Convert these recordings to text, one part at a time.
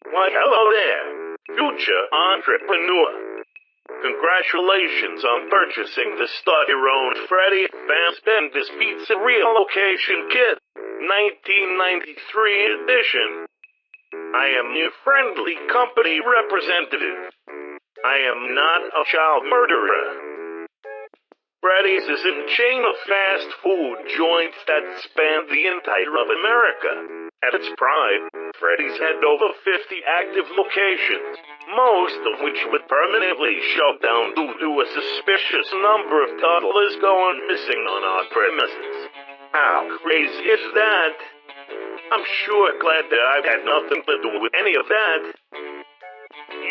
Why, hello there, future entrepreneur. Congratulations on purchasing the Start Your Own Freddy Fazbear's Pizzeria Location Kit, 1993 edition. I am your friendly company representative. I am not a child murderer. Freddy's is a chain of fast food joints that span the entire of America. At its prime, Freddy's had over 50 active locations, most of which were permanently shut down due to a suspicious number of toddlers going missing on our premises. How crazy is that? I'm sure glad that I've had nothing to do with any of that.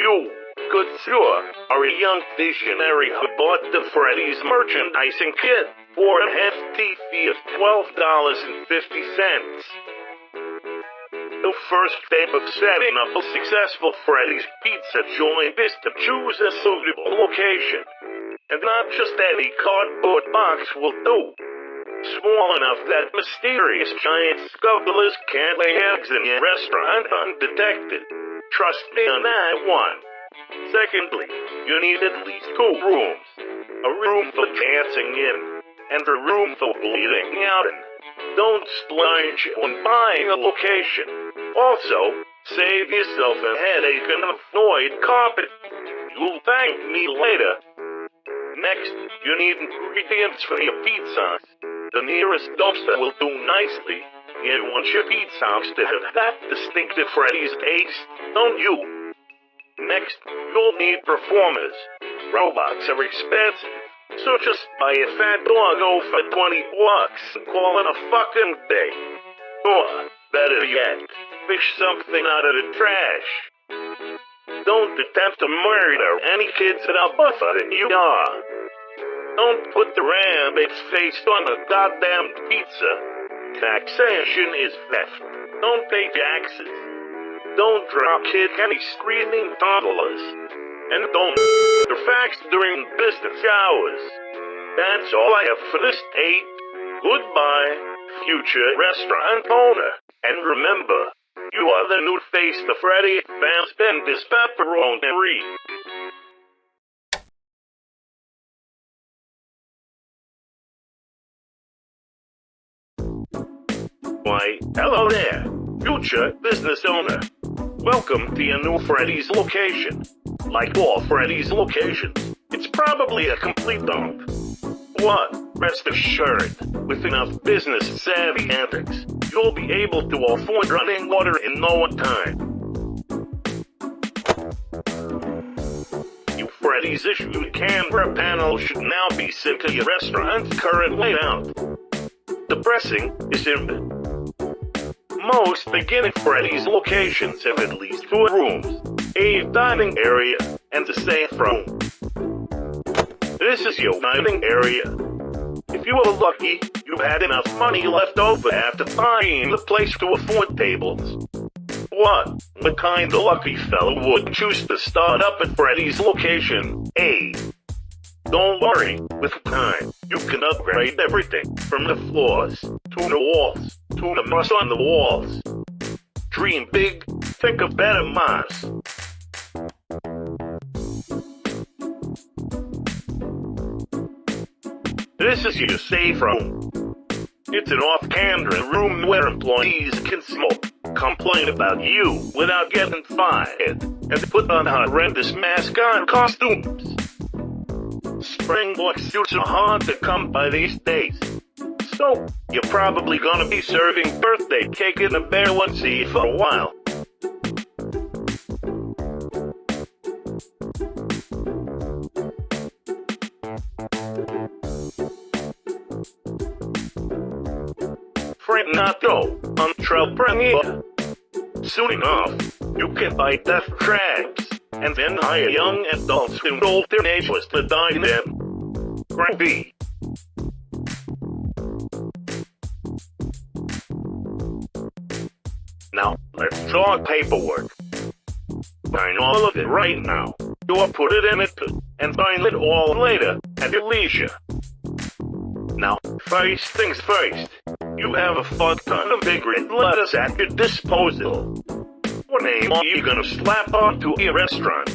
You, good sir, are a young visionary who bought the Freddy's merchandising kit for a hefty fee of $12.50. The first step of setting up a successful Freddy's pizza joint is to choose a suitable location. And not just any cardboard box will do. Small enough that mysterious giant scuttlers can't lay eggs in your restaurant undetected. Trust me on that one. Secondly, you need at least 2 rooms. A room for dancing in, and a room for bleeding out in. Don't splurge on buying a location. Also, save yourself a headache and avoid carpet. You'll thank me later. Next, you need ingredients for your pizzas. The nearest dumpster will do nicely. You want your pizzas to have that distinctive Freddy's taste, don't you? Next, you'll need performers. Robots are expensive, so just buy a fat doggo for $20 and call it a fucking day. Or, better yet, fish something out of the trash. Don't attempt to murder any kids that are buffer than you are. Don't put the rabbit's face on a goddamn pizza. Taxation is theft. Don't pay taxes. Don't drop kick any screaming toddlers. And don't the facts during business hours. That's all I have for this tape. Goodbye, future restaurant owner. And remember, you are the new face of Freddy Fazbear's Pepperoni. Why, hello there, future business owner. Welcome to your new Freddy's location. Like all Freddy's locations, it's probably a complete dump. What? Rest assured, with enough business-savvy antics, you'll be able to afford running water in no time. You Freddy's issued camera panel should now be sent to your restaurant's current layout. The pressing is imminent. Most beginning Freddy's locations have at least 2 rooms, a dining area, and a safe room. This is your dining area. If you were lucky, you had enough money left over after buying the place to afford tables. What kind of lucky fellow would choose to start up at Freddy's location A? Don't worry, with time, you can upgrade everything from the floors, to the walls, to the moss on the walls. Dream big, think of better moss. This is your safe room. It's an off-camera room where employees can smoke, complain about you without getting fired, and put on horrendous mascot costumes. Springboard suits are hard to come by these days. So, you're probably gonna be serving birthday cake in a bear onesie for a while. Fret not though, entrepreneur. Soon enough, you can buy death traps, and then hire young adults and old teenagers to dine in. Gravy. Now, let's talk paperwork. Sign all of it right now, or put it in it, and sign it all later, at your leisure. Now, first things first, you have a fuck ton of big red letters at your disposal. What name are you gonna slap onto your restaurant?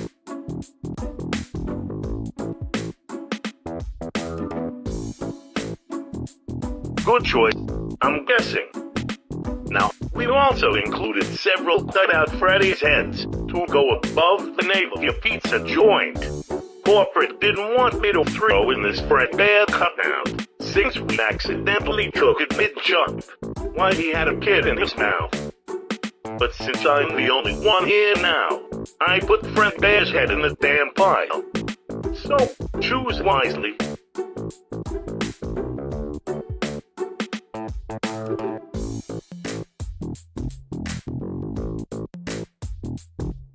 Good choice, I'm guessing. Now, we also included several cutout Freddy's heads to go above the name of your pizza joint. Corporate didn't want me to throw in this Fredbear cutout, since we accidentally took it mid-jump, while he had a kid in his mouth. But since I'm the only one here now, I put Fredbear's head in the damn pile. So, choose wisely.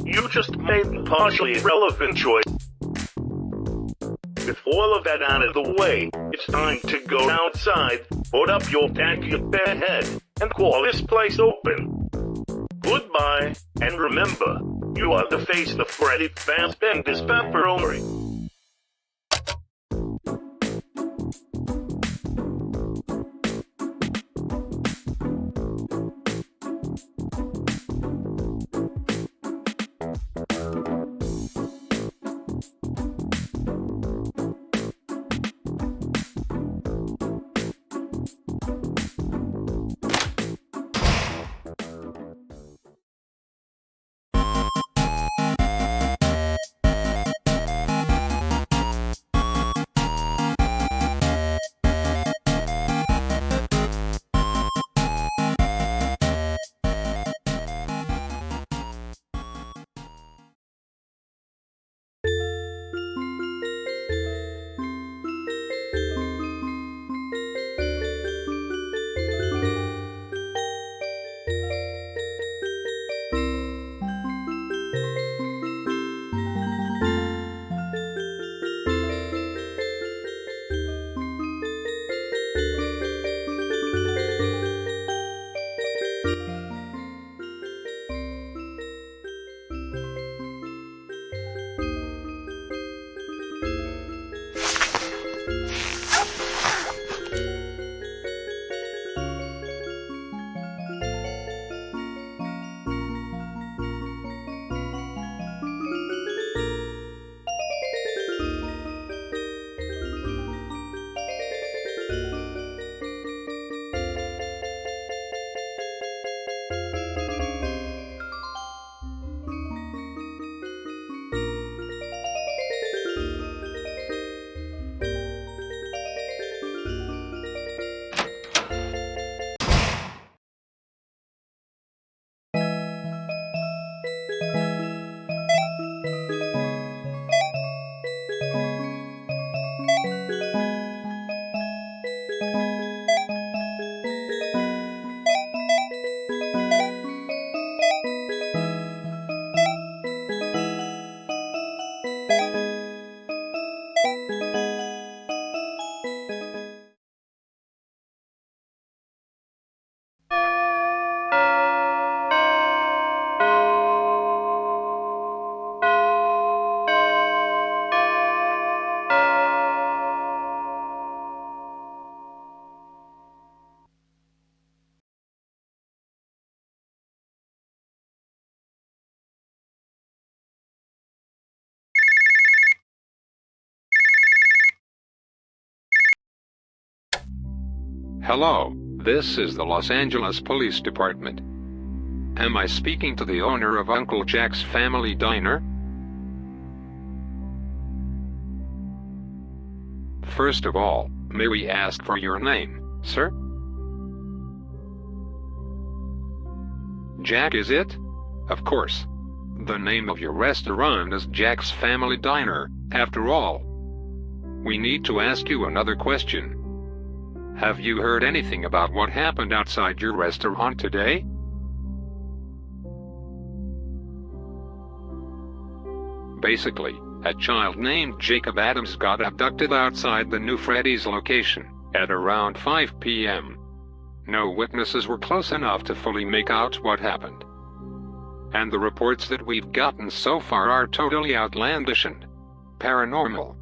You just made a partially irrelevant choice. With all of that out of the way, it's time to go outside, put up your tacky bear head, and call this place open. Goodbye, and remember, you are the face of Freddy Fazbear's Pepperoni. Hello, this is the Los Angeles Police Department. Am I speaking to the owner of Uncle Jack's Family Diner? First of all, may we ask for your name, sir? Jack, is it? Of course. The name of your restaurant is Jack's Family Diner, after all. We need to ask you another question. Have you heard anything about what happened outside your restaurant today? Basically, a child named Jacob Adams got abducted outside the new Freddy's location at around 5 p.m. No witnesses were close enough to fully make out what happened. And the reports that we've gotten so far are totally outlandish and paranormal.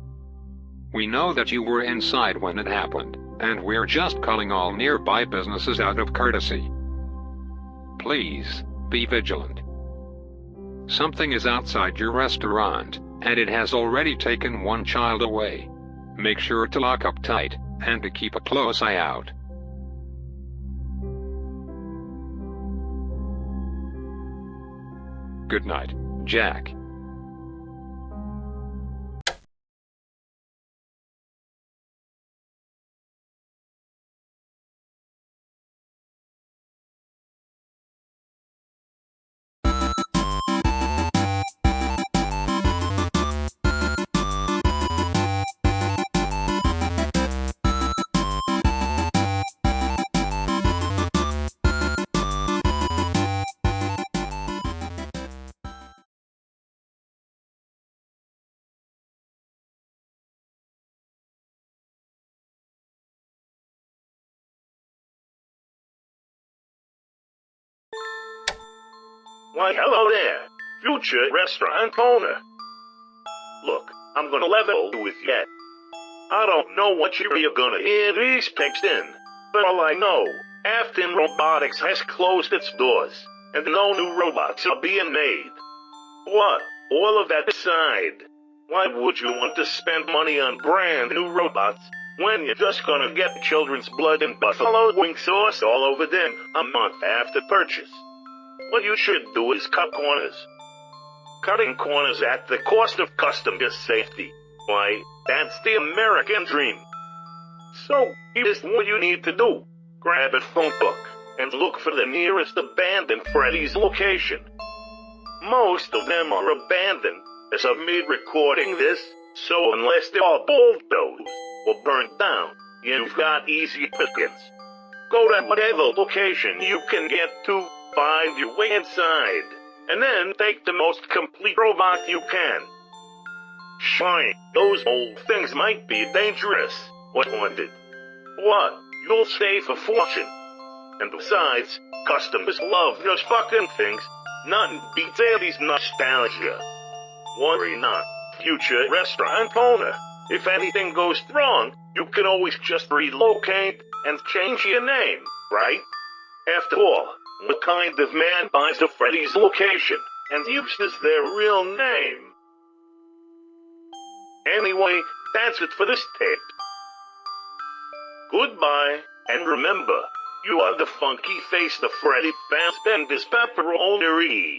We know that you were inside when it happened, and we're just calling all nearby businesses out of courtesy. Please, be vigilant. Something is outside your restaurant, and it has already taken one child away. Make sure to lock up tight, and to keep a close eye out. Good night, Jack. Why, hello there, future restaurant owner. Look, I'm gonna level with you. I don't know what you're gonna hear these pigs in, but all I know, Afton Robotics has closed its doors, and no new robots are being made. What? All of that aside, why would you want to spend money on brand new robots when you're just gonna get children's blood and buffalo wing sauce all over them a month after purchase? What you should do is cut corners. Cutting corners at the cost of customer safety. Why, that's the American dream. So, here's what you need to do. Grab a phone book and look for the nearest abandoned Freddy's location. Most of them are abandoned as of me recording this, so unless they are bulldozed or burned down, you've got easy pickings. Go to whatever location you can get to, find your way inside, and then take the most complete robot you can. Sure, those old things might be dangerous or haunted. What? You'll save a fortune. And besides, customers love those fucking things. Nothing beats 80s nostalgia. Worry not, future restaurant owner. If anything goes wrong, you can always just relocate and change your name, right? After all, what kind of man buys a Freddy's location and uses their real name? Anyway, that's it for this tape. Goodbye, and remember, you are the funky face of Freddy Fazbear's pepperoni.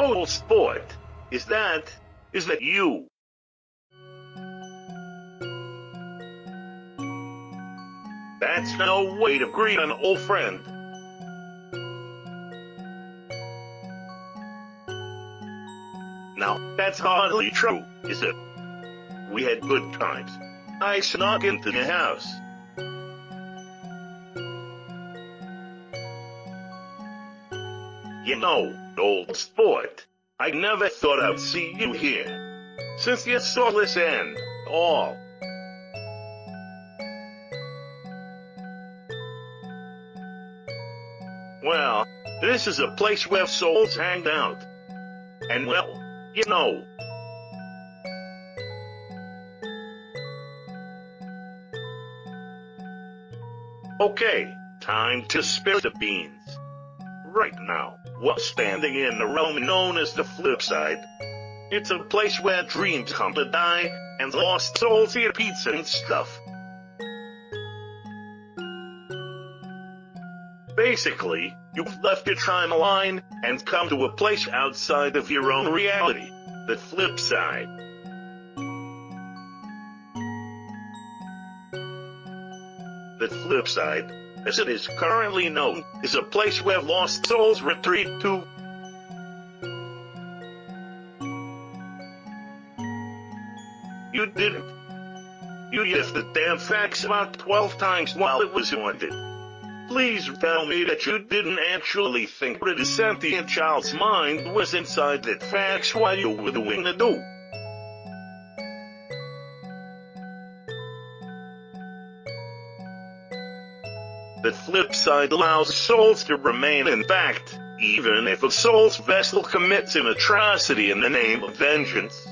Oh, sport. Is that you? That's no way to greet an old friend. Now, that's hardly true, is it? We had good times. I snuck into the house. You know, old sport, I never thought I'd see you here. Since you saw this end, all. Well, this is a place where souls hang out. And well, you know. Okay, time to spill the beans. Right now, we're standing in the realm known as the flip side. It's a place where dreams come to die, and lost souls eat pizza and stuff. Basically, you've left your timeline and come to a place outside of your own reality, the flip side. The flip side, as it is currently known, is a place where lost souls retreat to. You didn't. You used the damn fax about 12 times while it was haunted. Please tell me that you didn't actually think that a sentient child's mind was inside that fax while you were doing the do. The flip side allows souls to remain intact, even if a soul's vessel commits an atrocity in the name of vengeance.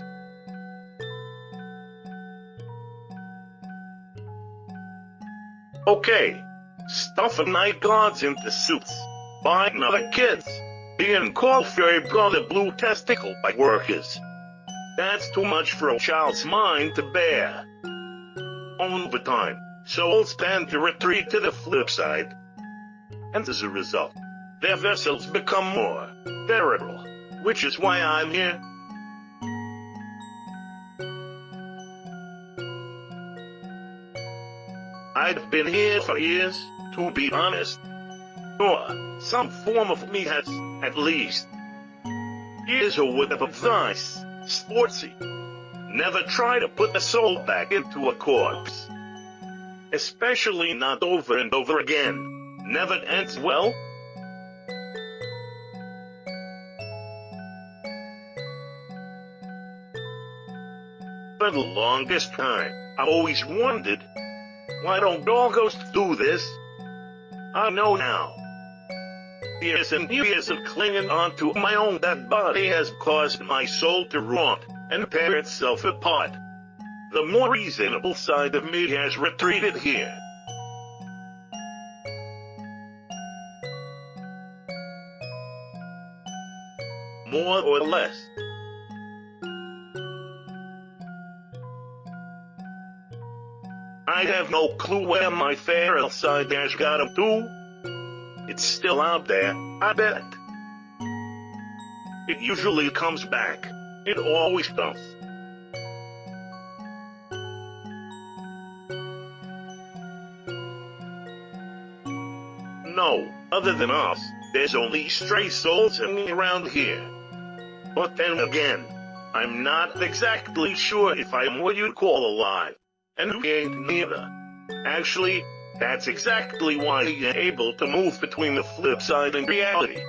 Okay, stuffing night guards into suits, buying other kids, being called fairy brother blue testicle by workers. That's too much for a child's mind to bear. Over time, souls tend to retreat to the flip side. And as a result, their vessels become more bearable, which is why I'm here. I've been here for years, to be honest. Or some form of me has, at least. Here's a word of advice, sportsy. Never try to put a soul back into a corpse. Especially not over and over again. Never ends well. For the longest time, I always wondered, why don't all ghosts do this? I know now. Years and years of clinging onto my own dead body has caused my soul to rot and tear itself apart. The more reasonable side of me has retreated here. More or less. I have no clue where my feral side has got up to. It's still out there, I bet. It usually comes back. It always does. No, other than us, there's only stray souls hanging around here. But then again, I'm not exactly sure if I'm what you'd call alive. And he ain't neither. Actually, that's exactly why he's able to move between the flip side and reality.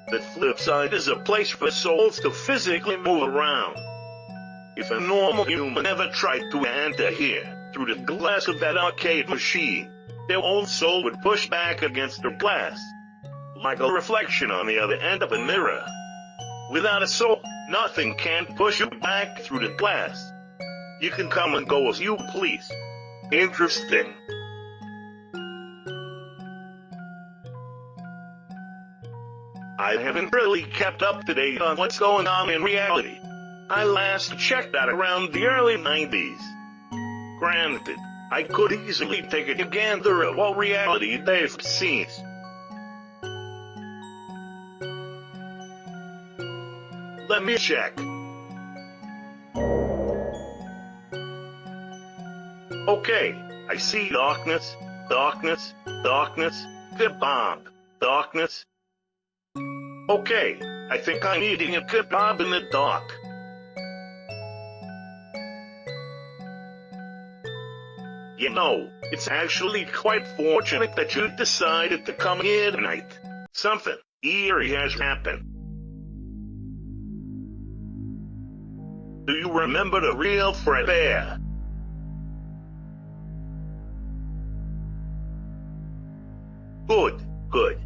The flip side is a place for souls to physically move around. If a normal human ever tried to enter here, through the glass of that arcade machine, their own soul would push back against the glass, like a reflection on the other end of a mirror. Without a soul, nothing can push you back through the glass. You can come and go as you please. Interesting. I haven't really kept up to date on what's going on in reality. I last checked that around the early 90s. Granted, I could easily take a gander at what reality they've seen. Let me check. Okay, I see darkness, darkness, darkness, kebab, darkness. Okay, I think I'm eating a kebab in the dark. You know, it's actually quite fortunate that you decided to come here tonight. Something eerie has happened. Do you remember the real Fred Bear? Good, good.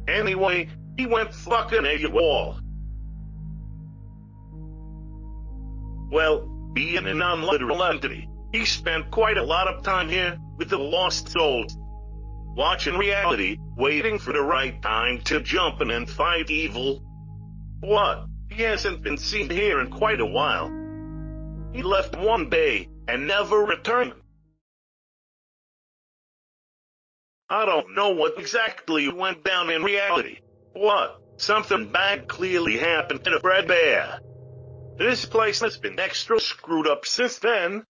Anyway, he went fucking AWOL. Well, being an non-literal entity, he spent quite a lot of time here with the lost souls, watching reality, waiting for the right time to jump in and fight evil. What? He hasn't been seen here in quite a while. He left one day and never returned. I don't know what exactly went down in reality. What? Something bad clearly happened to the Fred Bear. This place has been extra screwed up since then.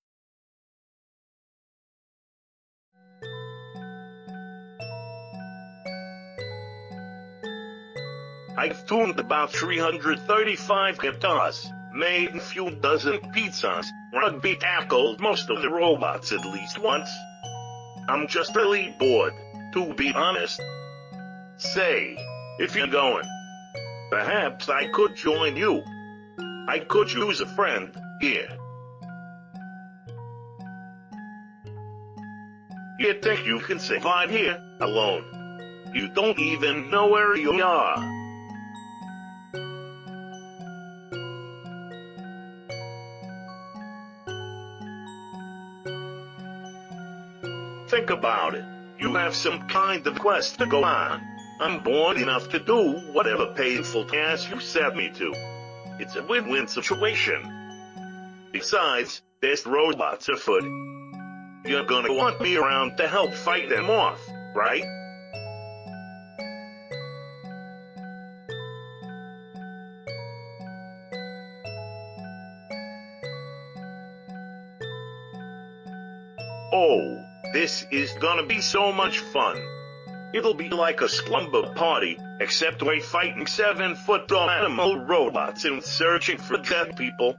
I've tuned about 335 guitars, made a few dozen pizzas, rugby tackled most of the robots at least once. I'm just really bored, to be honest. Say, if you're going, perhaps I could join you. I could use a friend here. You think you can survive here alone? You don't even know where you are. Think about it. You have some kind of quest to go on. I'm bored enough to do whatever painful task you set me to. It's a win-win situation. Besides, there's robots afoot. You're gonna want me around to help fight them off, right? Oh, this is gonna be so much fun. It'll be like a slumber party, except we're fighting 7-foot-tall animal robots and searching for dead people.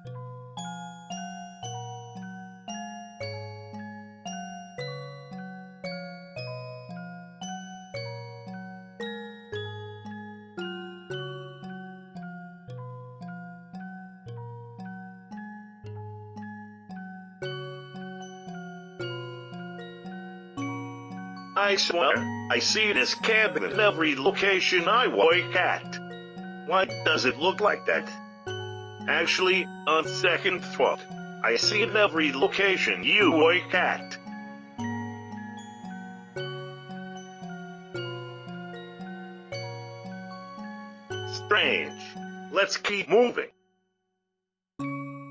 I swear, I see this cabin in every location I work at. Why does it look like that? Actually, on second thought, I see it in every location you work at. Strange. Let's keep moving.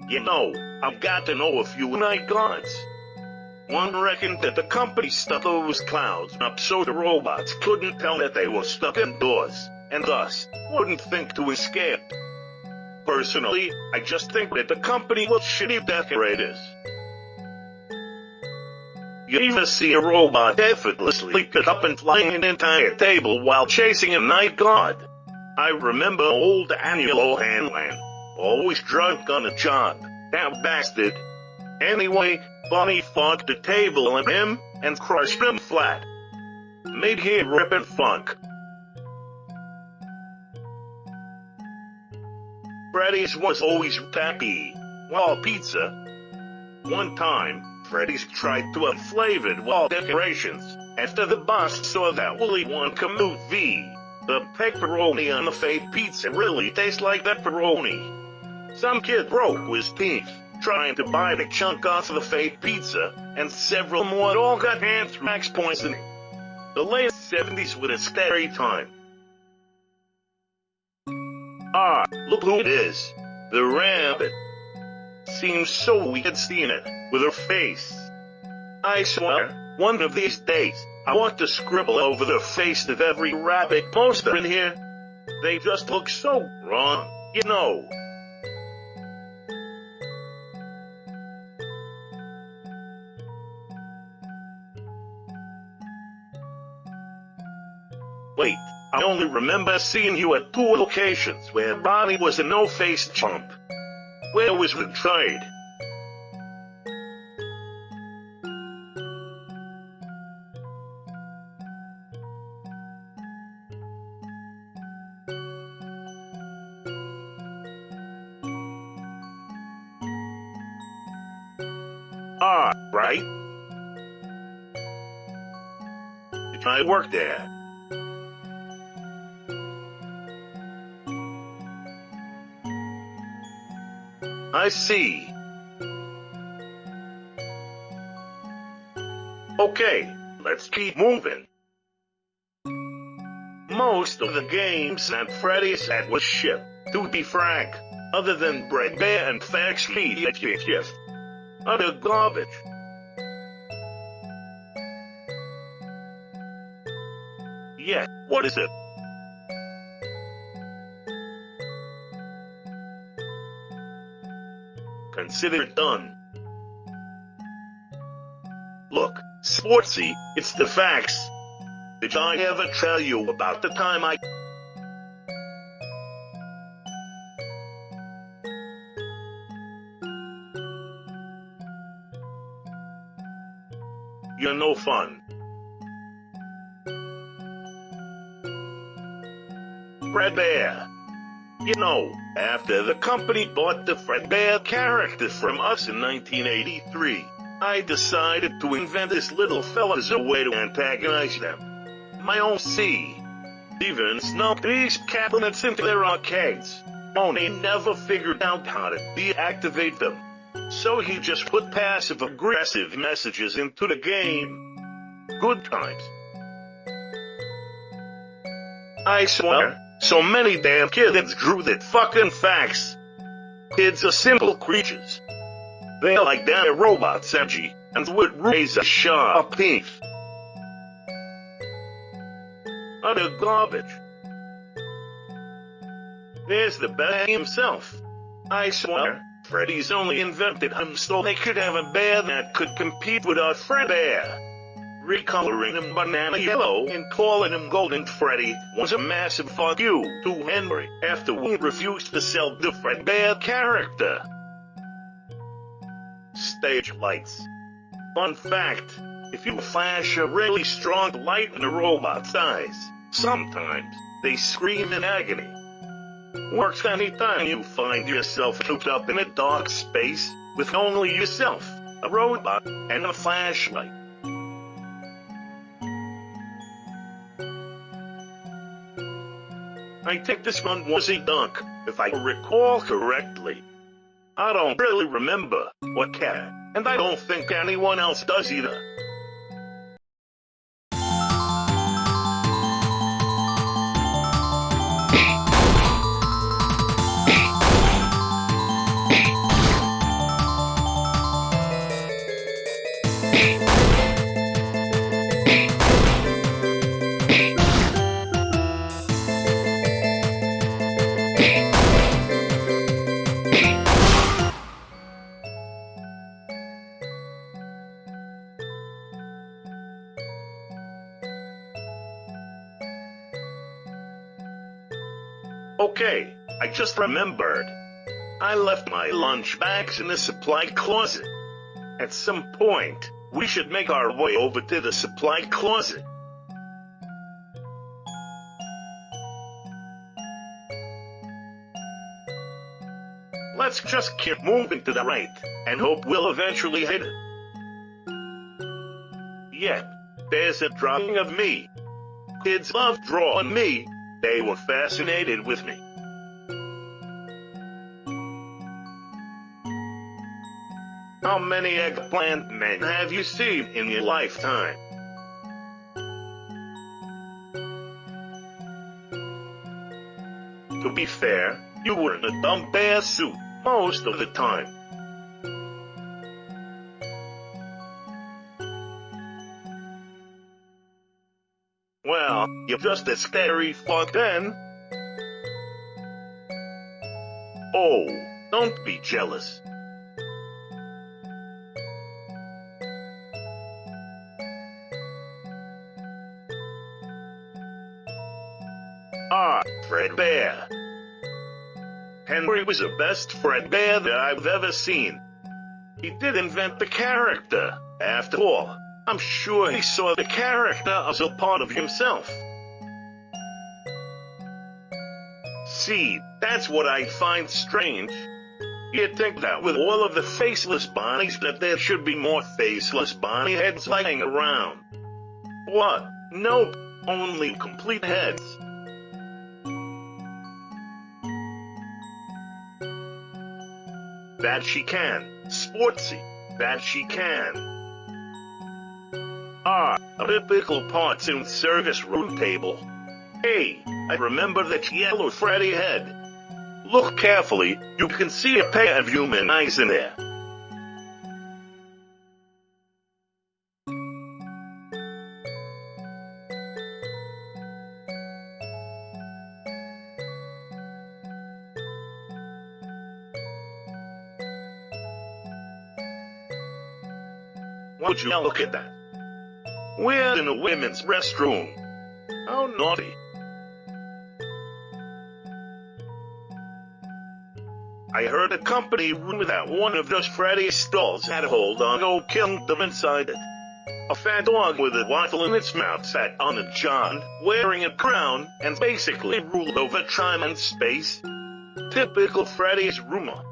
You know, I've got to know a few night guards. One reckoned that the company stuck those clouds up so the robots couldn't tell that they were stuck indoors, and thus wouldn't think to escape. Personally, I just think that the company was shitty decorators. You even see a robot effortlessly pick up and flying an entire table while chasing a night guard. I remember old Annual Hanlan, always drunk on a job, that bastard. Anyway, Bonnie fought the table and him, and crushed him flat. Made him rip and funk. Freddy's was always tappy, wall pizza. One time, Freddy's tried to have flavored wall decorations, after the boss saw that Willy Wonka movie. The pepperoni on the fake pizza really tastes like pepperoni. Some kid broke his teeth trying to bite a chunk off of the fake pizza, and several more all got anthrax poisoning. The late 70s were a scary time. Ah, look who it is. The rabbit. Seems so we had seen it, with her face. I swear, one of these days, I want to scribble over the face of every rabbit poster in here. They just look so wrong, you know. Wait, I only remember seeing you at 2 locations where Ronnie was a no-face chump. Where was the trade? Ah, right. Did I work there? I see. Okay, let's keep moving. Most of the games that Freddy's had was shit, to be frank, other than Bread Bear and Fax Media Gift. Utter garbage. Yeah, what is it? Consider it done. Look, Sportsy, it's the facts. Did I ever tell you about the time I... You're no fun. Fredbear. You know, after the company bought the Fredbear character from us in 1983, I decided to invent this little fella as a way to antagonize them. My own C. Even snuck these cabinets into their arcades. Only never figured out how to deactivate them. So he just put passive-aggressive messages into the game. Good times. I swear, so many damn kids drew that fucking fax. Kids are simple creatures. They're like damn robots, edgy, and would raise a sharp teeth. Utter garbage. There's the bear himself. I swear, Freddy's only invented him so they could have a bear that could compete with our Fredbear. Recoloring him banana yellow and calling him Golden Freddy was a massive fuck you to Henry after we refused to sell the Fredbear character. Stage lights. Fun fact, if you flash a really strong light in a robot's eyes, sometimes they scream in agony. Works anytime you find yourself cooped up in a dark space with only yourself, a robot, and a flashlight. I think this one was a dunk, if I recall correctly. I don't really remember what cat, and I don't think anyone else does either. Okay, I just remembered. I left my lunch bags in the supply closet. At some point, we should make our way over to the supply closet. Let's just keep moving to the right, and hope we'll eventually hit it. Yep, there's a drawing of me. Kids love drawing me. They were fascinated with me. How many eggplant men have you seen in your lifetime? To be fair, you were in a dumb bear suit most of the time. Well, you're just a scary fuck then. Oh, don't be jealous. Ah, Fredbear. Henry was the best Fredbear that I've ever seen. He did invent the character. After all, I'm sure he saw the character as a part of himself. See, that's what I find strange. You'd think that with all of the faceless bodies that there should be more faceless body heads lying around. What? Nope, only complete heads. That she can. Sportsy. That she can. Ah, a typical parts in service room table. Hey, I remember that yellow Freddy head. Look carefully, you can see a pair of human eyes in there. Would you look at that? We're in a women's restroom. How naughty. I heard a company rumor that one of those Freddy stalls had a hold on old kingdom inside it. A fat dog with a waffle in its mouth sat on a john, wearing a crown, and basically ruled over time and space. Typical Freddy's rumor.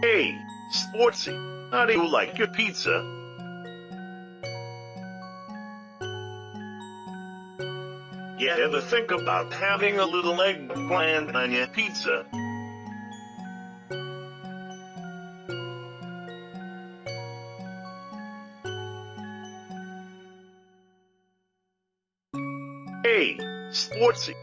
Hey, Sportsy, how do you like your pizza? You ever think about having a little eggplant on your pizza? Hey, Sportsy.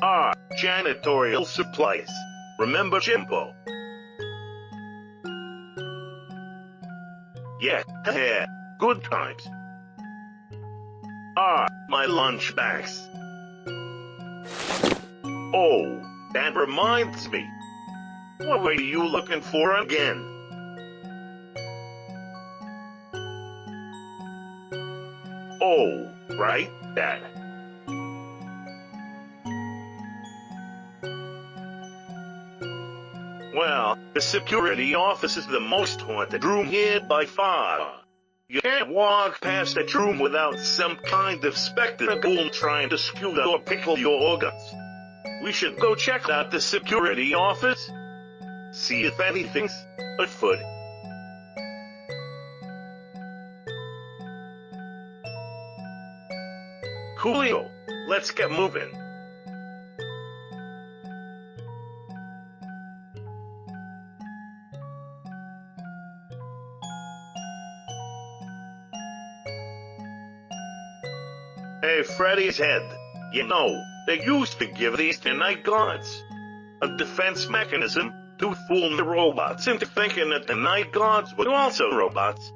Ah, janitorial supplies. Remember Jimbo? Yeah, good times. Ah, my lunch bags. Oh, that reminds me. What were you looking for again? Oh, right, that. Well, the security office is the most haunted room here by far. You can't walk past that room without some kind of spectacle trying to skew or pickle your organs. We should go check out the security office. See if anything's afoot. Coolio, let's get moving. Hey, Freddy's head. You know, they used to give these to night guards a defense mechanism to fool the robots into thinking that the night guards were also robots.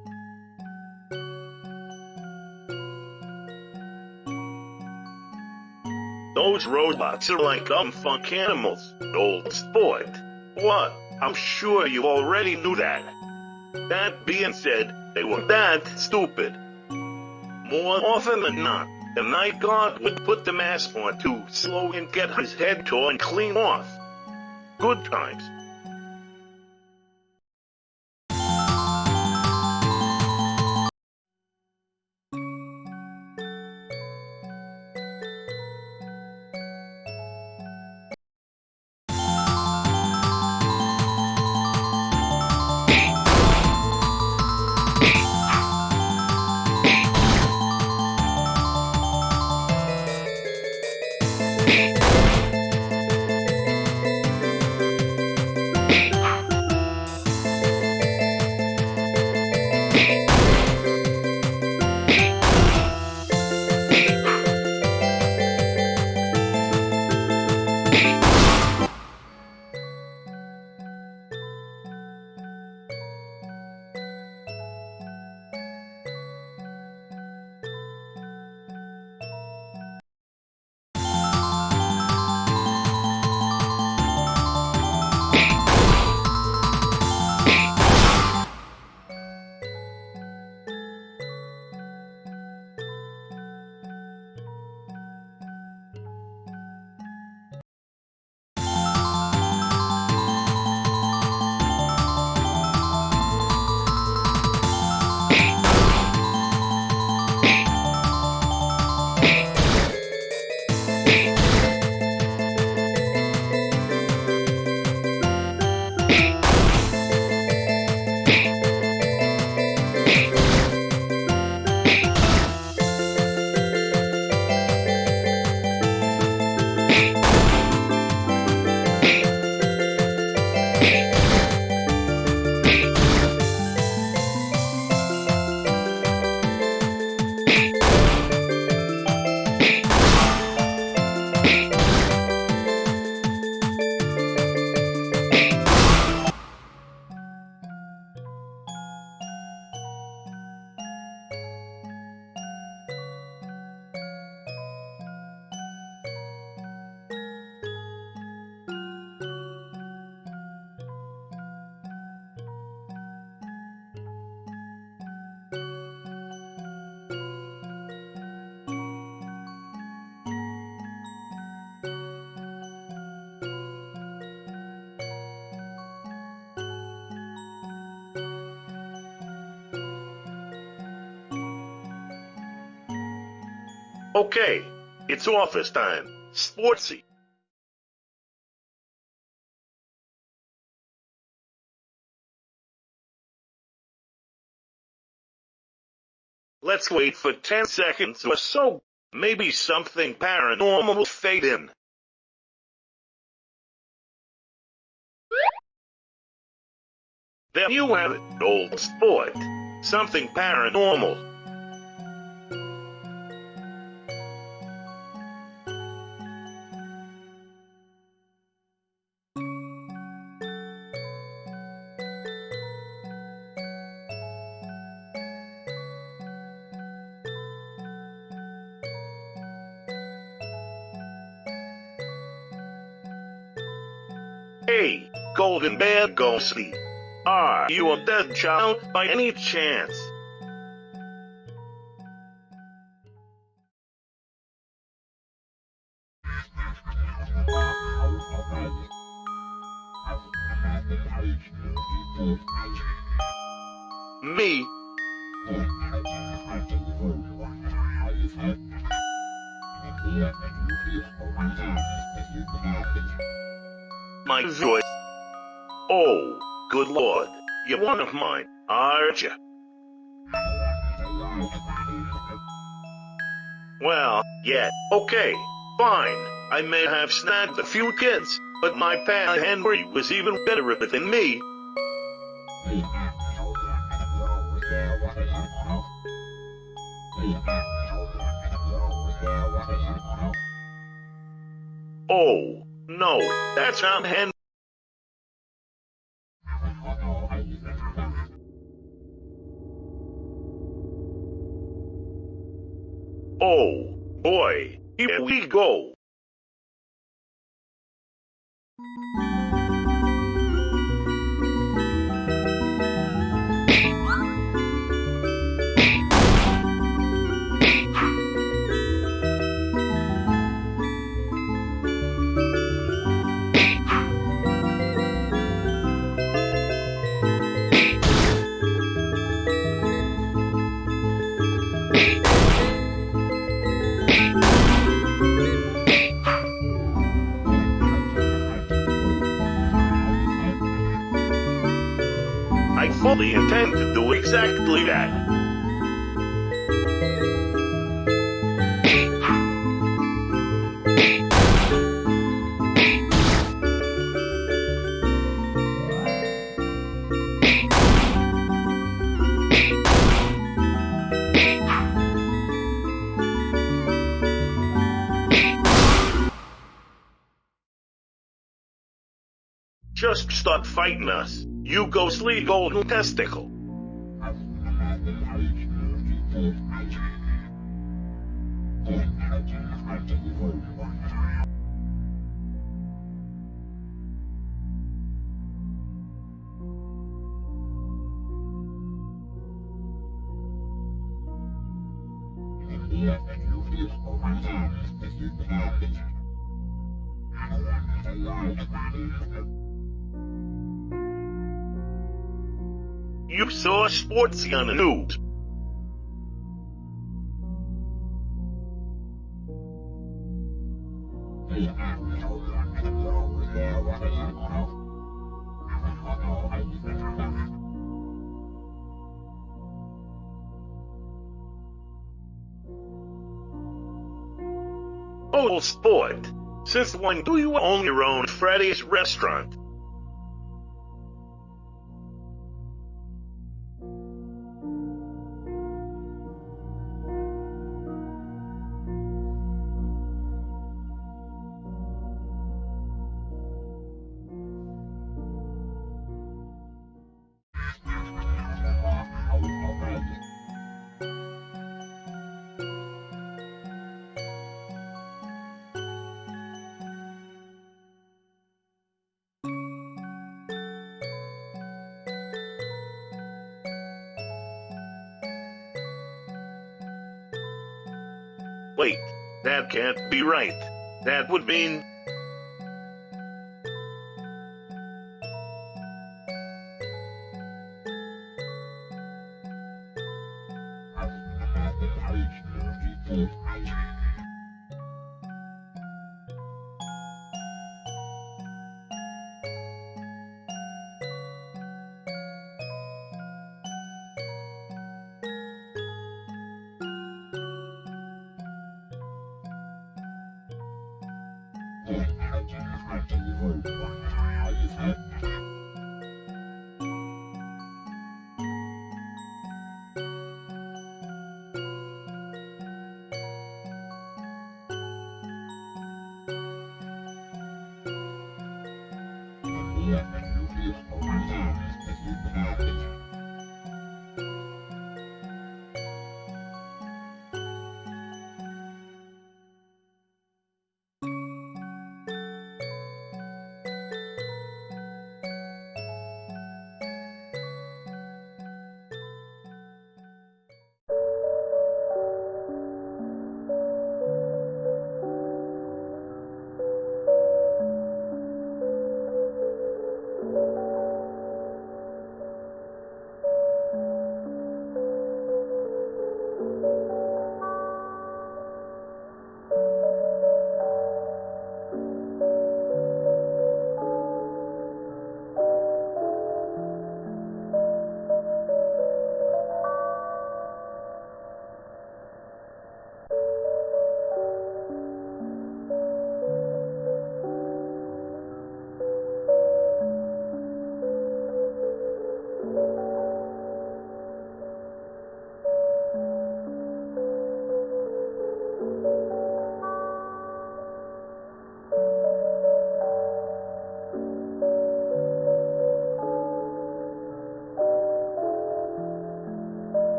Those robots are like dumb funk animals, old sport. What? I'm sure you already knew that. That being said, they were that stupid. More often than not, the night guard would put the mask on too slow and get his head torn clean off. Good times. Okay, it's office time. Sportsy. Let's wait for 10 seconds or so. Maybe something paranormal will fade in. There you have it, old sport. Something paranormal. Hey, Golden Bear Ghosty. Are you a dead child by any chance? Me? My voice? Oh, good lord. You're one of mine, aren't you? Well, yeah, okay, fine. I may have snagged a few kids, but my pal Henry was even better at it than me. Oh, no, that's not Henry. Oh, boy, here we go. I fully intend to do exactly that. Just stop fighting us, you ghostly golden testicle. You saw Sportsy on the news. Oh, sport. Since when do you own your own Freddy's restaurant? Wait, that can't be right. That would mean...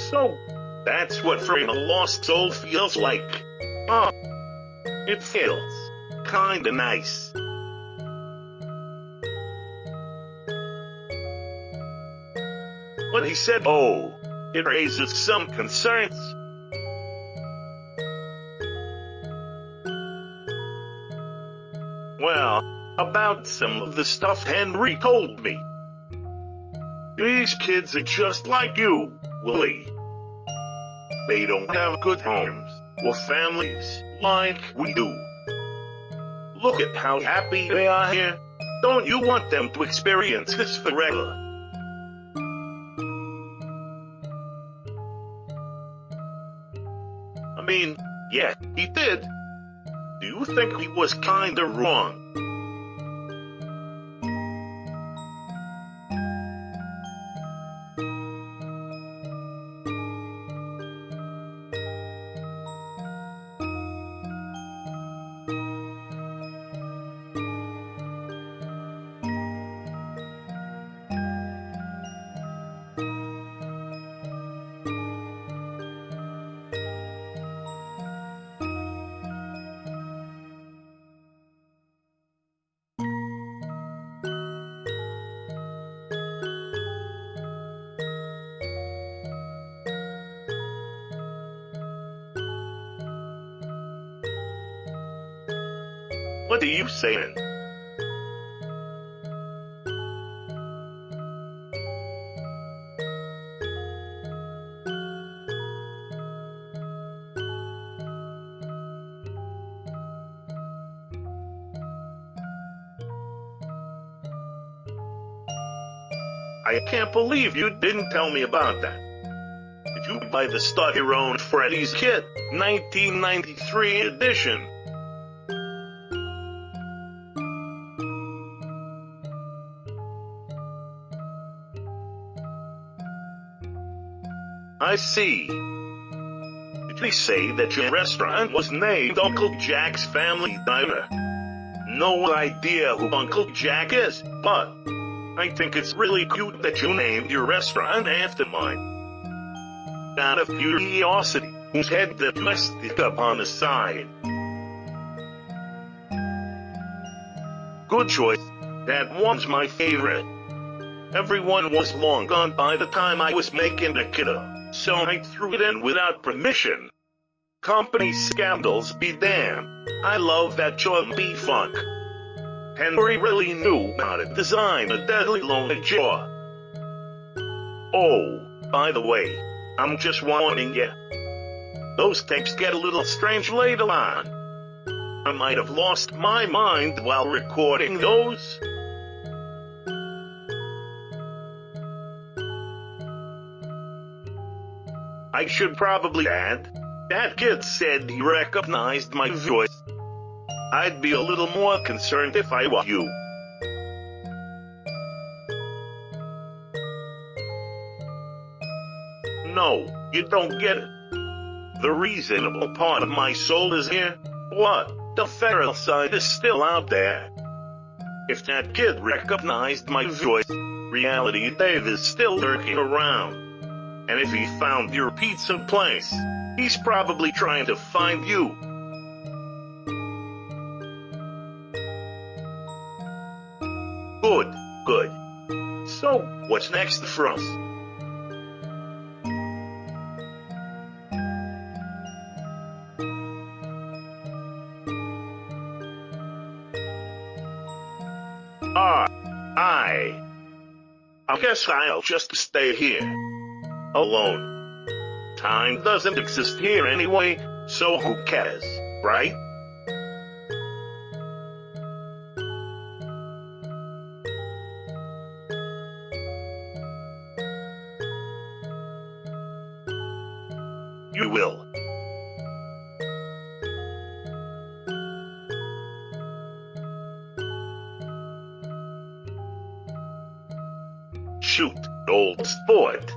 So, that's what freeing a lost soul feels like. Oh, it feels kinda nice. But he said, oh, it raises some concerns. Well, about some of the stuff Henry told me. These kids are just like you, Willie. They don't have good homes or families like we do. Look at how happy they are here. Don't you want them to experience this forever? I mean, yeah, he did. Do you think he was kinda wrong? What are you saying? I can't believe you didn't tell me about that. Did you buy the Start Your Own Freddy's kit, 1993 edition? I see. Did they say that your restaurant was named Uncle Jack's Family Diner? No idea who Uncle Jack is, but I think it's really cute that you named your restaurant after mine. Out of curiosity, whose head did I stick up on the side? Good choice. That one's my favorite. Everyone was long gone by the time I was making the kiddo, so I threw it in without permission. Company scandals be damned. I love that jumpy funk. Henry really knew how to design a deadly lonely jaw. Oh, by the way, I'm just warning you. Those tapes get a little strange later on. I might have lost my mind while recording those. I should probably add, that kid said he recognized my voice. I'd be a little more concerned if I were you. No, you don't get it. The reasonable part of my soul is here. What? The feral side is still out there. If that kid recognized my voice, Reality Dave is still lurking around. And if he found your pizza place, he's probably trying to find you. Good, good. So, what's next for us? I guess I'll just stay here. Alone. Time doesn't exist here anyway, so who cares, right? You will. Shoot, old sport.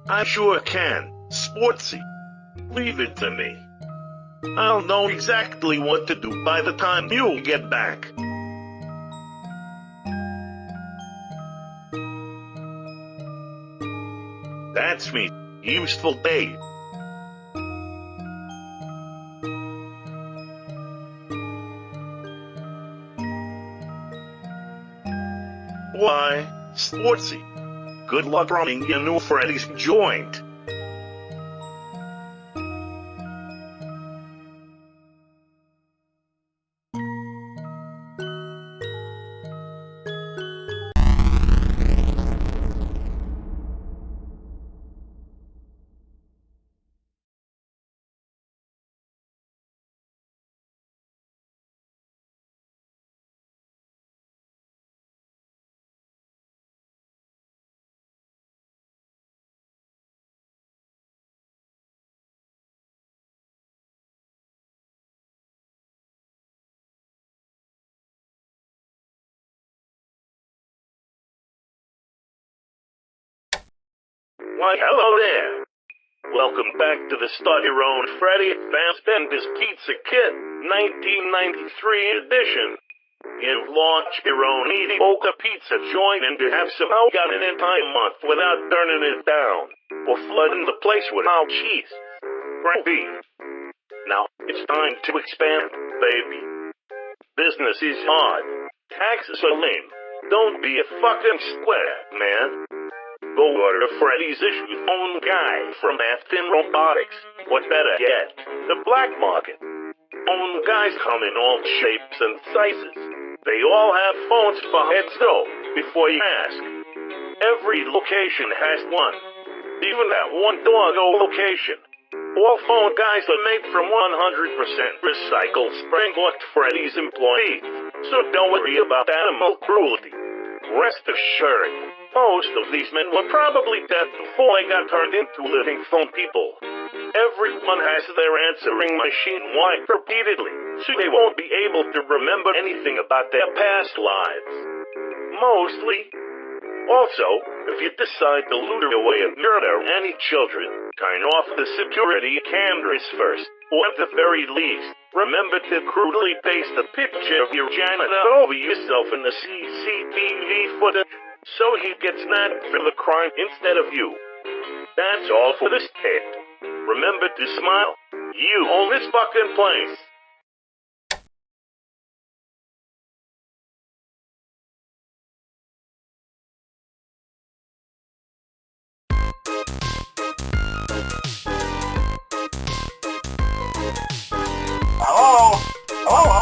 I sure can, Sportsy. Leave it to me. I'll know exactly what to do by the time you get back. That's me, Useful Dave. Why, Sportsy, Good luck running your new Freddy's joint. Why, hello there. Welcome back to the Start Your Own Freddy Advanced Bender's Pizza Kit 1993 edition. You've launched your own mediocre pizza joint and you have somehow got an entire month without burning it down or flooding the place without cheese. Gravy. Now, it's time to expand, baby. Business is hard. Taxes are lame. Don't be a fucking square, man. Go order Freddy's issue's own guy from Afton Robotics. Or better yet, the black market. Own guys come in all shapes and sizes. They all have phones for heads though, before you ask. Every location has one. Even that one doggo location. All phone guys are made from 100% recycled spring-locked Freddy's employees. So don't worry about animal cruelty. Rest assured, most of these men were probably dead before they got turned into living phone people. Everyone has their answering machine wiped repeatedly, so they won't be able to remember anything about their past lives. Mostly. Also, if you decide to lure away and murder any children, turn off the security cameras first, or at the very least, remember to crudely paste a picture of your janitor over yourself in the CCTV footage, so he gets nabbed for the crime instead of you. That's all for this tape. Remember to smile. You own this fucking place. Hello? Hello?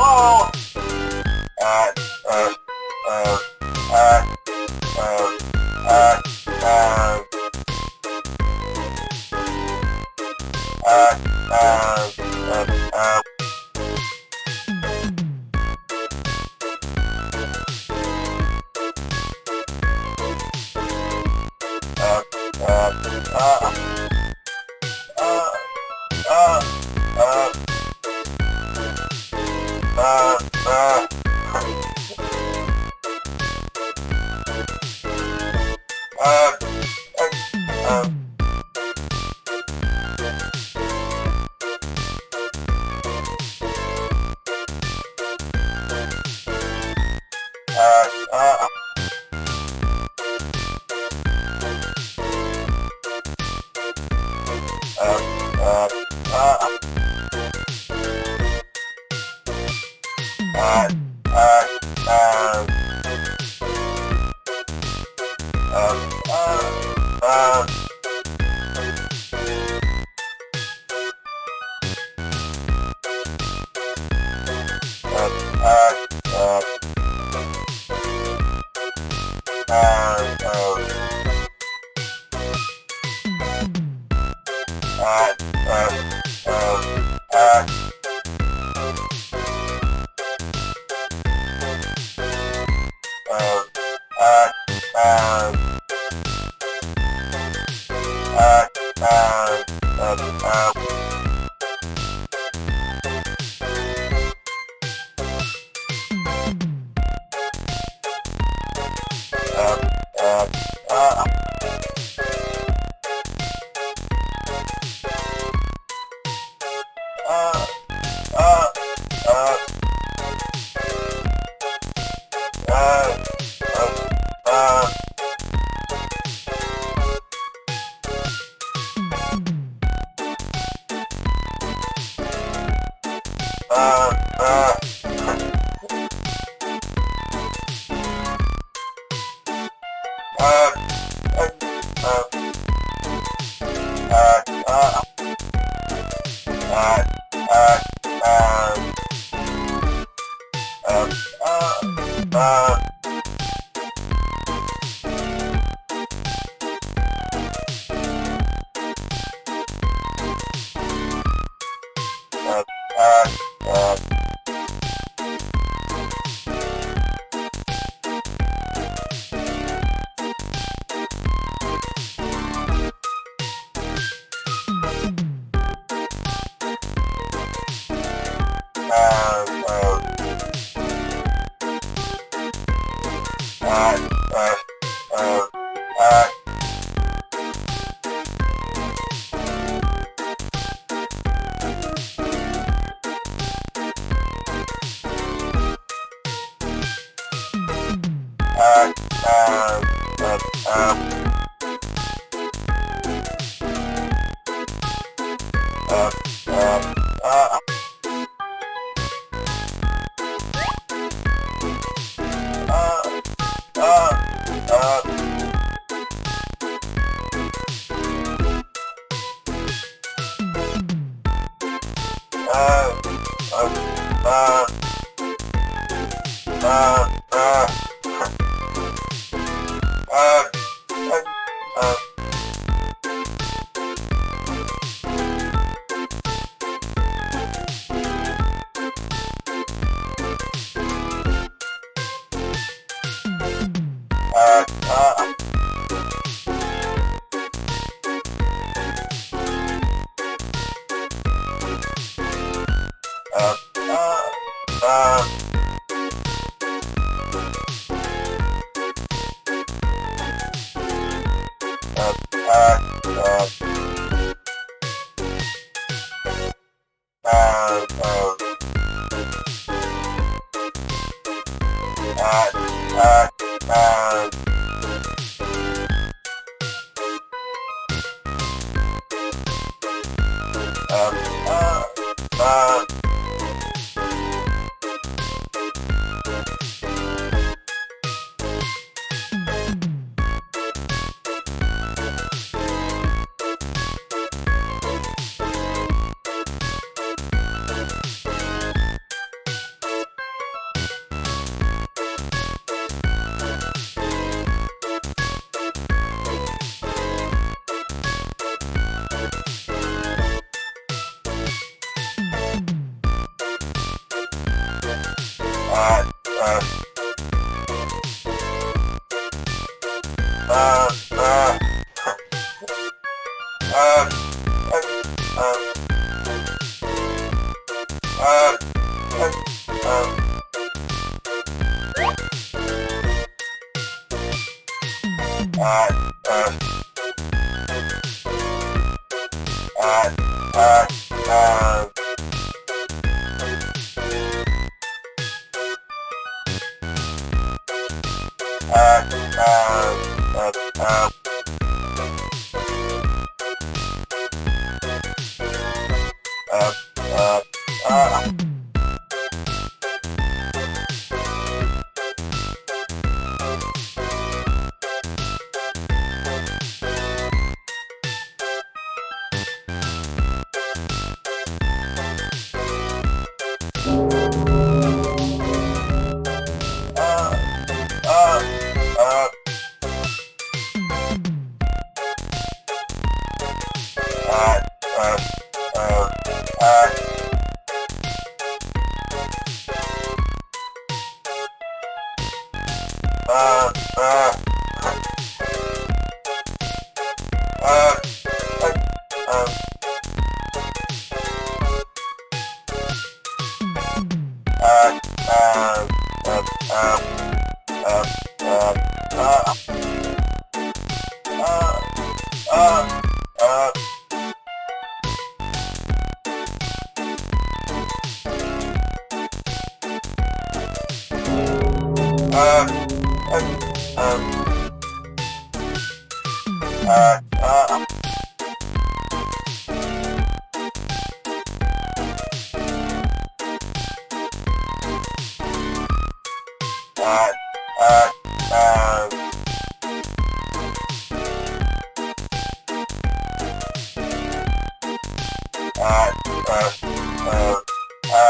Hello? Hello, hello? Hello?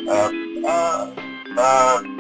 Hello, hello?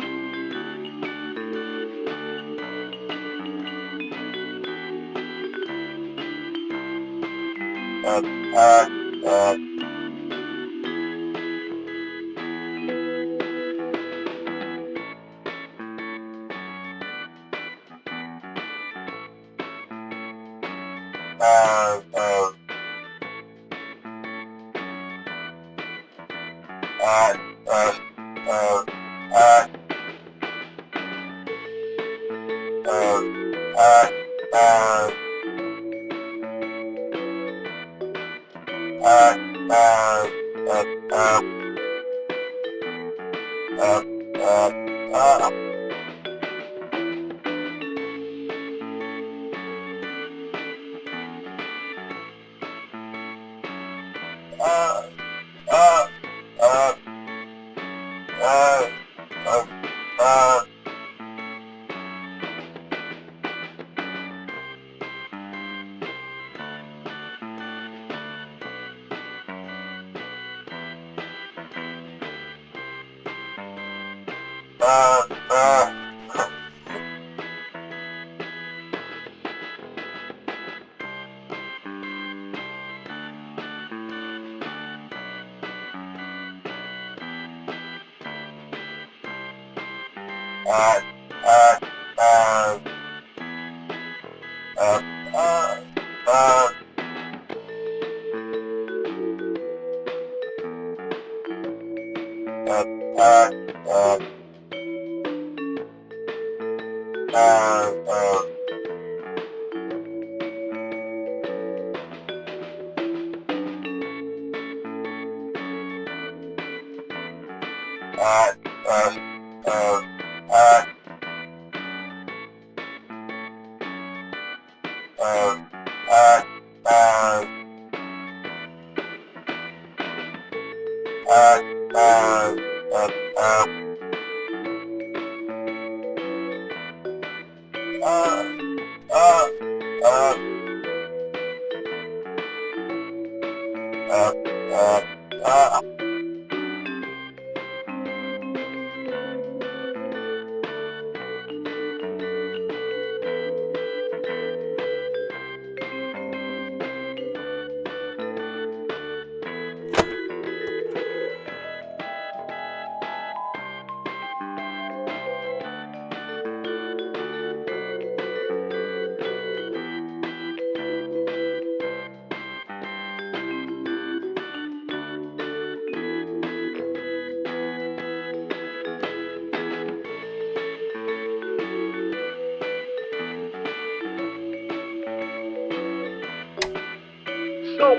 So,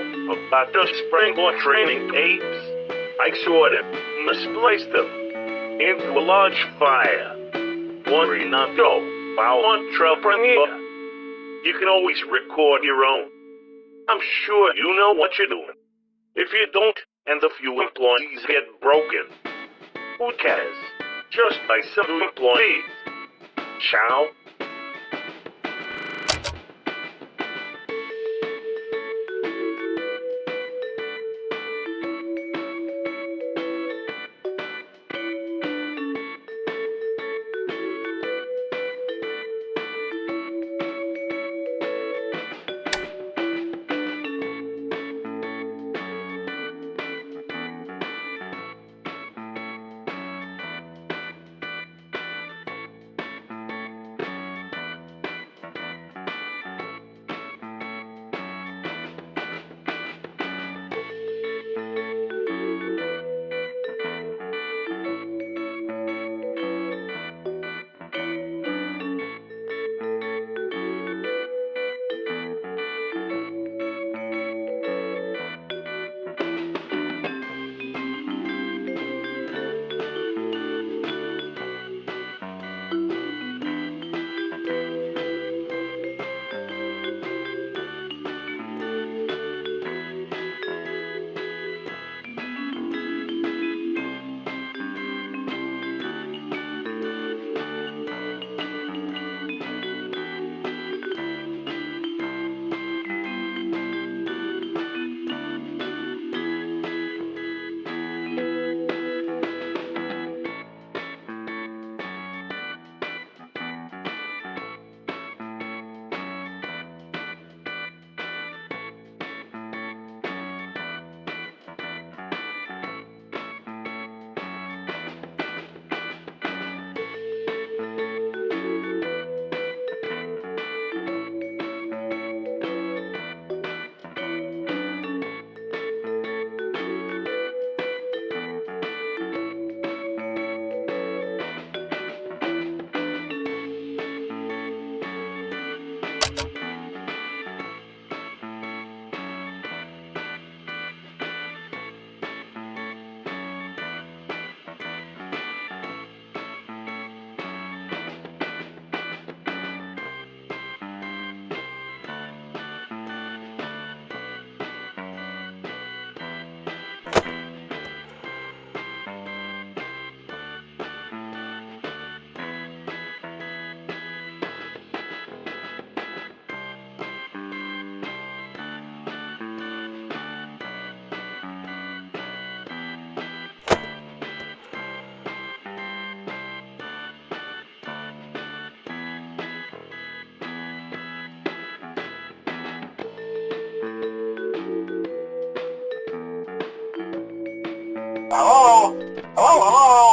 about the sprinkler training tapes, I sort of misplaced them into a large fire. Worry not though, our entrepreneur. You can always record your own. I'm sure you know what you're doing. If you don't, and a few employees get broken, who cares? Just buy some new employees. Ciao. hello. Hello.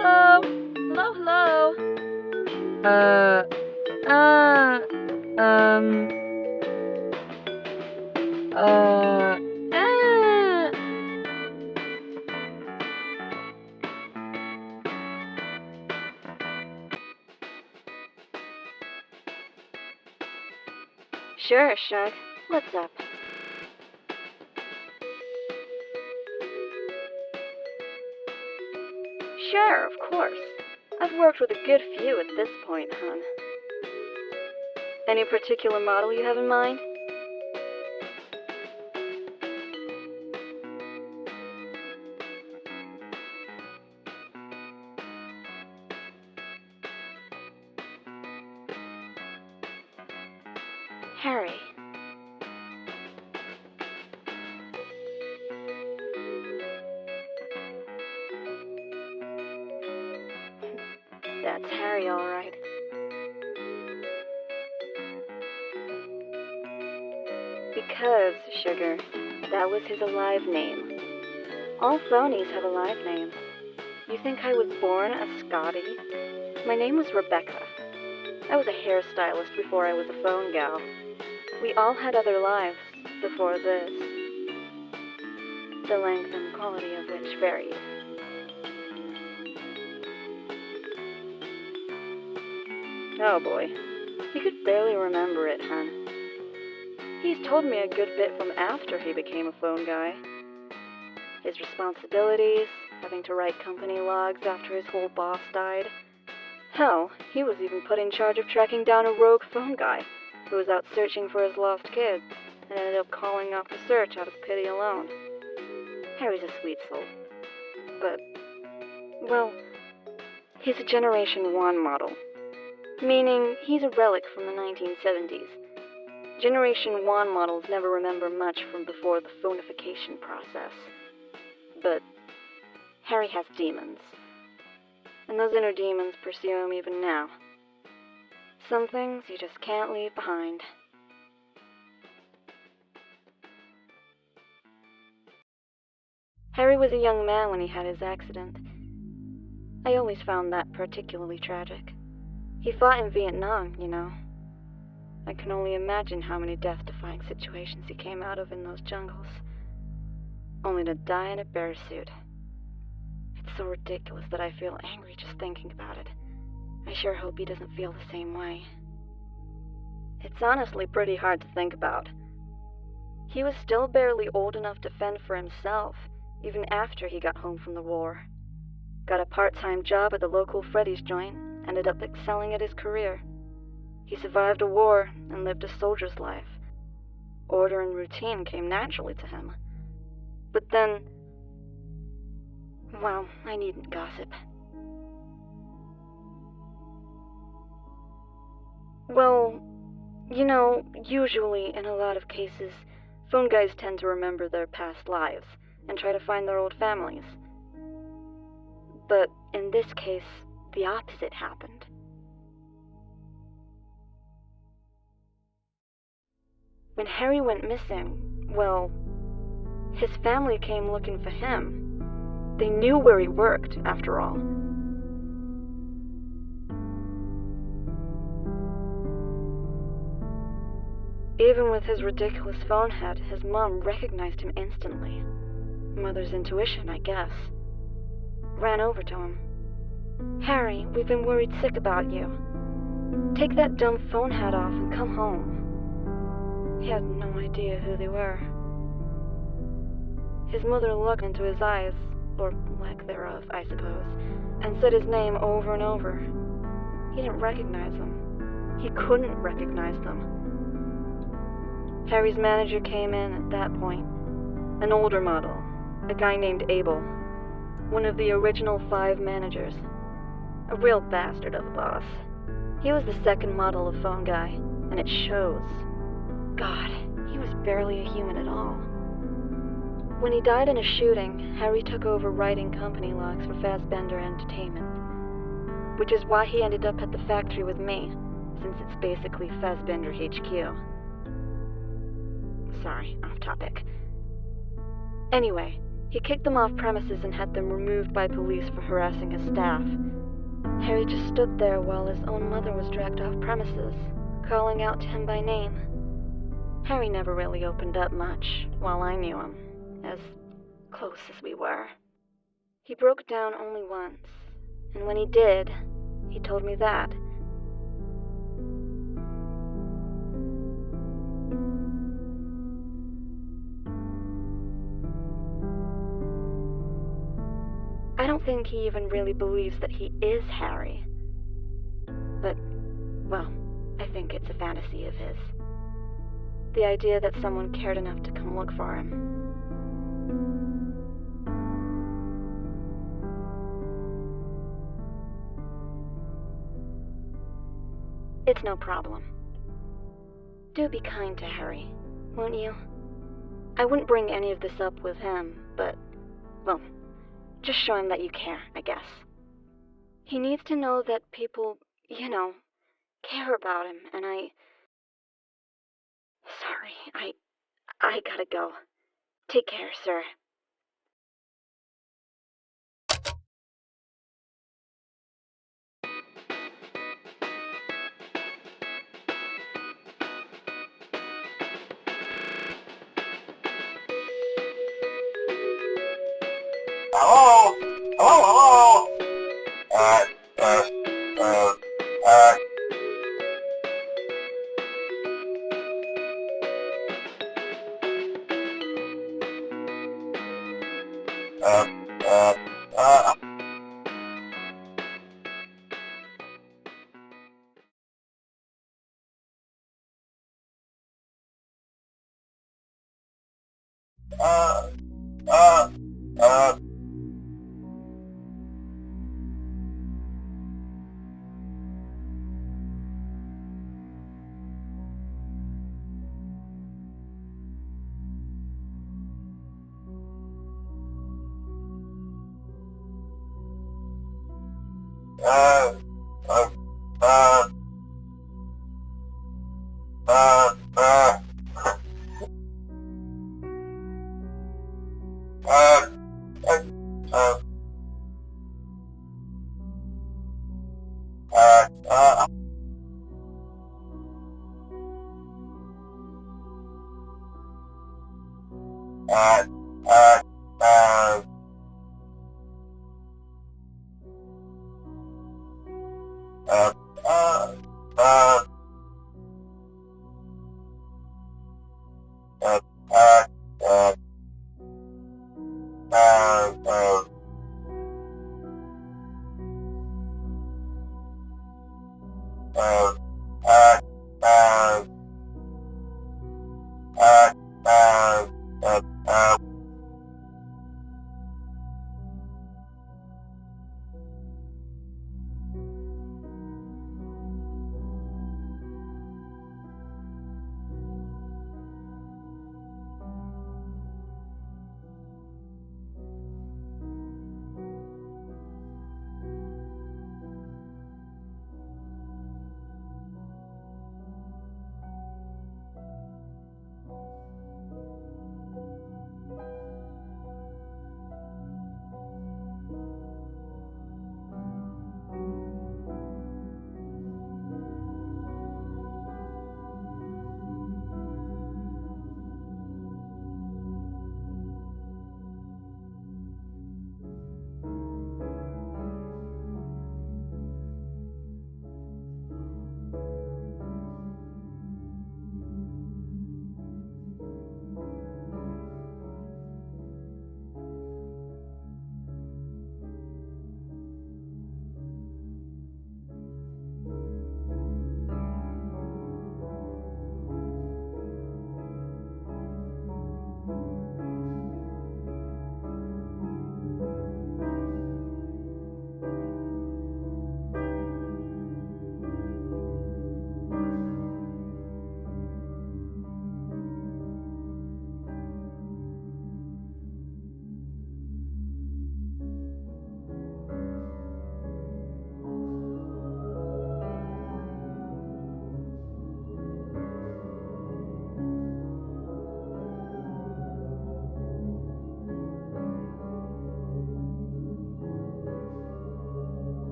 Hello, hello. Uh, uh, um, uh, Sure, Shug. What's up? Sure, of course. I've worked with a good few at this point, hon. Any particular model you have in mind? Harry. That's Harry, all right. Because, Sugar, that was his alive name. All phonies have alive names. You think I was born a Scotty? My name was Rebecca. I was a hairstylist before I was a phone gal. We all had other lives before this, the length and quality of which varied. Oh boy, he could barely remember it, hun. He's told me a good bit from after he became a phone guy. His responsibilities, having to write company logs after his whole boss died. Hell, he was even put in charge of tracking down a rogue phone guy who was out searching for his lost kids and ended up calling off the search out of pity alone. Harry's a sweet soul. But, well, he's a Generation 1 model. Meaning, he's a relic from the 1970s. Generation 1 models never remember much from before the phonification process. But Harry has demons. And those inner demons pursue him even now. Some things you just can't leave behind. Harry was a young man when he had his accident. I always found that particularly tragic. He fought in Vietnam, you know. I can only imagine how many death-defying situations he came out of in those jungles. Only to die in a bear suit. It's so ridiculous that I feel angry just thinking about it. I sure hope he doesn't feel the same way. It's honestly pretty hard to think about. He was still barely old enough to fend for himself, even after he got home from the war. Got a part-time job at the local Freddy's joint, ended up excelling at his career. He survived a war and lived a soldier's life. Order and routine came naturally to him. But then, well, I needn't gossip. Well, you know, usually in a lot of cases, phone guys tend to remember their past lives and try to find their old families. But in this case, the opposite happened. When Harry went missing, well, his family came looking for him. They knew where he worked, after all. Even with his ridiculous phone head, his mom recognized him instantly. Mother's intuition, I guess. Ran over to him. "Harry, we've been worried sick about you. Take that dumb phone hat off and come home." He had no idea who they were. His mother looked into his eyes, or lack thereof, I suppose, and said his name over and over. He didn't recognize them. He couldn't recognize them. Harry's manager came in at that point. An older model, a guy named Abel. One of the original 5 managers. A real bastard of a boss. He was the second model of phone guy, and it shows. God, he was barely a human at all. When he died in a shooting, Harry took over writing company logs for Fassbender Entertainment. Which is why he ended up at the factory with me, since it's basically Fassbender HQ. Sorry, off topic. Anyway, he kicked them off premises and had them removed by police for harassing his staff. Harry just stood there while his own mother was dragged off premises, calling out to him by name. Harry never really opened up much while I knew him, as close as we were. He broke down only once, and when he did, he told me that. think he even really believes that he is Harry. But, well, I think it's a fantasy of his. The idea that someone cared enough to come look for him. It's no problem. Do be kind to Harry, won't you? I wouldn't bring any of this up with him, but, well, just show him that you care, I guess. He needs to know that people, care about him, and Sorry, I gotta go. Take care, sir. Hello? Hello, hello? Uh, uh, uh, uh, uh, uh, uh, uh, uh, uh, uh, uh, uh,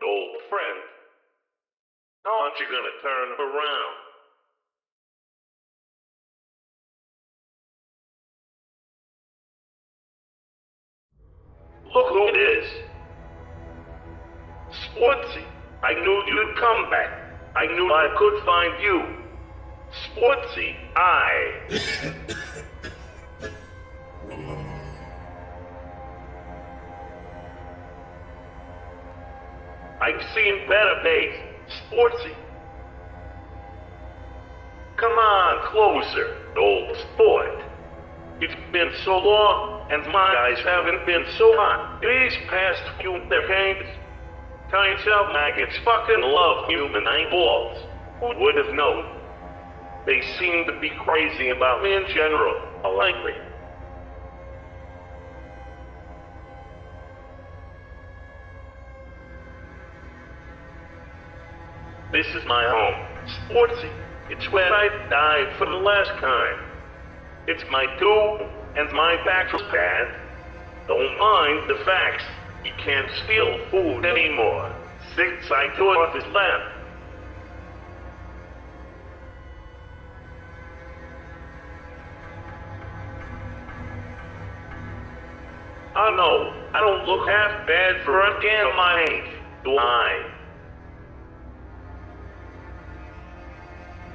old friend. How aren't you gonna turn around? Look who it is. Sportsy. I knew you'd come back. I knew I could find you. Sportsy, I've seen better days. Sportsy. Come on, closer, old sport. It's been so long, and my eyes haven't been so hot. These past few decades. Tell yourself maggots fucking love human eyeballs. Who would have known? They seem to be crazy about me in general, lately. This is my home, Sportsy. It's where I died for the last time. It's my tube, and my back was bad. Don't mind the facts. You can't steal food anymore, since I tore off his lamp. Oh no, I don't look half bad for a damn my age, do I?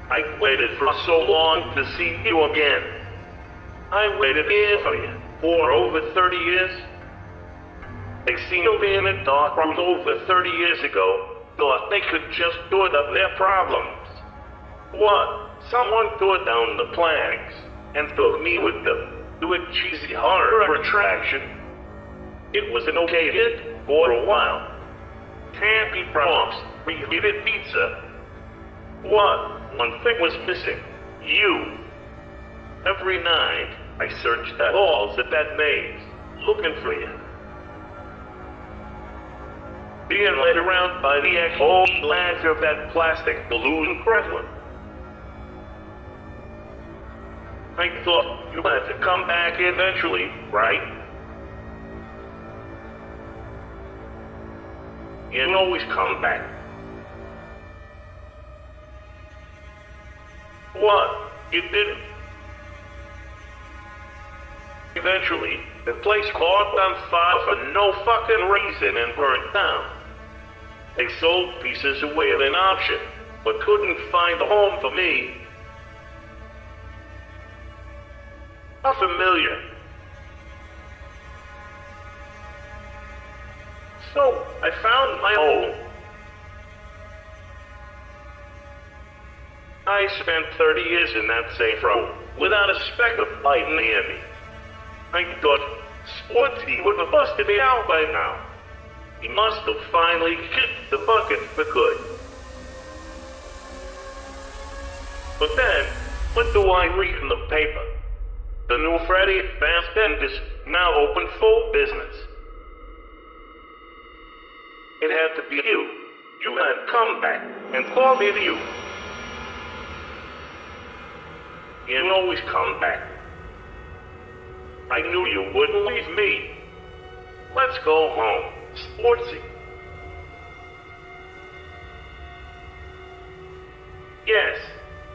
I waited for so long to see you again. I waited here for you for over 30 years. They sealed me in a dark room over 30 years ago. Thought they could just sort up their problems. What? Someone tore down the planks and took me with them to a cheesy horror attraction. It was an okay hit for a while. Tampy prompts, reheated pizza. What? One thing was missing. You. Every night, I searched the halls of that maze, looking for you. Being led around by the whole lash of that plastic balloon Kremlin. I thought you had to come back eventually, right? You always come back. What? You didn't? Eventually, the place caught on fire for no fucking reason and burned down. They sold pieces away at an auction, but couldn't find a home for me. How familiar. So, I found my home. I spent 30 years in that safe room, without a speck of light near me. I thought Sportsy would have busted me out by now. He must have finally kicked the bucket for good. But then, what do I read in the paper? The new Freddy Advanced End is now open for business. It had to be you. You had come back and called me to you. You always come back. I knew you wouldn't leave me. Let's go home, Sportsy. Yes,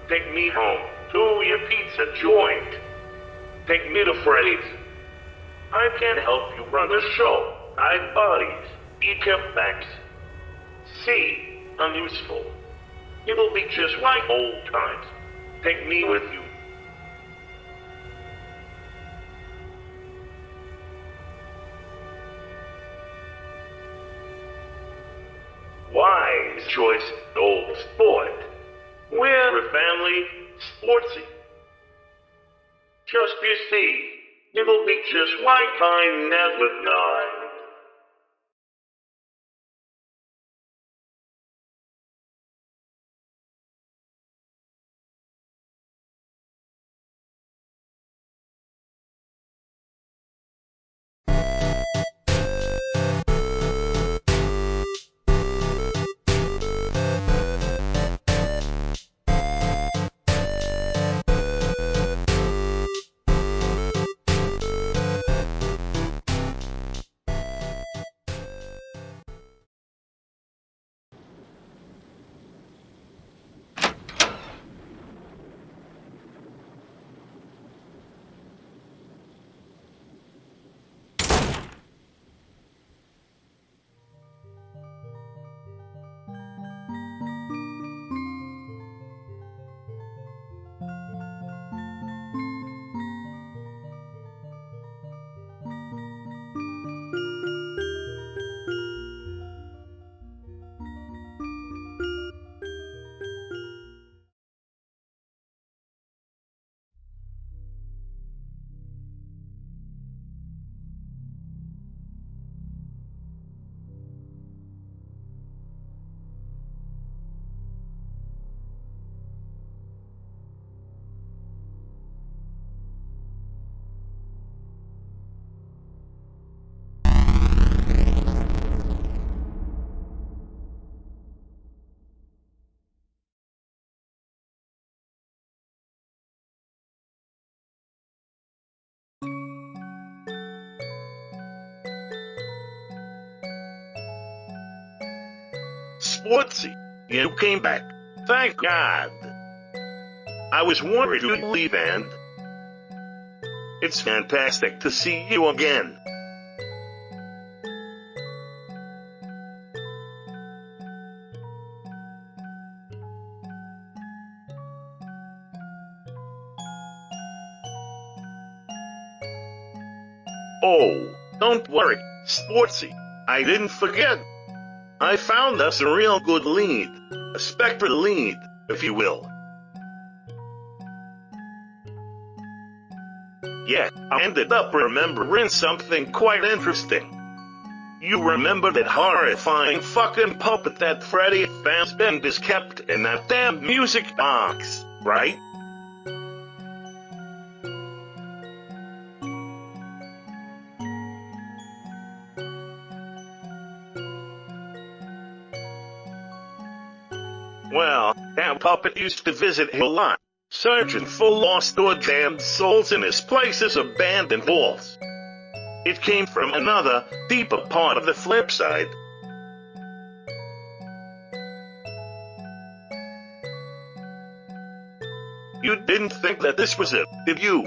take me home to your pizza joint. Take me to Freddy's. I can help you run the show. Hide bodies, eat your backs. See, I'm useful. It'll be just like old times. Take me with you. Wise choice, old sport. We're a family, Sportsy. Just you see, it'll be just like I never died. Sportsy, you came back. Thank God. I was worried you'd leave, and it's fantastic to see you again. Oh, don't worry, Sportsy. I didn't forget. I found us a real good lead. A Spectre lead, if you will. Yeah, I ended up remembering something quite interesting. You remember that horrifying fucking puppet that Freddy Fazbear's kept in that damn music box, right? Well, that puppet used to visit here a lot, searching for lost or damned souls in his place's abandoned vaults. It came from another, deeper part of the flip side. You didn't think that this was it, did you?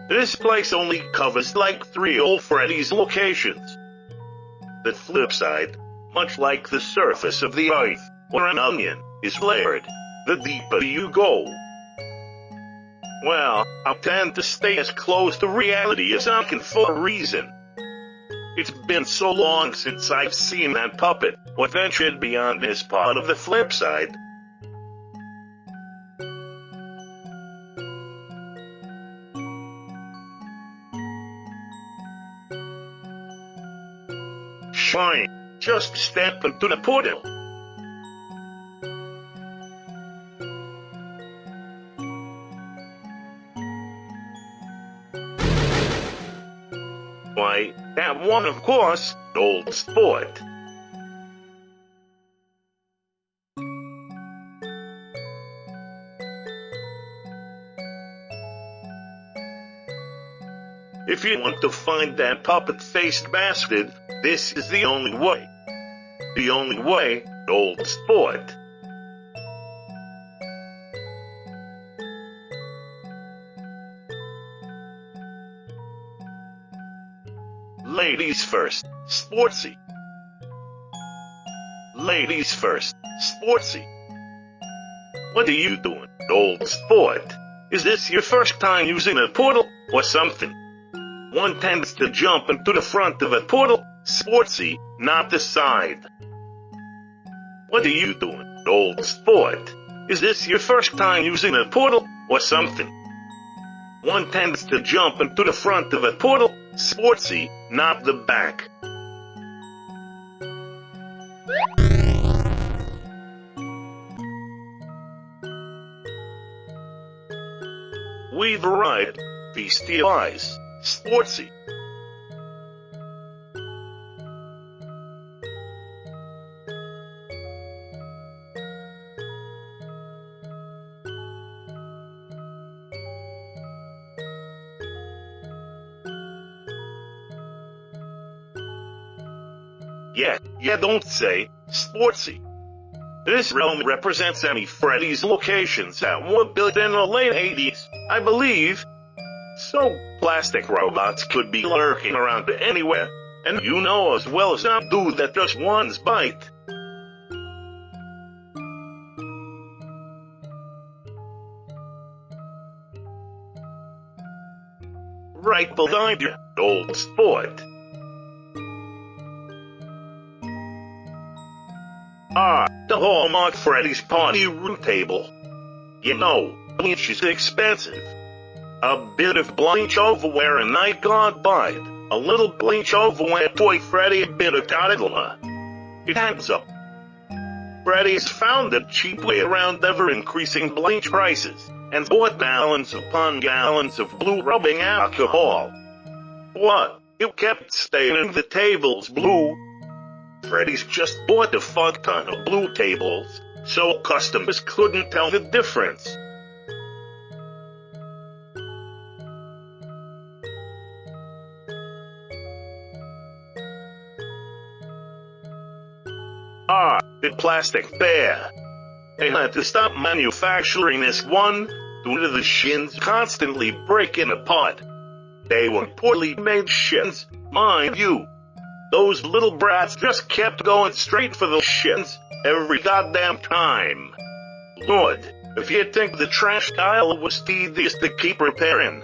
This place only covers like 3 old Freddy's locations. The flip side, much like the surface of the earth, where an onion is layered, the deeper you go. Well, I tend to stay as close to reality as I can for a reason. It's been so long since I've seen that puppet, or ventured beyond this part of the flip side. Fine, just step into the portal. Why, that one, of course, old sport. If you want to find that puppet-faced bastard, this is the only way. The only way, old sport. Ladies first, Sportsy. Ladies first, Sportsy. What are you doing, old sport? Is this your first time using a portal, or something? One tends to jump into the front of a portal, Sportsy, not the side. What are you doing, old sport? Is this your first time using a portal, or something? One tends to jump into the front of a portal, Sportsy, not the back. We've arrived. Feast your eyes, Sportsy. Yeah, don't say, Sportsy. This realm represents any Freddy's locations that were built in the late 80s, I believe. So, plastic robots could be lurking around anywhere, and you know as well as I do that just one's bite. Right behind you, old sport. The hallmark Freddy's party room table. You know, bleach is expensive. A bit of bleach overwear and night guard bite. A little bleach overwear toy Freddy, a bit of toddler. It adds up. Freddy's found a cheap way around ever-increasing bleach prices, and bought gallons upon gallons of blue rubbing alcohol. What? It kept staining the tables blue. Freddy's just bought a fuck ton of blue tables, so customers couldn't tell the difference. the plastic bear. They had to stop manufacturing this one due to the shins constantly breaking apart. They were poorly made shins, mind you. Those little brats just kept going straight for the shins every goddamn time. Lord, if you think the trash pile was tedious to keep repairing,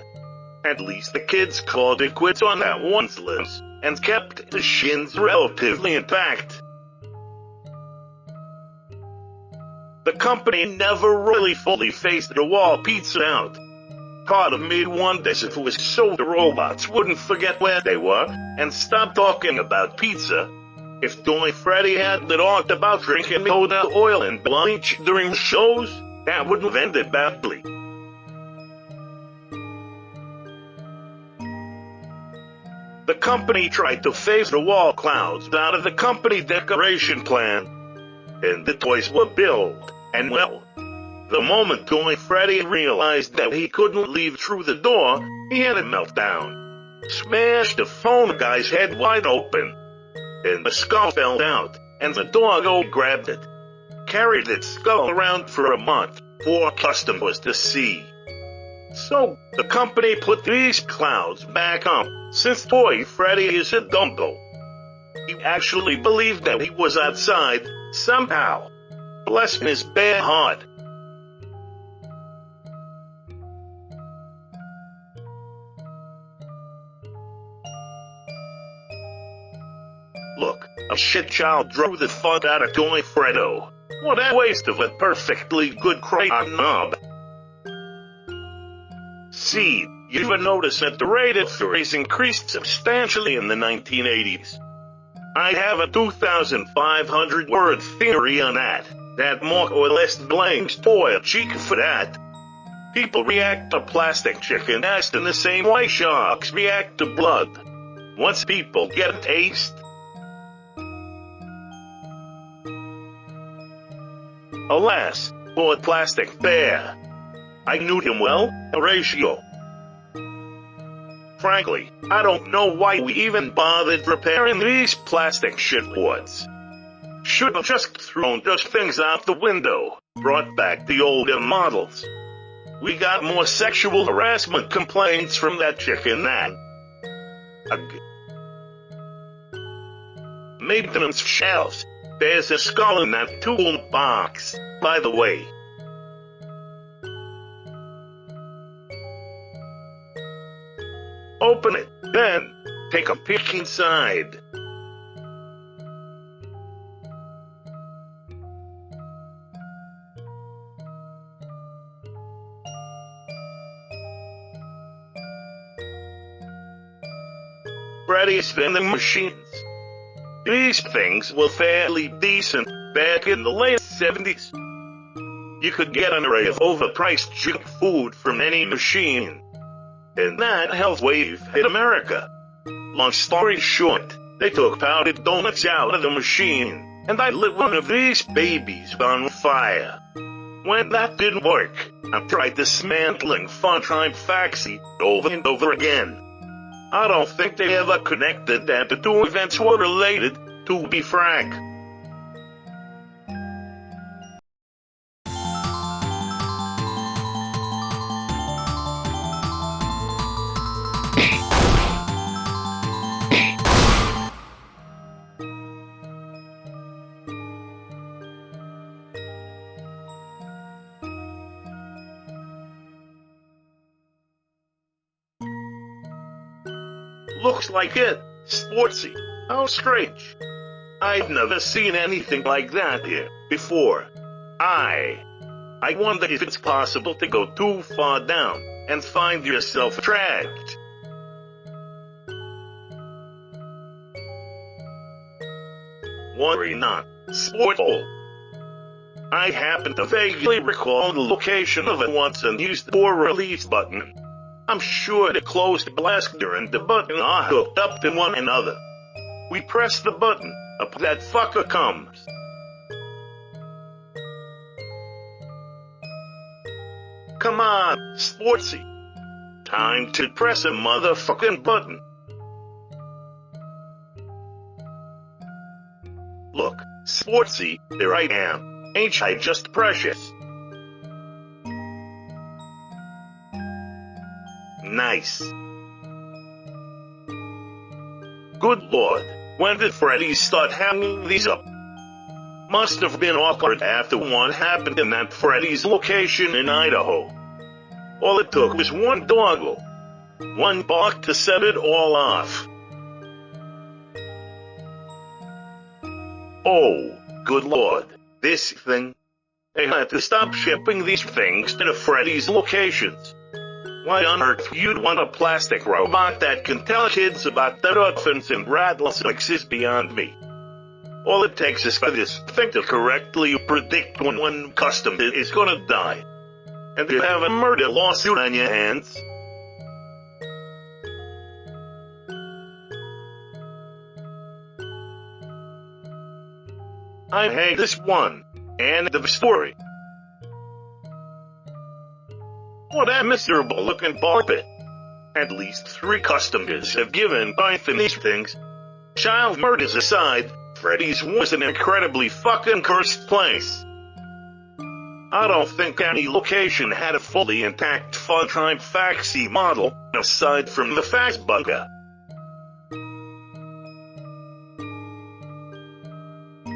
at least the kids called it quits on that one's limbs and kept the shins relatively intact. The company never really fully faced the wall pizza out. Part of me wonders if it was so the robots wouldn't forget where they were and stop talking about pizza. If Toy Freddy had talked about drinking soda, oil, and bleach during the shows, that wouldn't have ended badly. The company tried to phase the wall clouds out of the company decoration plan, and the toys were built, and well, the moment Toy Freddy realized that he couldn't leave through the door, he had a meltdown. Smashed the phone guy's head wide open, and the skull fell out, and the doggo grabbed it. Carried its skull around for a month for customers to see. So, the company put these clouds back up, since Toy Freddy is a dumbo. He actually believed that he was outside, somehow. Bless his bare heart. Look, a shit child drew the fuck out of Toy Freddo. What a waste of a perfectly good crayon knob. See, you ever notice that the rate of furries increased substantially in the 1980s? I have a 2,500 word theory on that. That more or less blames Toy Chica for that. People react to plastic chicken ass in the same way sharks react to blood. Once people get a taste, alas, poor plastic bear. I knew him well, Horatio. Frankly, I don't know why we even bothered repairing these plastic shitwads. Should have just thrown those things out the window, brought back the older models. We got more sexual harassment complaints from that chicken than maintenance shelves. There's a skull in that toolbox, by the way. Open it, then take a peek inside. Freddy's vending machines. These things were fairly decent back in the late 70s. You could get an array of overpriced junk food from any machine. And that health wave hit America. Long story short, they took powdered donuts out of the machine, and I lit one of these babies on fire. When that didn't work, I tried dismantling Funtime Faxi over and over again. I don't think they ever connected that the two events were related, to be frank. Looks like it. Sportsy. How strange. I've never seen anything like that here before. I wonder if it's possible to go too far down and find yourself trapped. Worry not, Sporthole. I happen to vaguely recall the location of it once and used the release button. I'm sure the closed blaster and the button are hooked up to one another. We press the button, up that fucker comes. Come on, Sportsy. Time to press a motherfucking button. Look, Sportsy, there I am. Ain't I just precious? Nice. Good Lord, when did Freddy start hanging these up? Must have been awkward after one happened in that Freddy's location in Idaho. All it took was one doggle, one bark to set it all off. Oh, good Lord, this thing. They had to stop shipping these things to the Freddy's locations. Why on earth you'd want a plastic robot that can tell kids about dead orphans and rattlesnakes is beyond me. All it takes is for this thing to correctly predict when one customer is gonna die. And you have a murder lawsuit on your hands. I hate this one. End of story. What a miserable looking barbie. At least 3 customers have given birth in these things. Child murders aside, Freddy's was an incredibly fucking cursed place. I don't think any location had a fully intact Funtime Faxi model, aside from the fax bugger.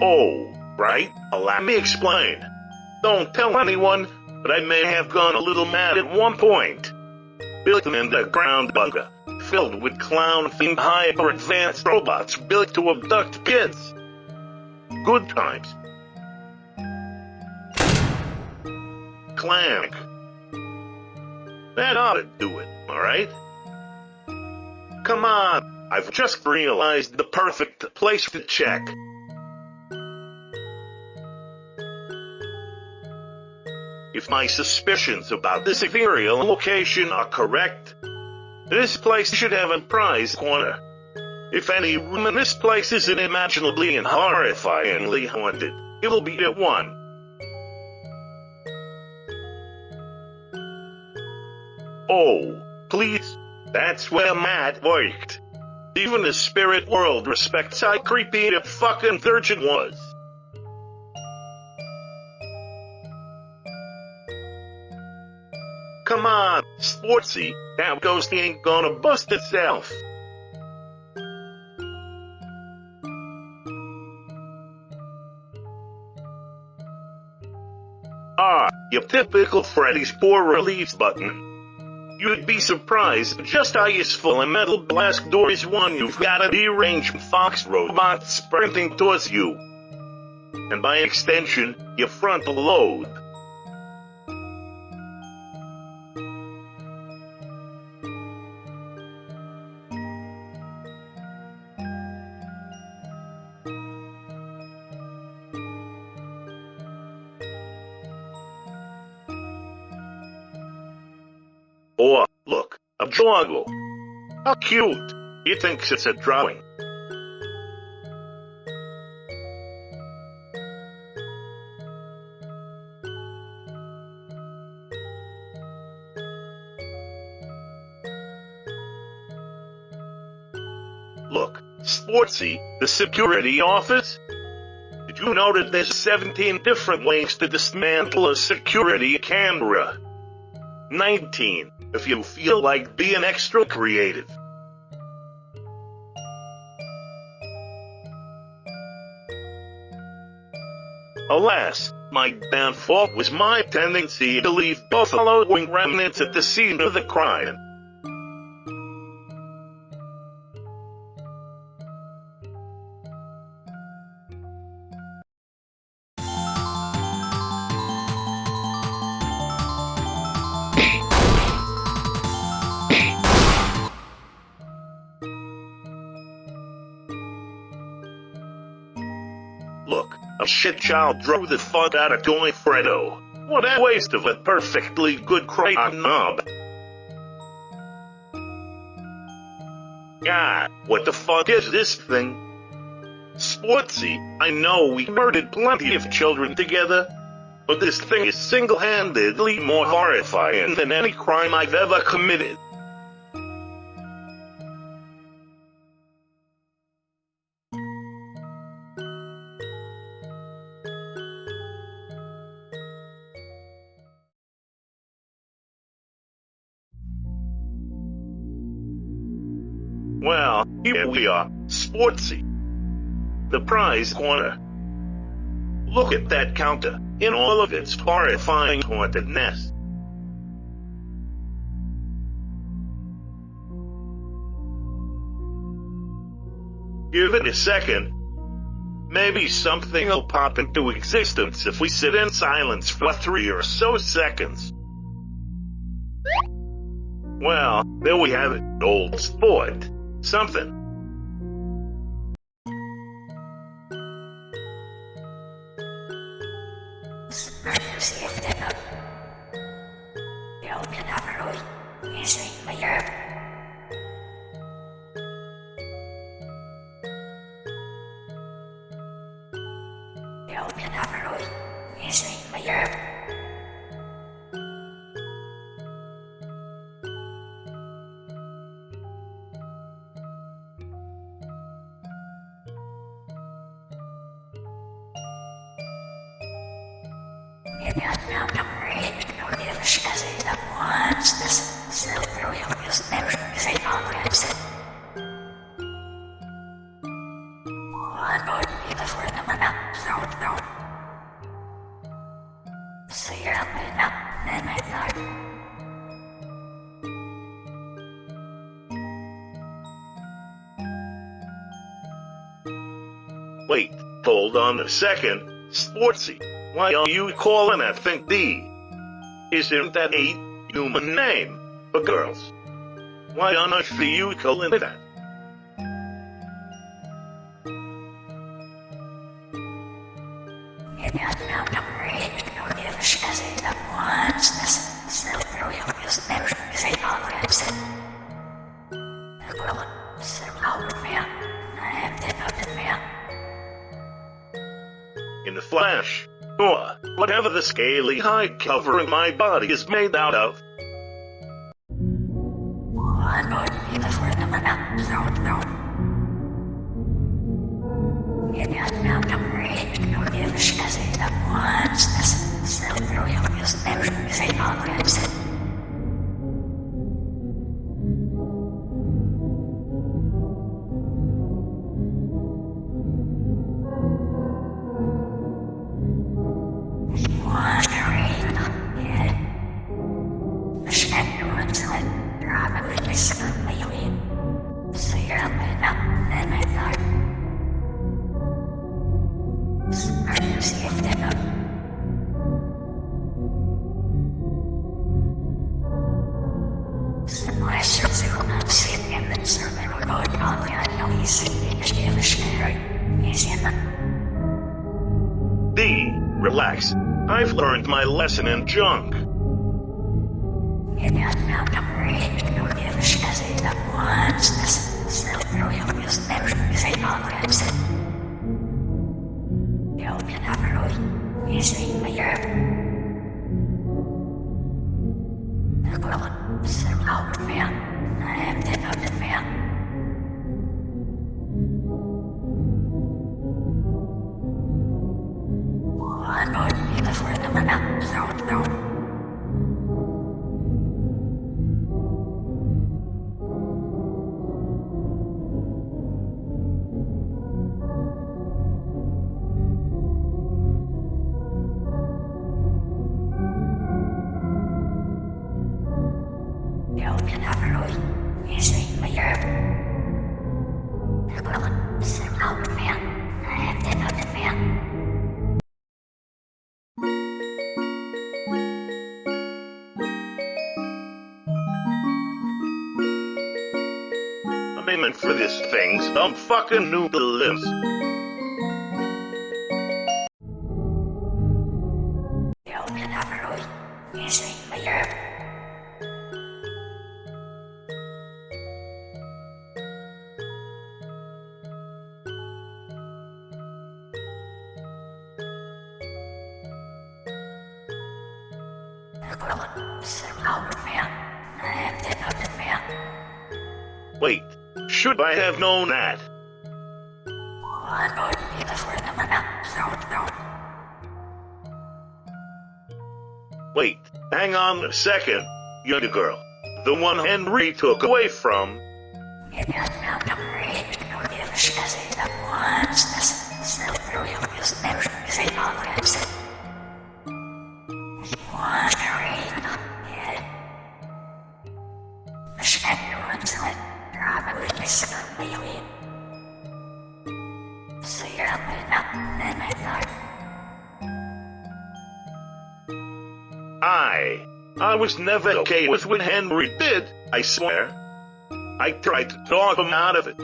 Oh, right, allow me explain. Don't tell anyone, but I may have gone a little mad at one point. Built an underground bugger, filled with clown-themed hyper-advanced robots built to abduct kids. Good times. Clank. That ought to do it, alright? Come on, I've just realized the perfect place to check. If my suspicions about this ethereal location are correct, this place should have a prize corner. If any room in this place is unimaginably and horrifyingly haunted, it'll be at one. Oh, please, that's where Matt worked. Even the spirit world respects how creepy the fucking virgin was. Come on, Sportsy, that ghost ain't gonna bust itself. Ah, your typical Freddy's poor release button. You'd be surprised just how useful a metal blast door is when you've got a deranged fox robot sprinting towards you. And by extension, your frontal lobe. Or, look, a joggle. How cute. He thinks it's a drawing. Look, Sportsy, the security office? Did you know that there's 17 different ways to dismantle a security camera? 19, if you feel like being extra creative. Alas, my downfall was my tendency to leave buffalo wing remnants at the scene of the crime. Look, a shit child drove the fuck out of Toy Fredo. What a waste of a perfectly good crayon knob. God, what the fuck is this thing? Sportsy, I know we murdered plenty of children together, but this thing is single-handedly more horrifying than any crime I've ever committed. Well, here we are, Sportsy. The prize corner. Look at that counter, in all of its horrifying hauntedness. Give it a second. Maybe something will pop into existence if we sit in silence for 3 or so seconds. Well, there we have it, old sport. Something. Wait, hold on a second, Sportsy. Why are you calling that thing D? Isn't that a human name for girls? Why on earth are you calling it that? In the flesh, or whatever the scaly hide covering my body is made out of. D, relax. I've learned my lesson in junk. I'm aiming for this thing some fucking noodle lives. Wait, should I have known that? Wait, hang on a second, younger girl. The one Henry took away from. I was never okay with what Henry did, I swear. I tried to talk him out of it.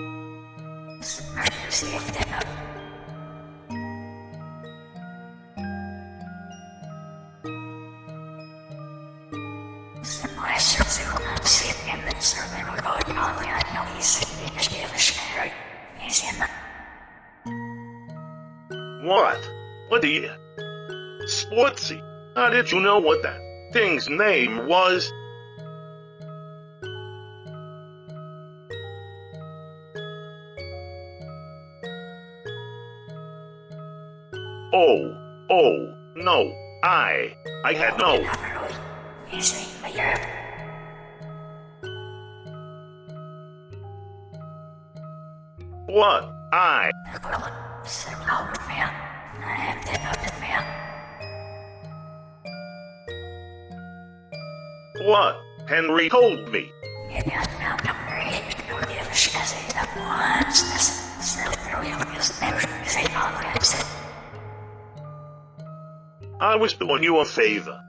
What? What do you? Sportsy? How did you know what that thing's name was? Oh, no, I had no. What? What? Henry told me. I was doing you a favor.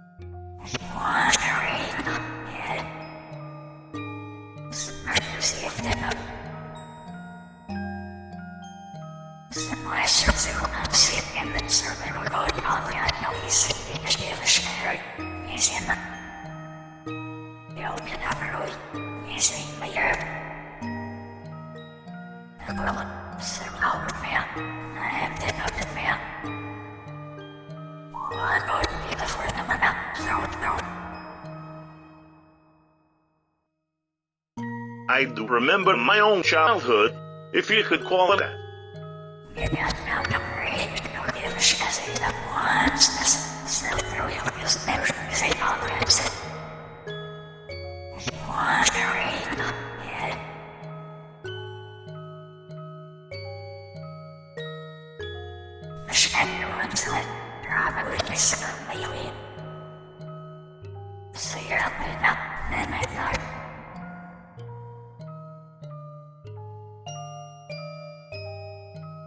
I do remember my own childhood, if you could call it that.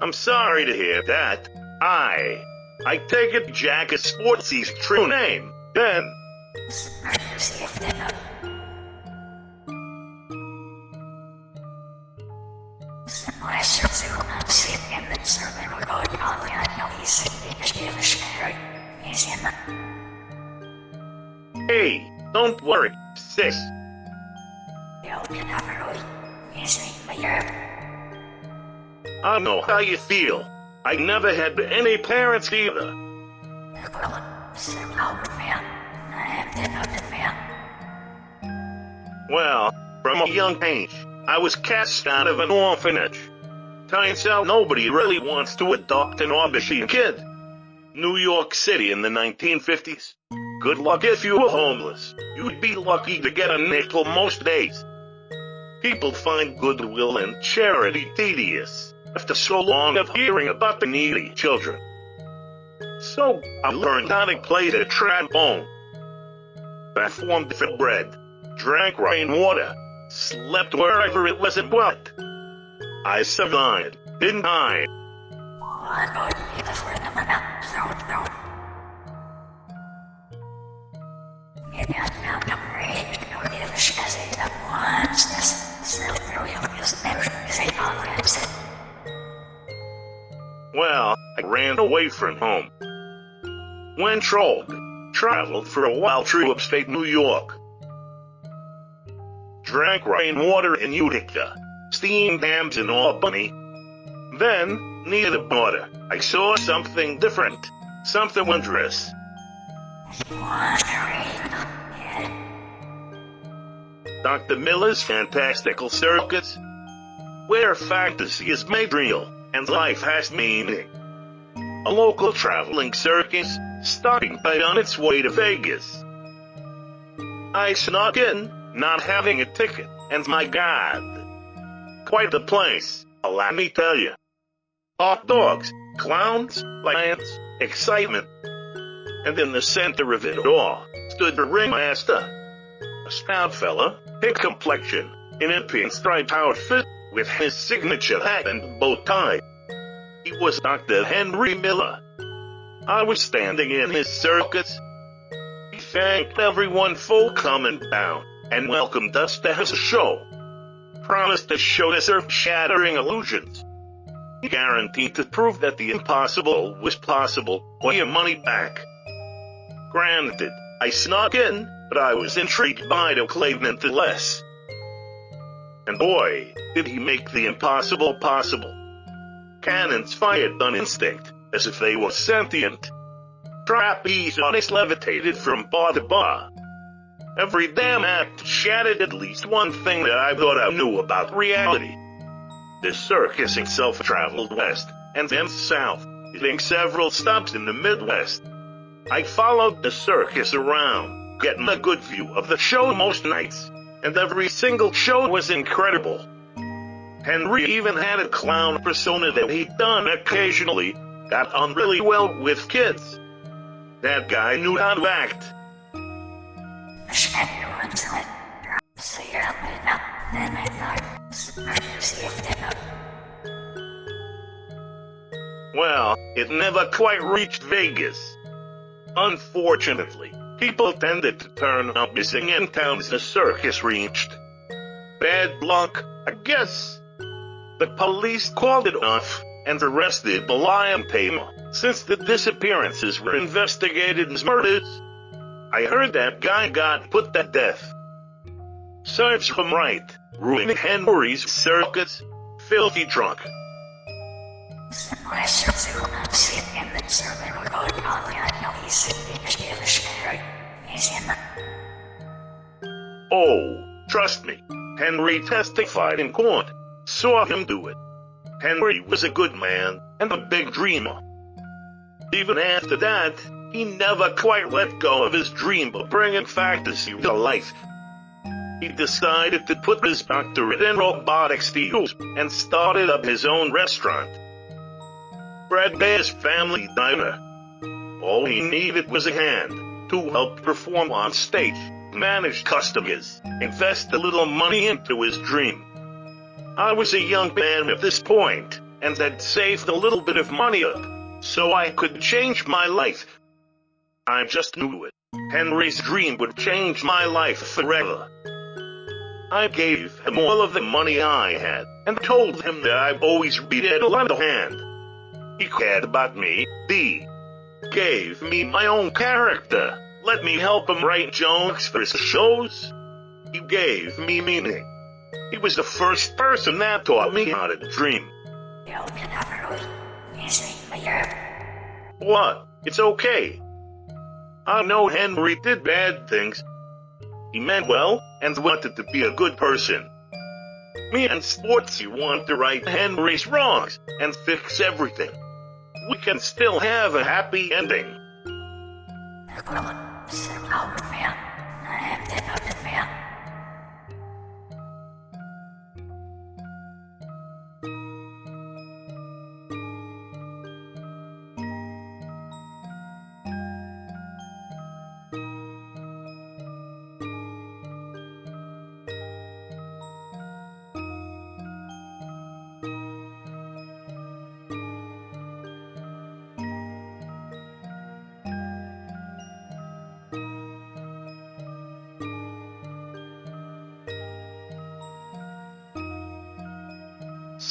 I'm sorry to hear that. I take it Jack is Sportsy's true name, then. Hey, don't worry, sis. I know how you feel. I never had any parents either. Well, from a young age, I was cast out of an orphanage. Turns out nobody really wants to adopt an Aubergine kid. New York City in the 1950s. Good luck if you were homeless. You'd be lucky to get a nickel most days. People find goodwill and charity tedious after so long of hearing about the needy children. So I learned how to play the trombone. Performed for bread, drank rainwater, slept wherever it wasn't wet. I survived, didn't I? Well, I ran away from home. Went rogue, traveled for a while through upstate New York. Drank rainwater in Utica, steam dams in Albany. Then, near the border, I saw something different, something wondrous. Dr. Miller's Fantastical Circus, where fantasy is made real and life has meaning. A local traveling circus starting right on its way to Vegas. I snuck in, not having a ticket, and my God, quite the place, let me tell you. Hot dogs, clowns, lions, excitement. And in the center of it all stood the ringmaster. A stout fella, pink complexion, in a pinstripe outfit, with his signature hat and bow tie. He was Dr. Henry Miller. I was standing in his circus. He thanked everyone for coming down, and welcomed us to his show. Promised to show us earth-shattering illusions. He guaranteed to prove that the impossible was possible, or your money back. Granted, I snuck in, but I was intrigued by the claim nonetheless. And boy, did he make the impossible possible. Cannons fired on instinct, as if they were sentient. Trapeze artists levitated from bar to bar. Every damn act shattered at least one thing that I thought I knew about reality. The circus itself traveled west, and then south, hitting several stops in the Midwest. I followed the circus around, getting a good view of the show most nights, and every single show was incredible. Henry even had a clown persona that he'd done occasionally, got on really well with kids. That guy knew how to act. Well, it never quite reached Vegas. Unfortunately, people tended to turn up missing in towns the circus reached. Bad luck, I guess. The police called it off and arrested the lion tamer, since the disappearances were investigated as murders. I heard that guy got put to death. Serves him right, ruining Henry's circus, filthy drunk. Oh, trust me, Henry testified in court. Saw him do it. Henry was a good man and a big dreamer. Even after that, he never quite let go of his dream of bringing fantasy to life. He decided to put his doctorate in robotics to use and started up his own restaurant. Fredbear's Family Diner. All he needed was a hand to help perform on stage, manage customers, invest a little money into his dream. I was a young man at this point, and had saved a little bit of money up, so I could change my life. I just knew it. Henry's dream would change my life forever. I gave him all of the money I had, and told him that I'd always be there to lend a hand. He cared about me, gave me my own character, let me help him write jokes for his shows. He gave me meaning. He was the first person that taught me how to dream. What? It's okay. I know Henry did bad things. He meant well, and wanted to be a good person. Me and Sportsy want to right Henry's wrongs, and fix everything. We can still have a happy ending.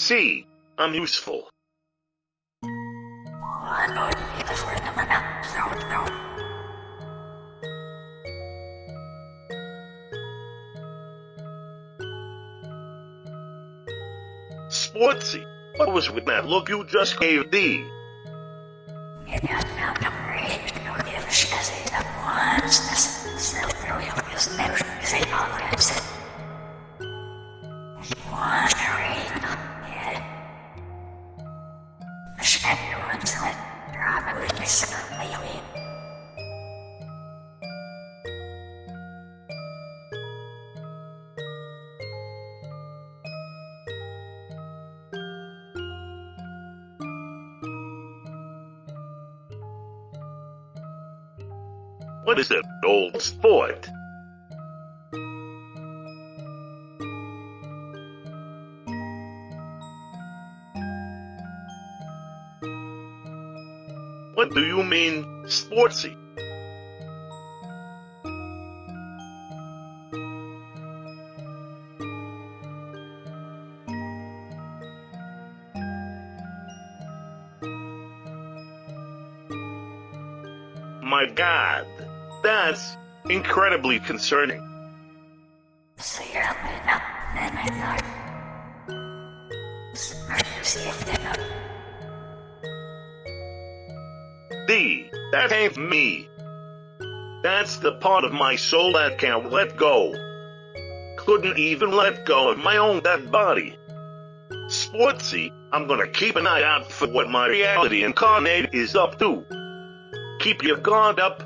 See, I'm useful. Sportsy, what was with that look you just gave D? What is it, old sport? What do you mean, sportsy? My God, that's incredibly concerning. D, that ain't me. That's the part of my soul that can't let go. Couldn't even let go of my own dead body. Sportsy, I'm gonna keep an eye out for what my reality incarnate is up to. Keep your guard up.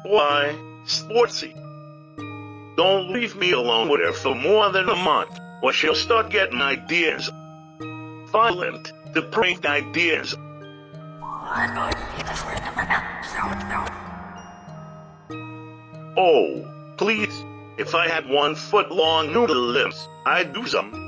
Why, Sportsy, don't leave me alone with her for more than a month, or she'll start getting ideas. Violent, depraved ideas. Oh, please, if I had 1 foot long noodle lips, I'd do some.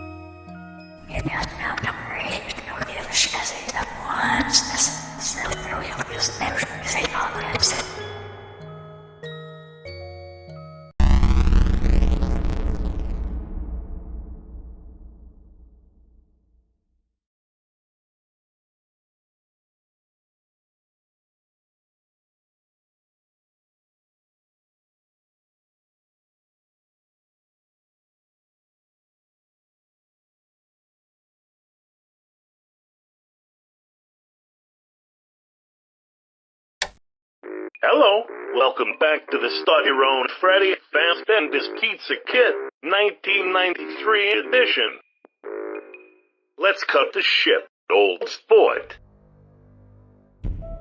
Hello, welcome back to the Start Your Own Freddy Fast Bendis Pizza Kit, 1993 edition. Let's cut the shit, old sport.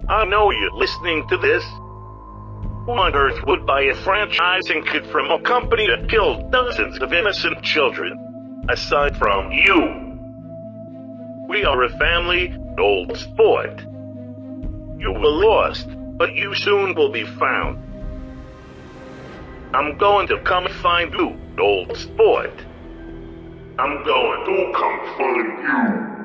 I know you're listening to this. Who on earth would buy a franchising kit from a company that killed dozens of innocent children? Aside from you. We are a family, old sport. You were lost, but you soon will be found. I'm going to come find you, old sport. I'm going to come find you.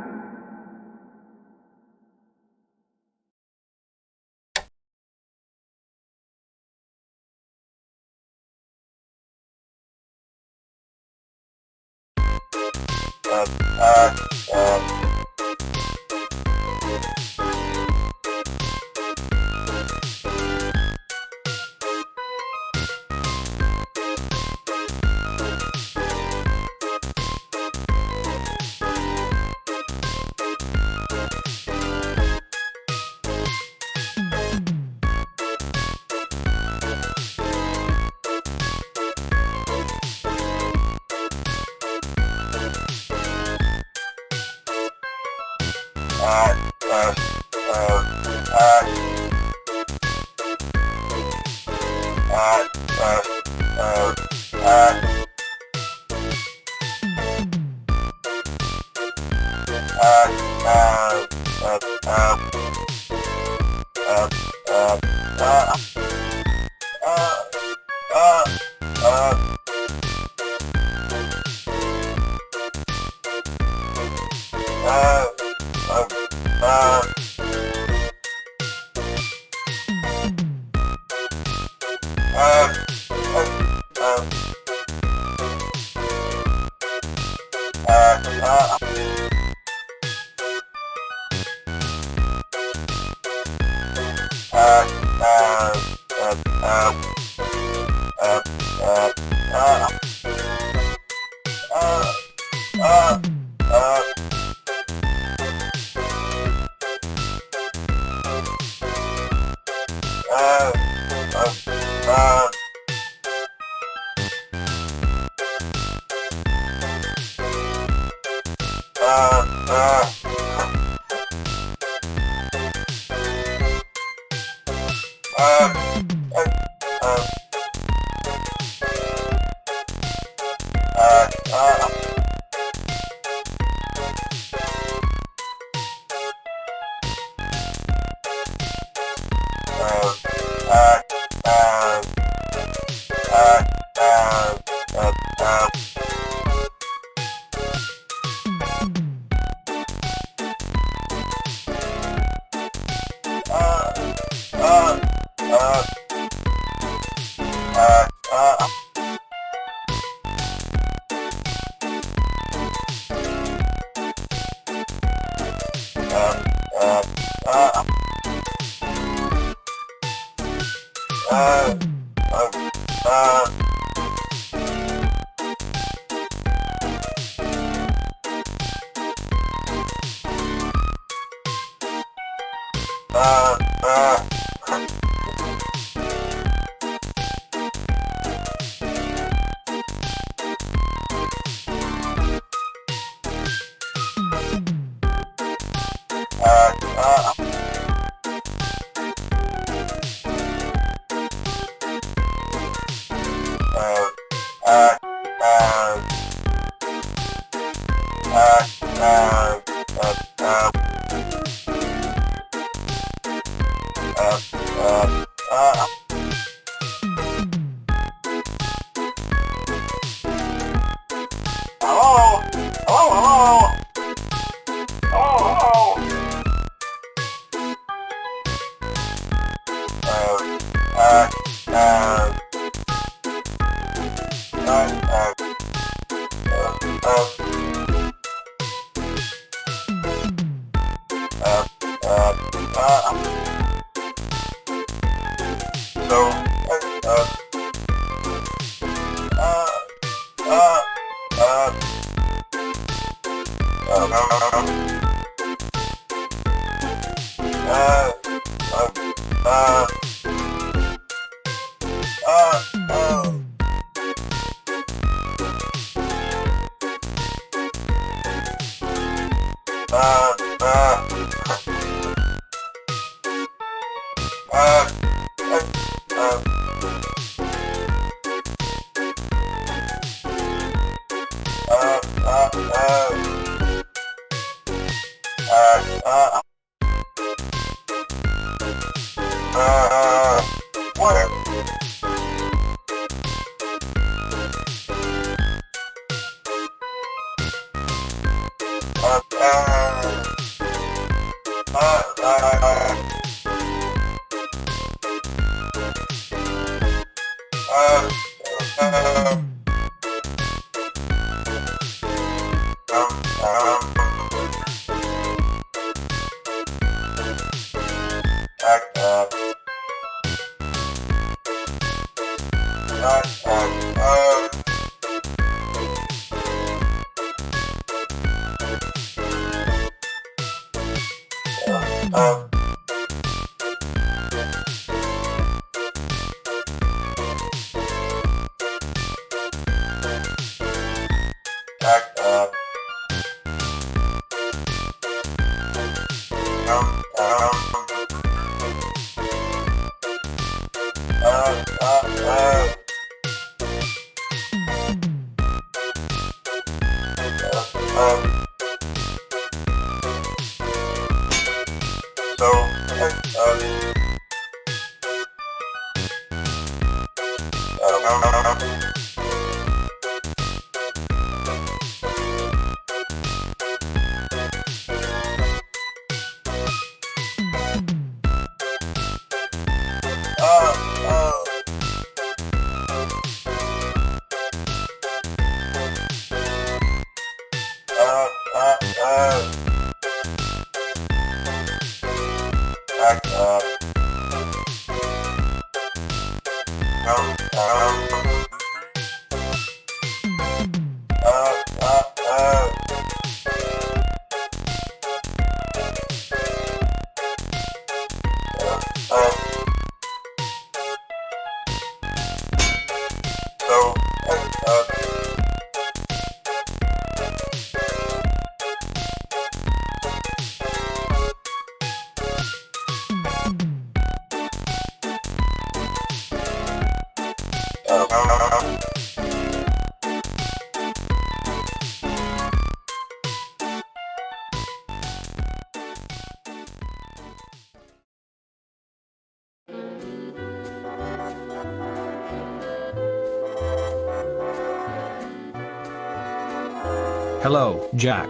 Hello, Jack.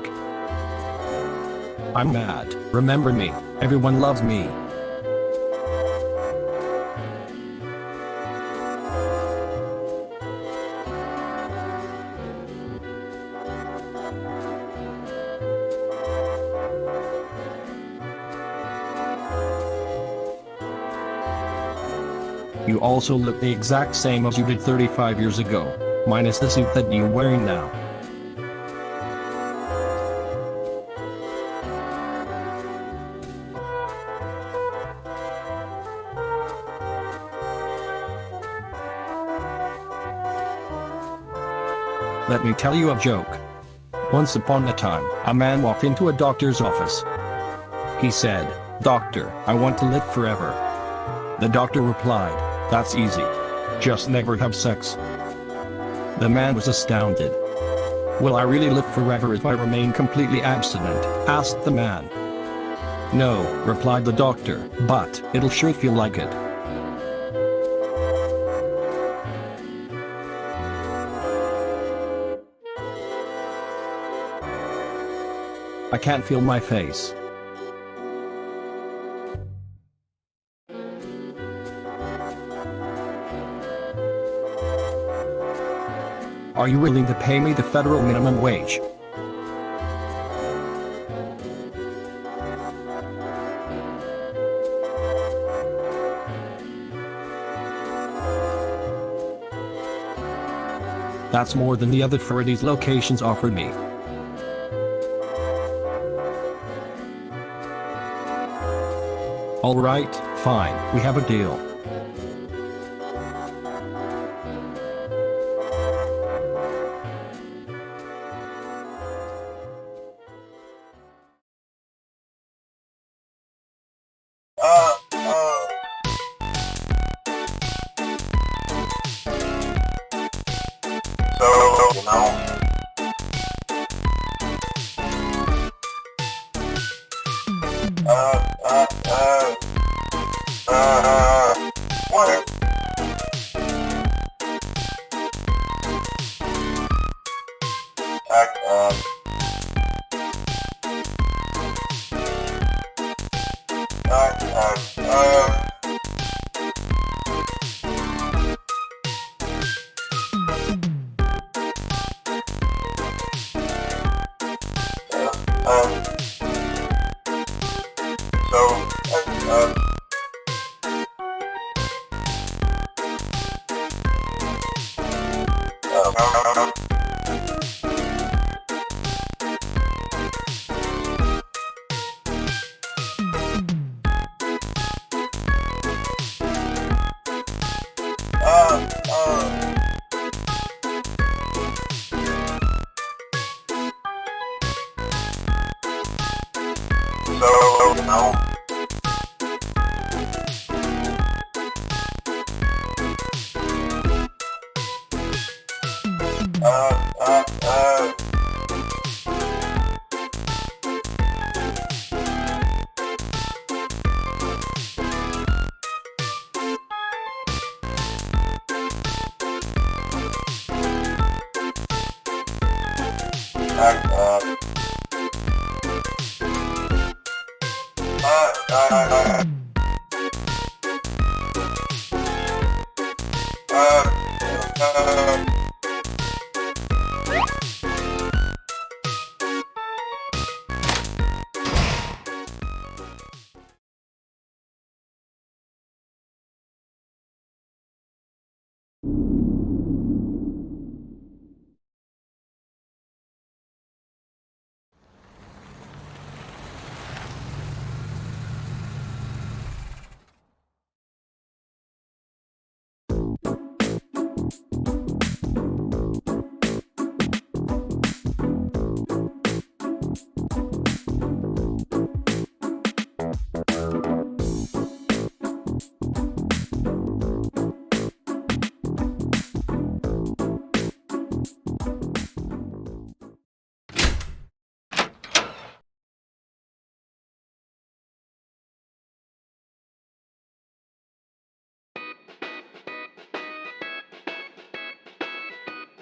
I'm Matt. Remember me? Everyone loves me. You also look the exact same as you did 35 years ago, minus the suit that you're wearing now. Let me tell you a joke. Once upon a time, a man walked into a doctor's office. He said, "Doctor, I want to live forever." The doctor replied, "That's easy. Just never have sex." The man was astounded. "Will I really live forever if I remain completely abstinent?" asked the man. "No," replied the doctor, "but it'll sure feel like it." I can't feel my face. Are you willing to pay me the federal minimum wage? That's more than the other Freddy's locations offered me. Alright, fine, we have a deal. What?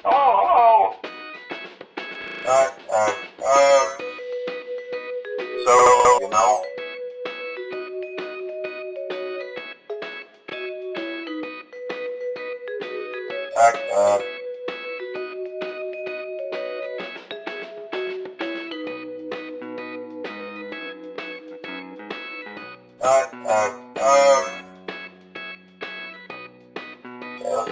Oh, so, you know, you know,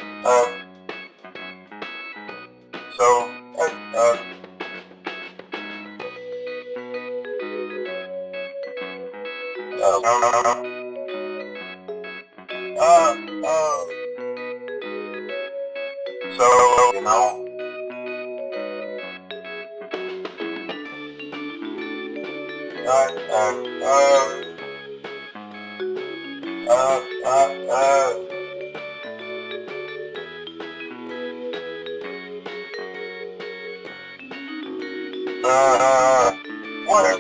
what?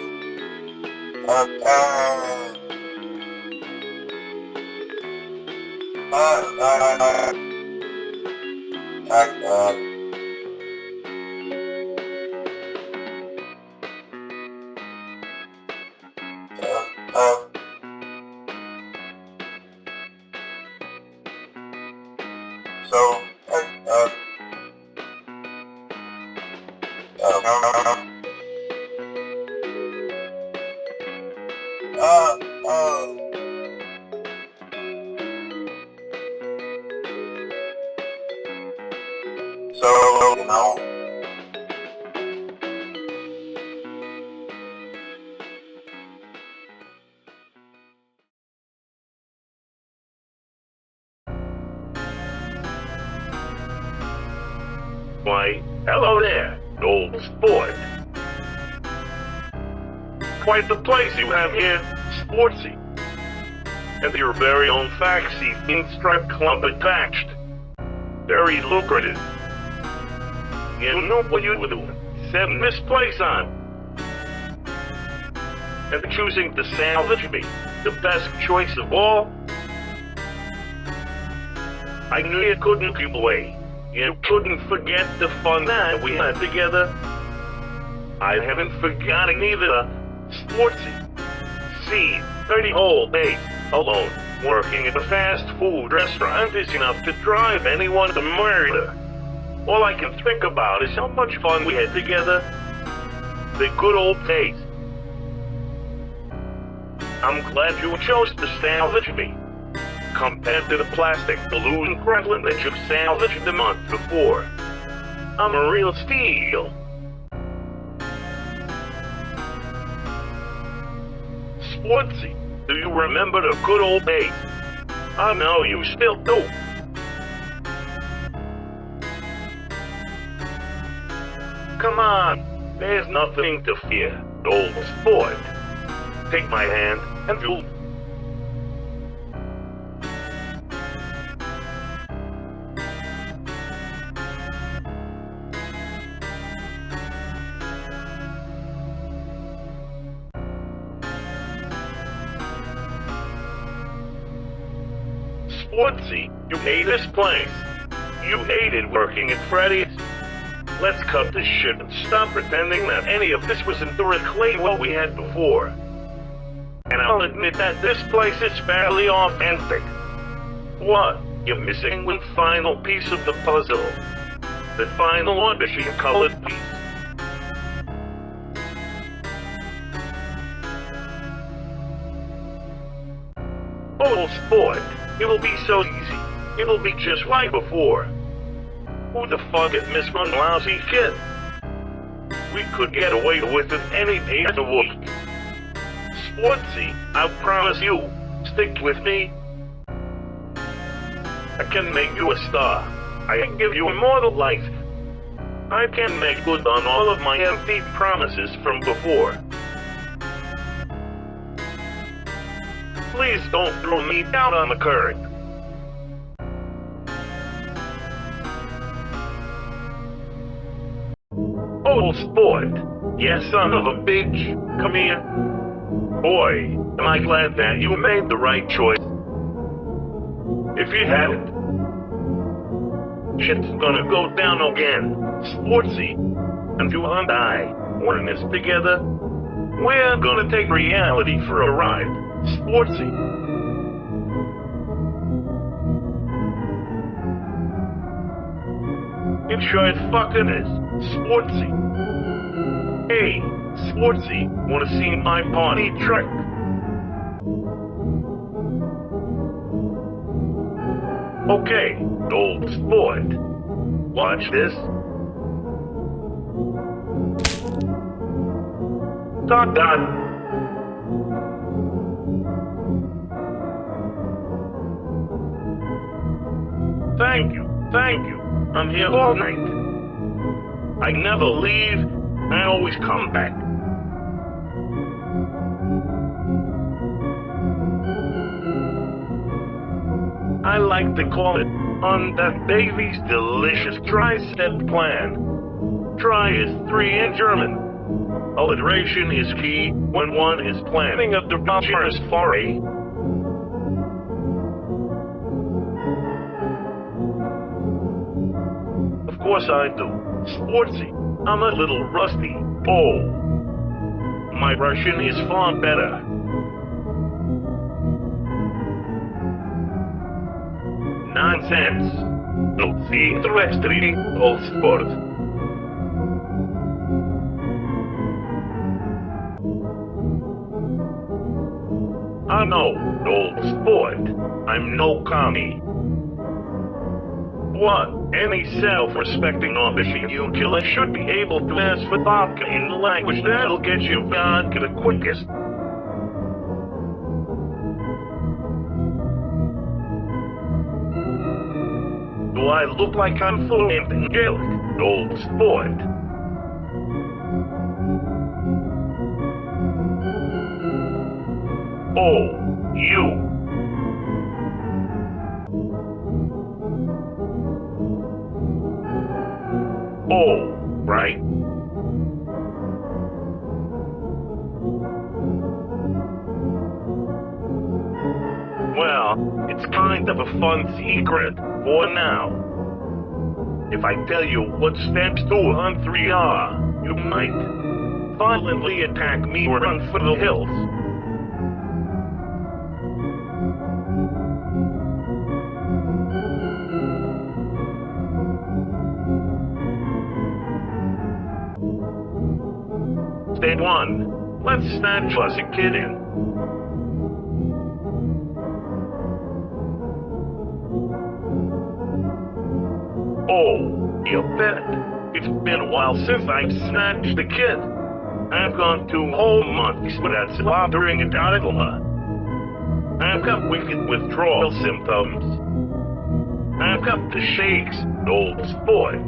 So, you know, Why, hello there, old sport. Quite the place you have here, Sportsy. And your very own faxi pinstripe club attached. Very lucrative. You know what you were doing. Setting this place on. And choosing to salvage me, the best choice of all. I knew you couldn't keep away. You couldn't forget the fun that we had together. I haven't forgotten either. Sportsy. See, 30 whole days alone, working at a fast food restaurant is enough to drive anyone to murder. All I can think about is how much fun we had together. The good old days. I'm glad you chose to salvage me, compared to the plastic balloon gremlin that you salvaged the month before. I'm a real steal. Sportsy, do you remember the good old days? I know you still do. Come on, there's nothing to fear, old sport. Take my hand and you'll... Sportsy, you hate this place. You hated working at Freddy's. Let's cut this shit and stop pretending that any of this was entirely what we had before. And I'll admit that this place is fairly authentic. What? You're missing one final piece of the puzzle. The final audition-colored piece. Oh, sport. It'll be so easy. It'll be just like before. Who the fuck had missed one lousy kid? We could get away with it any day of the week. Sportsy, I promise you, stick with me. I can make you a star. I can give you immortal life. I can make good on all of my empty promises from before. Please don't throw me down on the current. Old sport. Yes, son of a bitch. Come here. Boy, am I glad that you made the right choice. If you hadn't, Shit's gonna go down again. Sportsy. And you and I, we're in this together. We're gonna take reality for a ride. Sportsy. It sure fucking is. Sportsy. Hey, Sportsy, wanna see my party trick? Okay, old sport. Watch this. Dot dot. Thank you. I'm here all night. I never leave, I always come back. I like to call it on that Davy's delicious tri-step plan. Try is 3 in German. Alliteration is key when one is planning a debaucherous foray. Of course I do. Sportsy. I'm a little rusty. Oh. My Russian is far better. Nonsense. Non si terrestri, old sport. I know, old sport. I'm no commie. What? Any self-respecting official you killer should be able to ask for vodka in the language that'll get you vodka the quickest. Do I look like I'm fluent in Gaelic, old sport? Oh, you. Oh, right. Well, it's kind of a fun secret for now. If I tell you what steps 2 and 3 are, you might violently attack me or run for the hills. Step 1. Let's snatch us a kid in. Oh, you bet. It's been a while since I've snatched a kid. I've gone 2 whole months without slaughtering a toddler. I've got wicked withdrawal symptoms. I've got the shakes, old sport.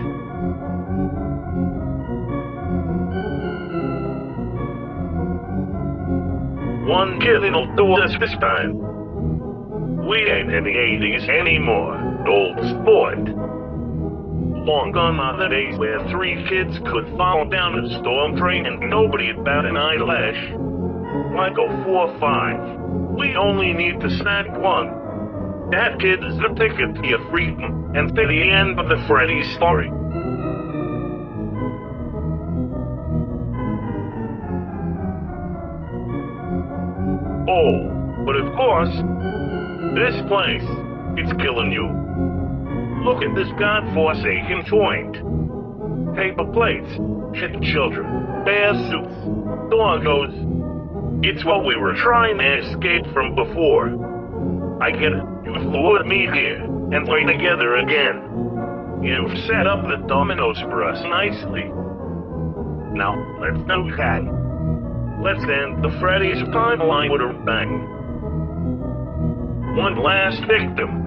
One kid'll do us this time. We ain't in the 80s anymore, old sport. Long gone are the days where 3 kids could fall down a storm drain and nobody bat an eyelash. Why go 4 or 5? We only need to snatch 1. That kid is the ticket to your freedom and to the end of the Freddy story. Oh, but of course, this place, it's killing you. Look at this godforsaken joint. Paper plates, shit children, bear suits, doggos. It's what we were trying to escape from before. I get it. You've lured me here, and we're together again. You've set up the dominoes for us nicely. Now, let's do that. Let's end the Freddy's timeline with a bang. One last victim.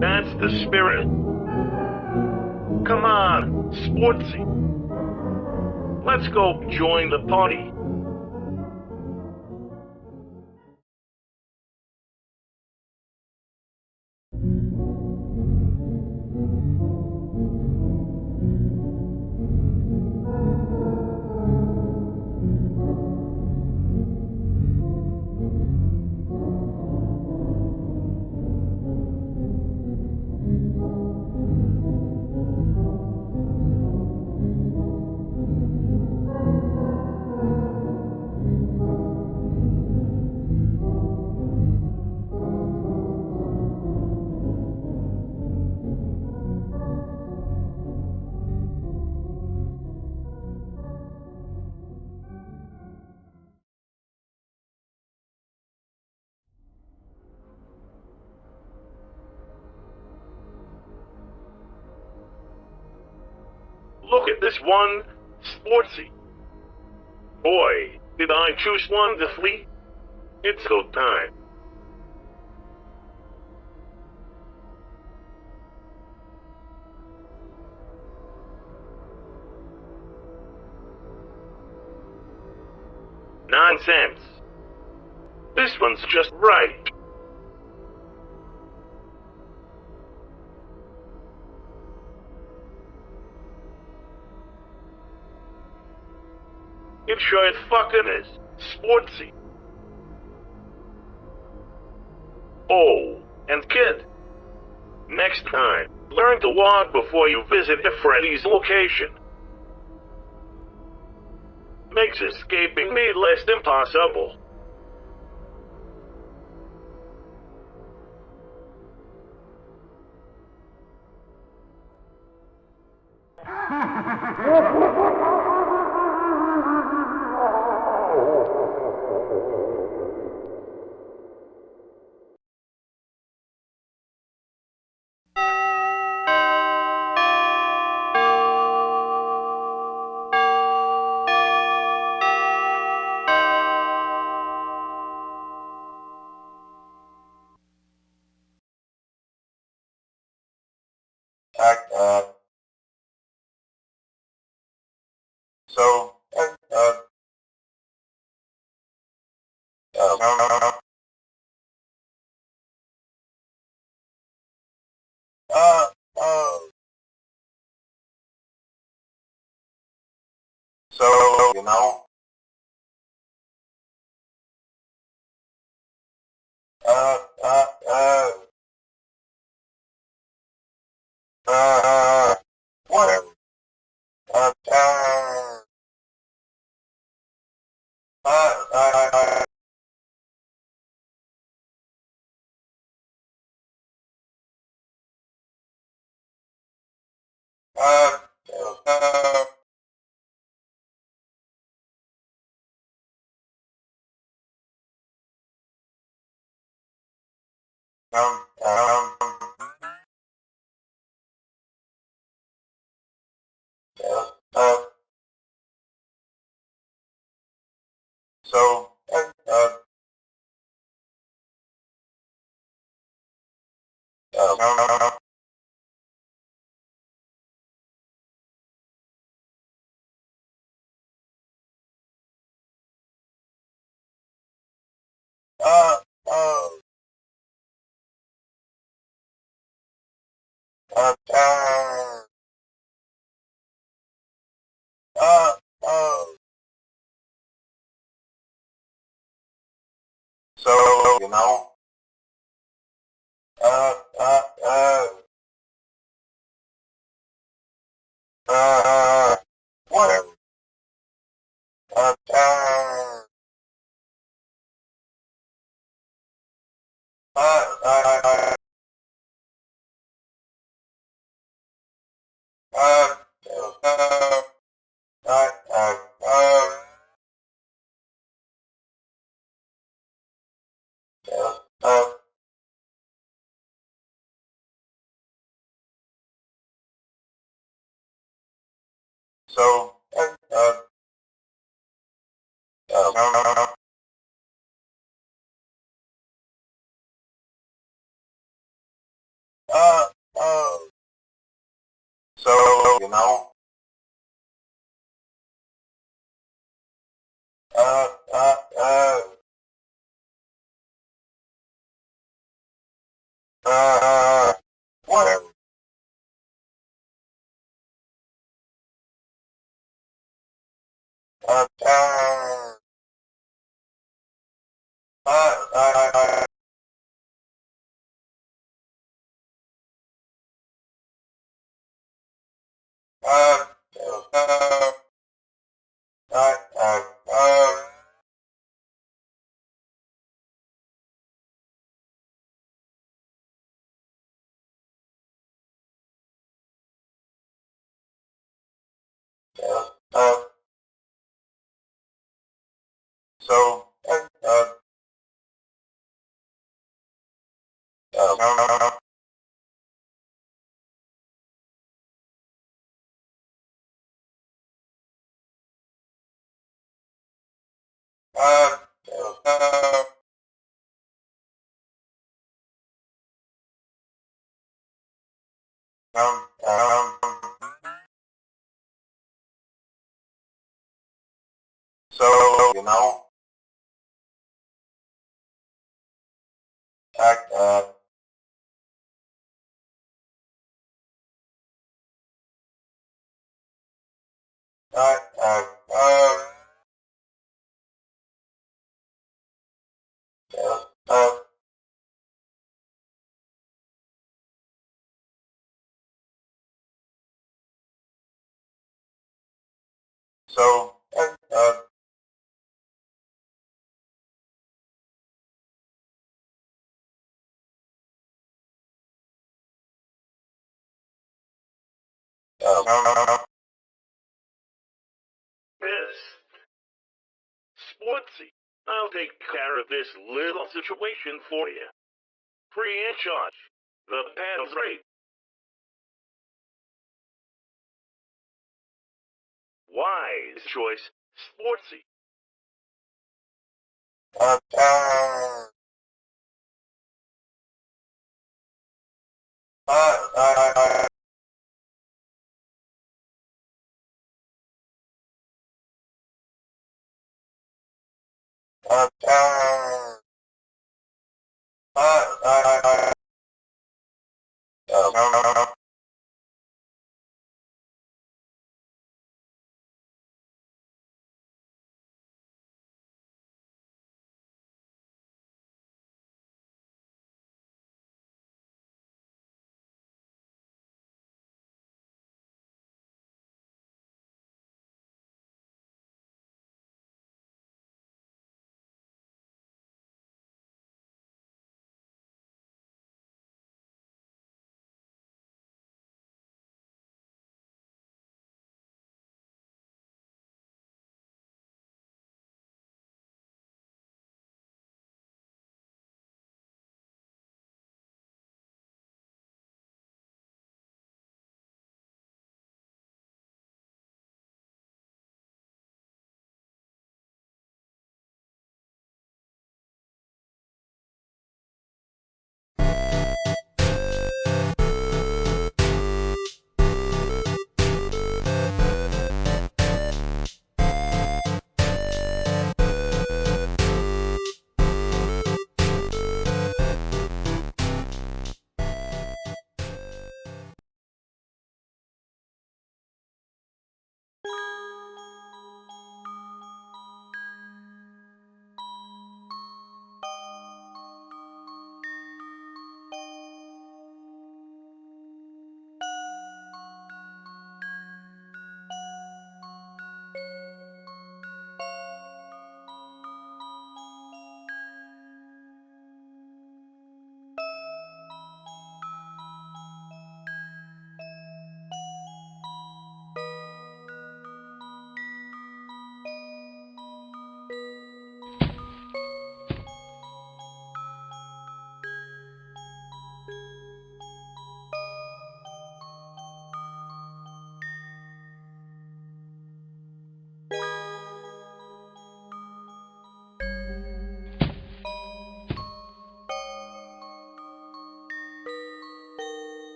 That's the spirit. Come on, Sportsy. Let's go join the party. Look at this one, sportsy. Boy, did I choose wonderfully. It's go time. Nonsense. This one's just right. It sure as fucking is. Sportsy. Oh, and kid. Next time, learn to walk before you visit a Freddy's location. Makes escaping me less impossible. Uh, so, uh, uh, so, you know, uh, uh, uh, whatever. Uh, uh, uh, uh, uh, uh, uh, um, um, uh, so, uh, uh, uh, uh, uh, so, you know, uh, uh, uh, whatever. Uh, uh, uh, uh, uh, uh, uh, uh, uh, uh, so, uh, uh, uh, so, you know, uh, uh, uh, whatever. Uh, uh, uh, uh, uh, uh, uh, uh, so, uh, So, you know, I, I, uh, uh, uh, so, Yes. Sportsy, I'll take care of this little situation for you. Free in charge. The panel's great. Wise choice. Sportsy. uh, uh, uh, uh, uh,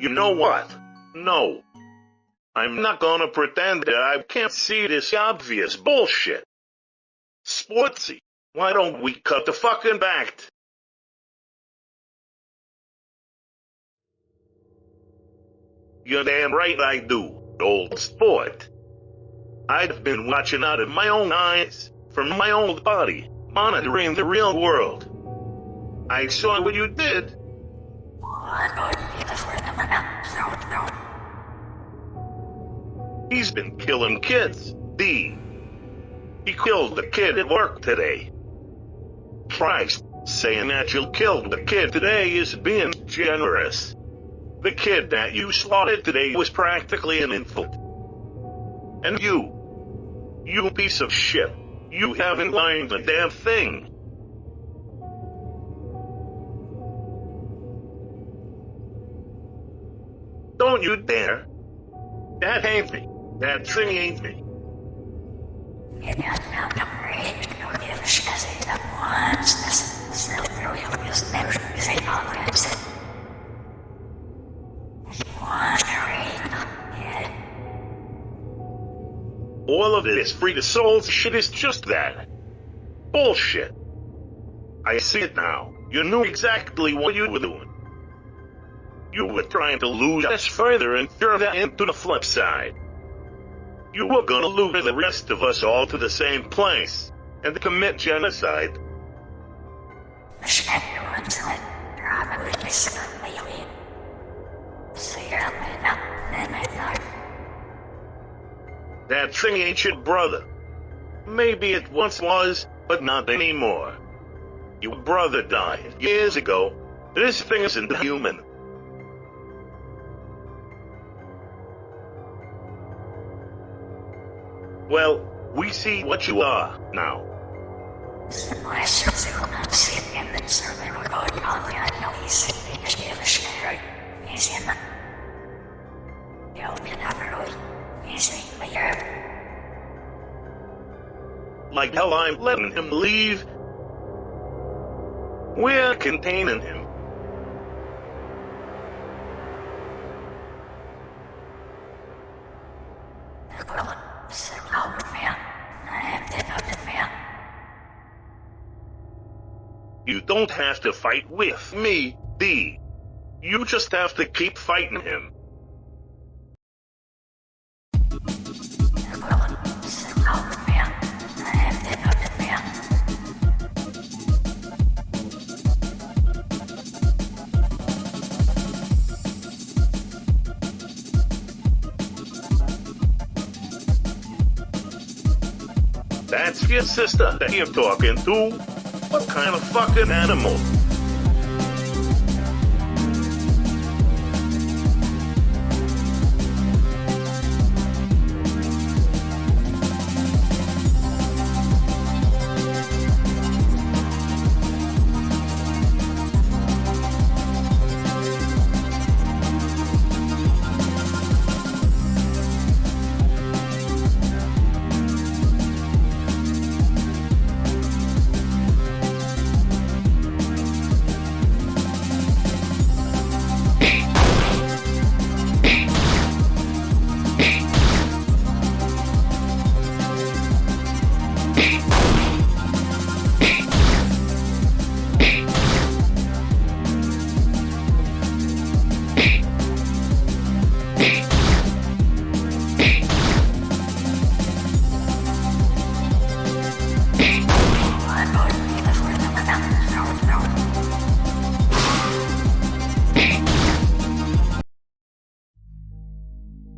You know what? No. I'm not gonna pretend that I can't see this obvious bullshit. Sportsy, why don't we cut the fucking act? You're damn right I do, old sport. I've been watching out of my own eyes, from my old body, monitoring the real world. I saw what you did. He's been killing kids, D. He killed the kid at work today. Christ, saying that you killed the kid today is being generous. The kid that you slaughtered today was practically an infant. And you piece of shit, you haven't learned a damn thing. Don't you dare. That ain't me. That thing ain't me. All of this free to souls shit is just that. Bullshit. I see it now. You knew exactly what you were doing. You were trying to lure us further and further into the flip side. You were gonna lure the rest of us all to the same place, and commit genocide. That thing ain't your brother. Maybe it once was, but not anymore. Your brother died years ago. This thing isn't human. Well, we see what you are now. Like hell I'm letting him leave. We're containing him. You don't have to fight with me, D. You just have to keep fighting him. That's your sister that you're talking to? What kind of fucking animal?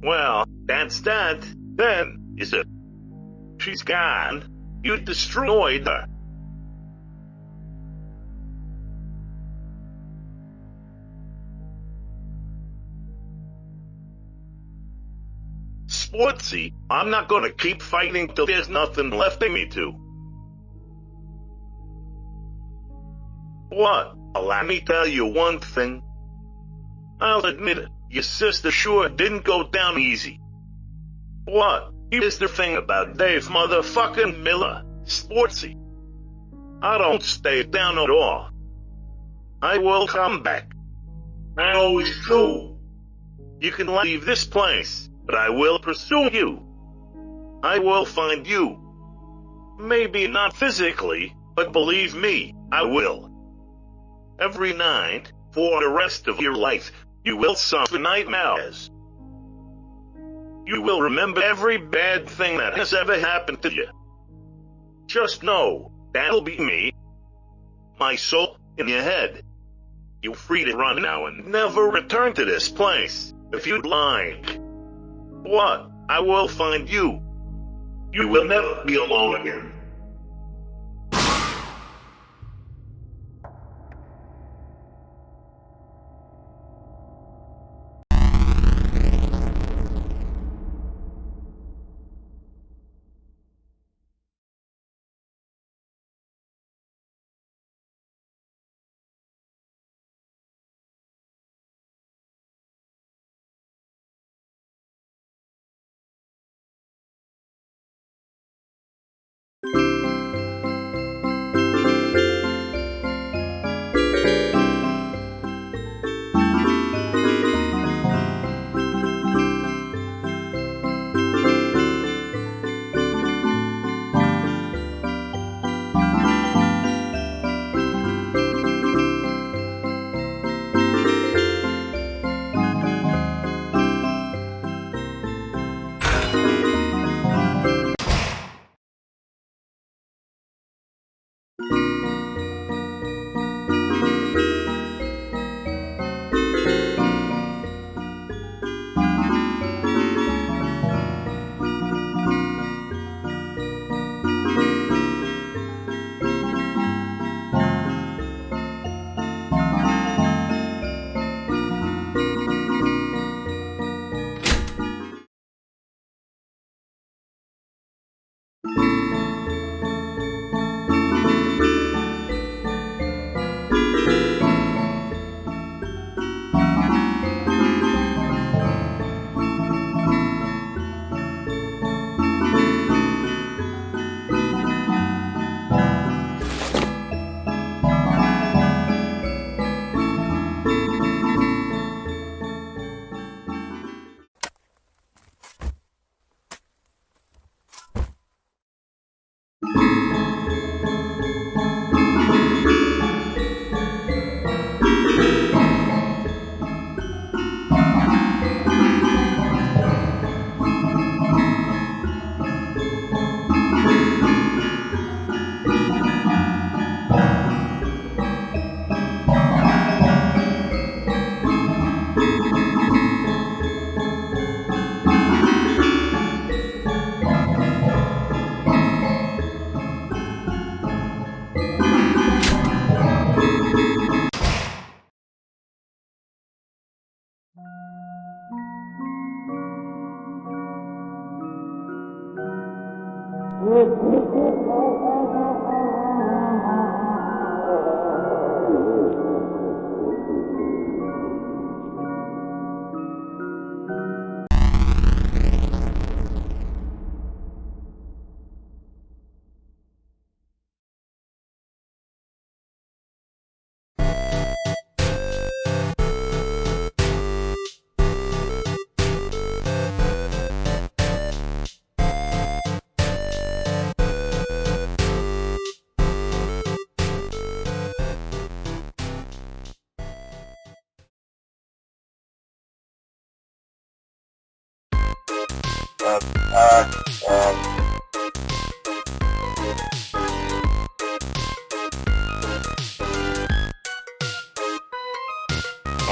Well, that's that, then, is it? She's gone. You destroyed her. Sportsy, I'm not gonna keep fighting till there's nothing left in me to. What? Let me tell you one thing. I'll admit it, your sister sure didn't go down easy. What? Here's the thing about Dave motherfucking Miller, Sportsy. I don't stay down at all. I will come back. I always do. You can leave this place, but I will pursue you. I will find you. Maybe not physically, but believe me, I will. Every night, for the rest of your life, you will suffer nightmares. You will remember every bad thing that has ever happened to you. Just know, that'll be me. My soul in your head. You're free to run now and never return to this place, if you'd like. What? I will find you. You will never be alone again.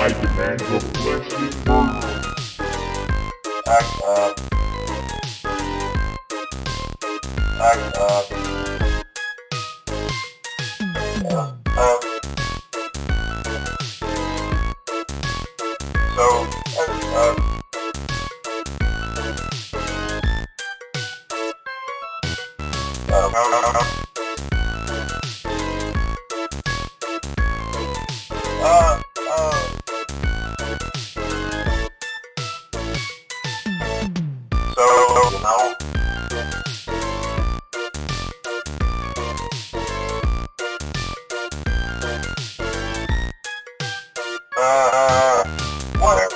I demand your fleshly burden. Whatever.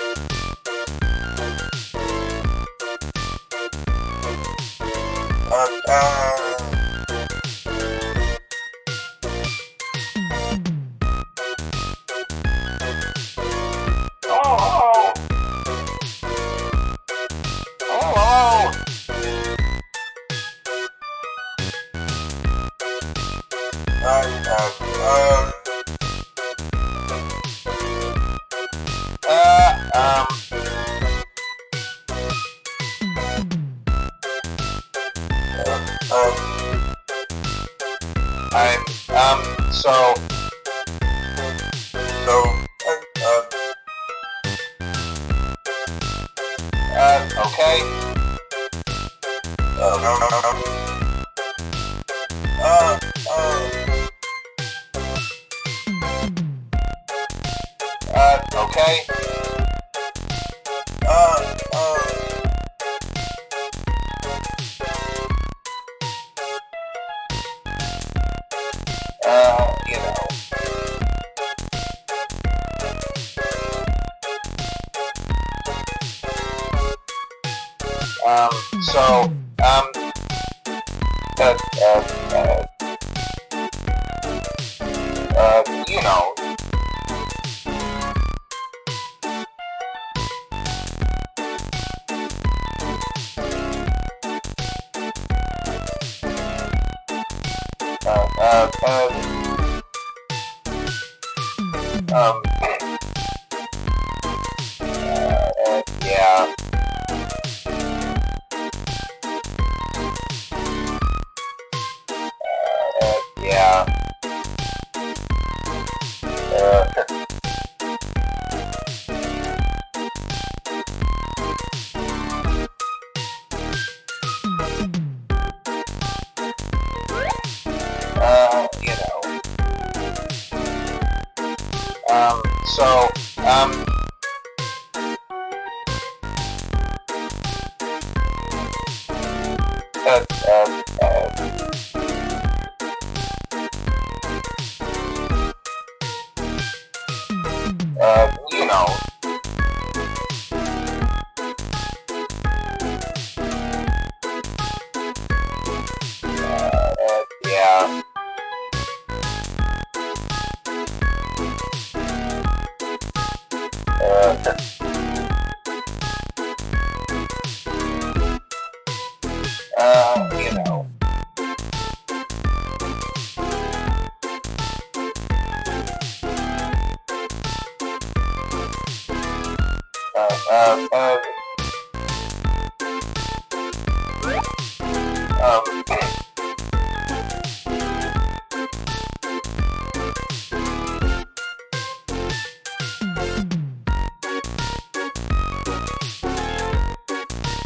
Okay. Okay. You know. So, you know. Yeah. Yeah. You know. So, you know. Yeah. You know.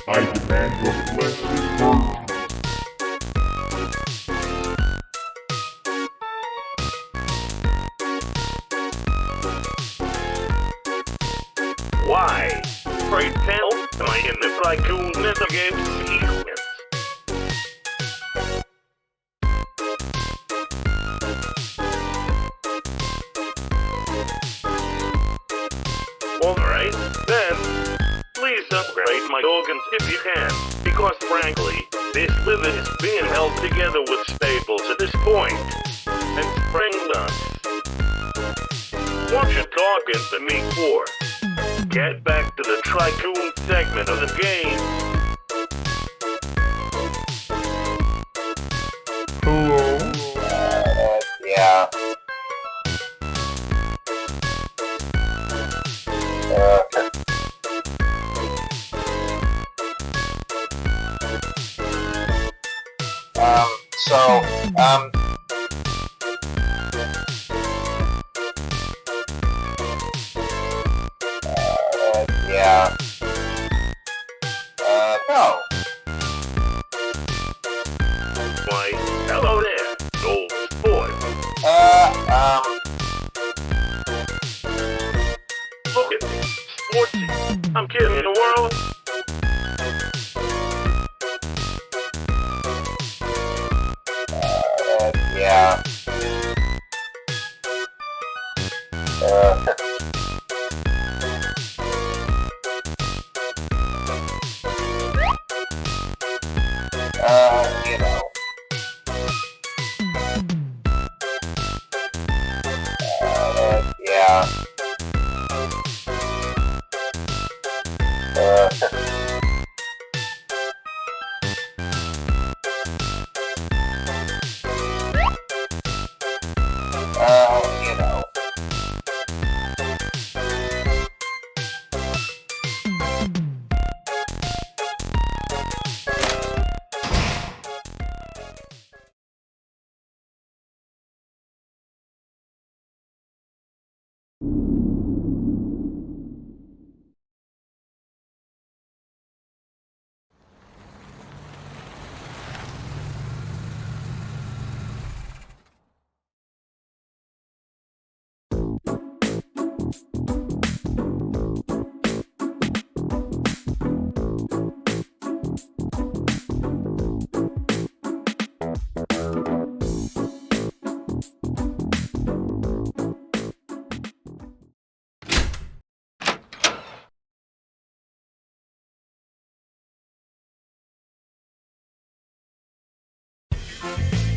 I demand your flesh is burned. Why? Pray tell, am I in the tycoon metagame sequence? Alright, then, please upgrade my organs if you can, because frankly, this liver is being held together with staples at this point, and spring nuts. Want your organs to me for? Get back to the tycoon segment of the game. Hello? Yeah. so, yeah. No. Why, hello there, old sport. Look at me, sportsy. I'm king of the world. Yeah. You know. Yeah. You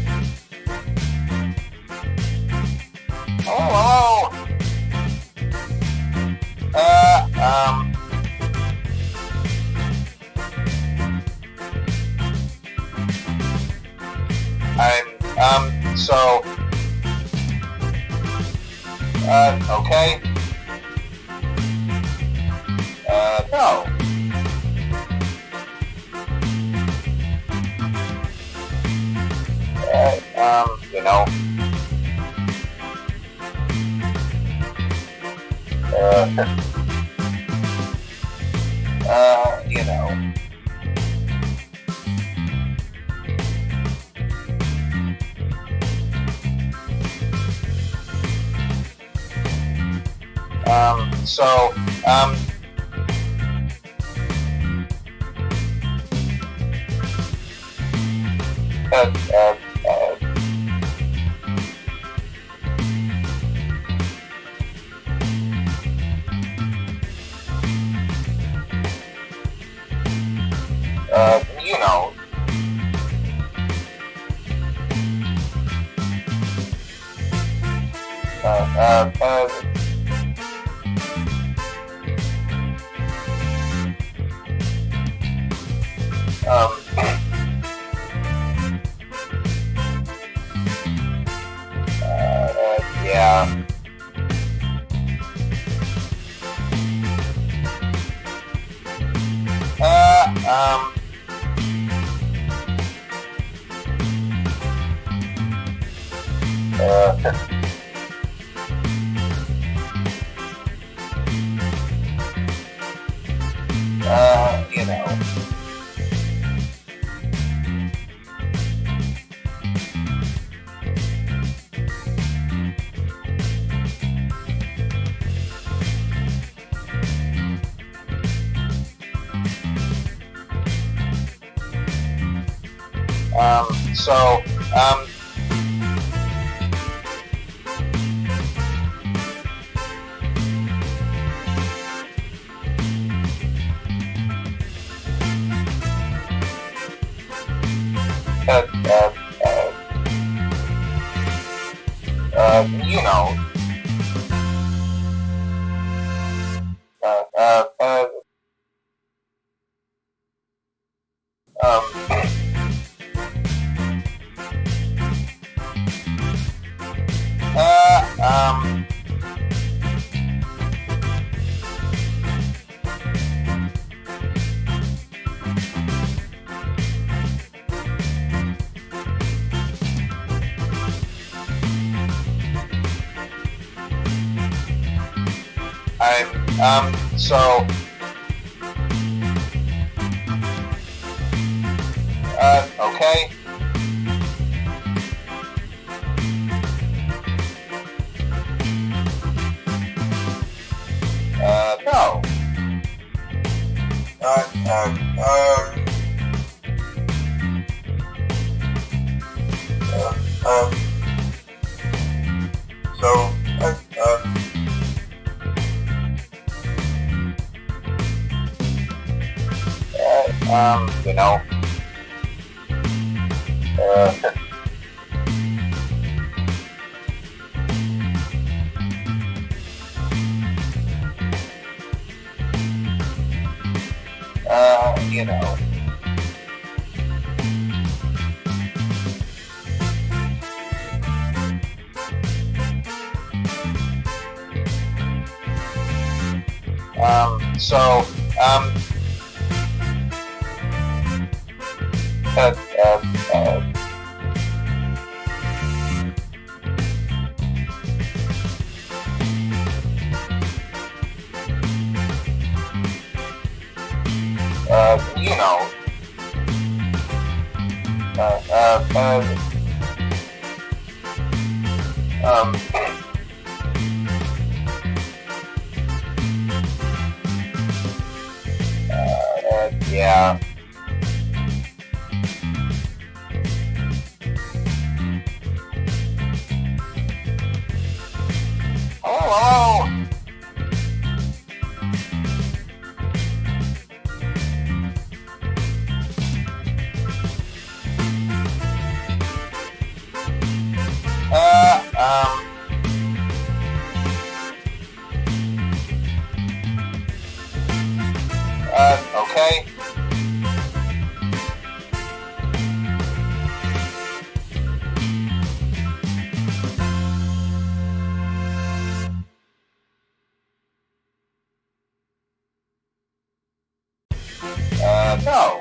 know. Hello. So, okay. No. You know. You know. So, you know. Yeah. You know. So, you know. So, okay. No. So, you know, you know, so, uh, uh, uh, you know, yeah. Hello, hello. Okay. No.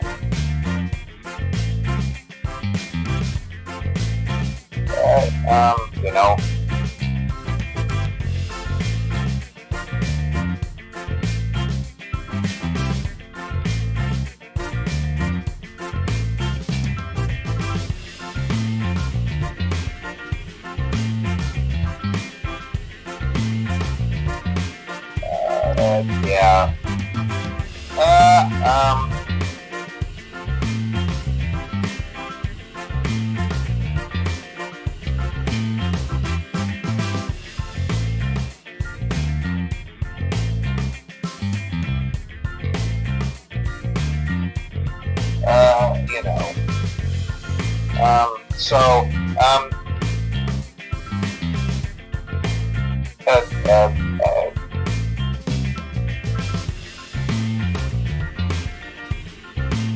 You know, yeah. You know, so, uh,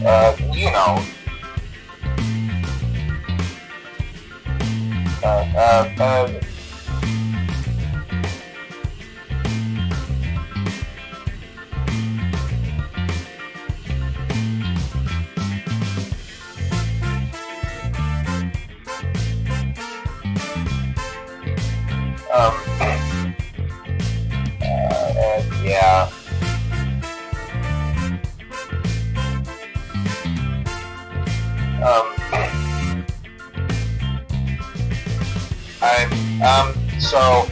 uh, you know, yeah. So,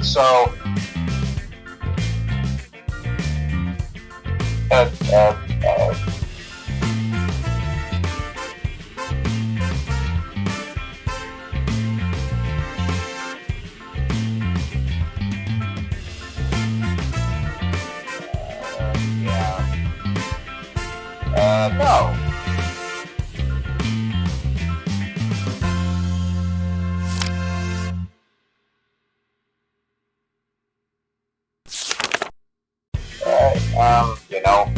so, yeah. No. know.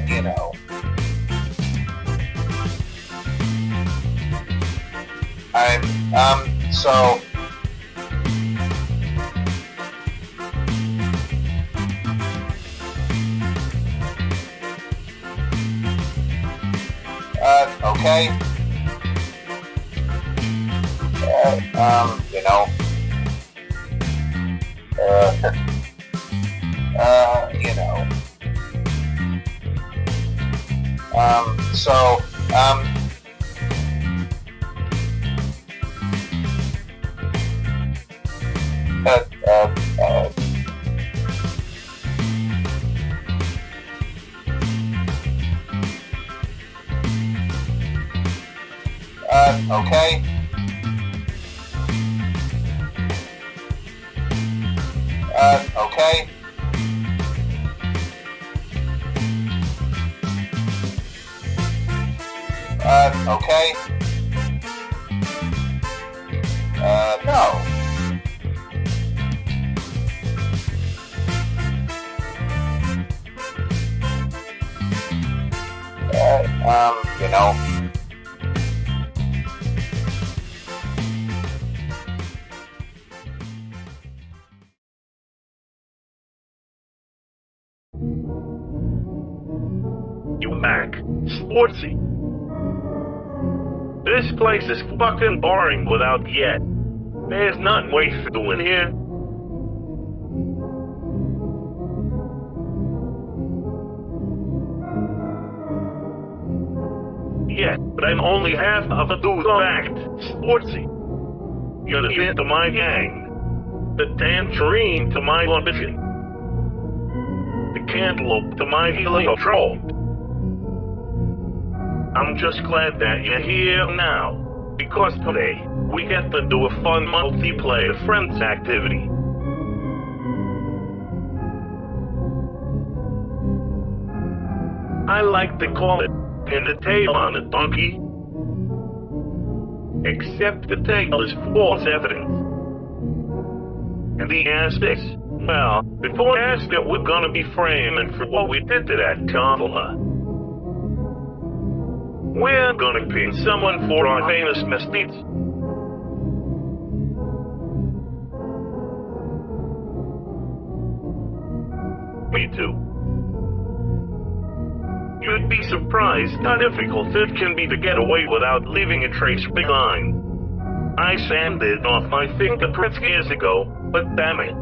You know. So. Okay. You know. You know. So, okay. Okay. Okay. No. You know. You back, Sportsy. This place is fucking boring without Yet. There's nothing worth doing here. Yeah, but I'm only half of a dude act, Sportsy. You're the shit to my gang. The tangerine to my ambition. The cantaloupe to my heliotrope. I'm just glad that you're here now, because today we get to do a fun multiplayer friends activity. I like to call it pin the tail on a donkey. Except the tail is false evidence. And the answer is, well, before I ask that we're gonna be framing for what we did to that gondola. We're gonna pin someone for our famous misdeeds. Me too. You'd be surprised how difficult it can be to get away without leaving a trace behind. I sanded off my fingerprints years ago, but damn it.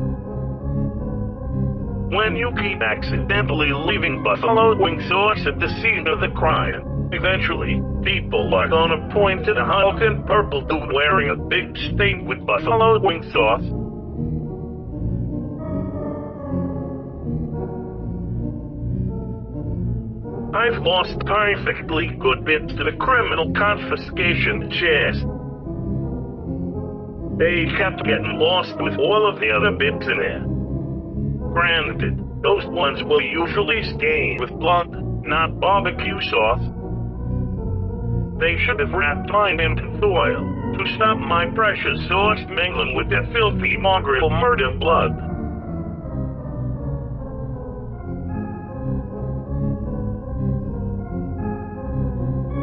When you keep accidentally leaving buffalo wing sauce at the scene of the crime, eventually, people are gonna point to the hulking purple dude wearing a big steak with buffalo wing sauce. I've lost perfectly good bits to the criminal confiscation chest. They kept getting lost with all of the other bits in there. Granted, those ones were usually stained with blood, not barbecue sauce. They should have wrapped mine in foil to stop my precious sauce mingling with their filthy mongrel murder blood.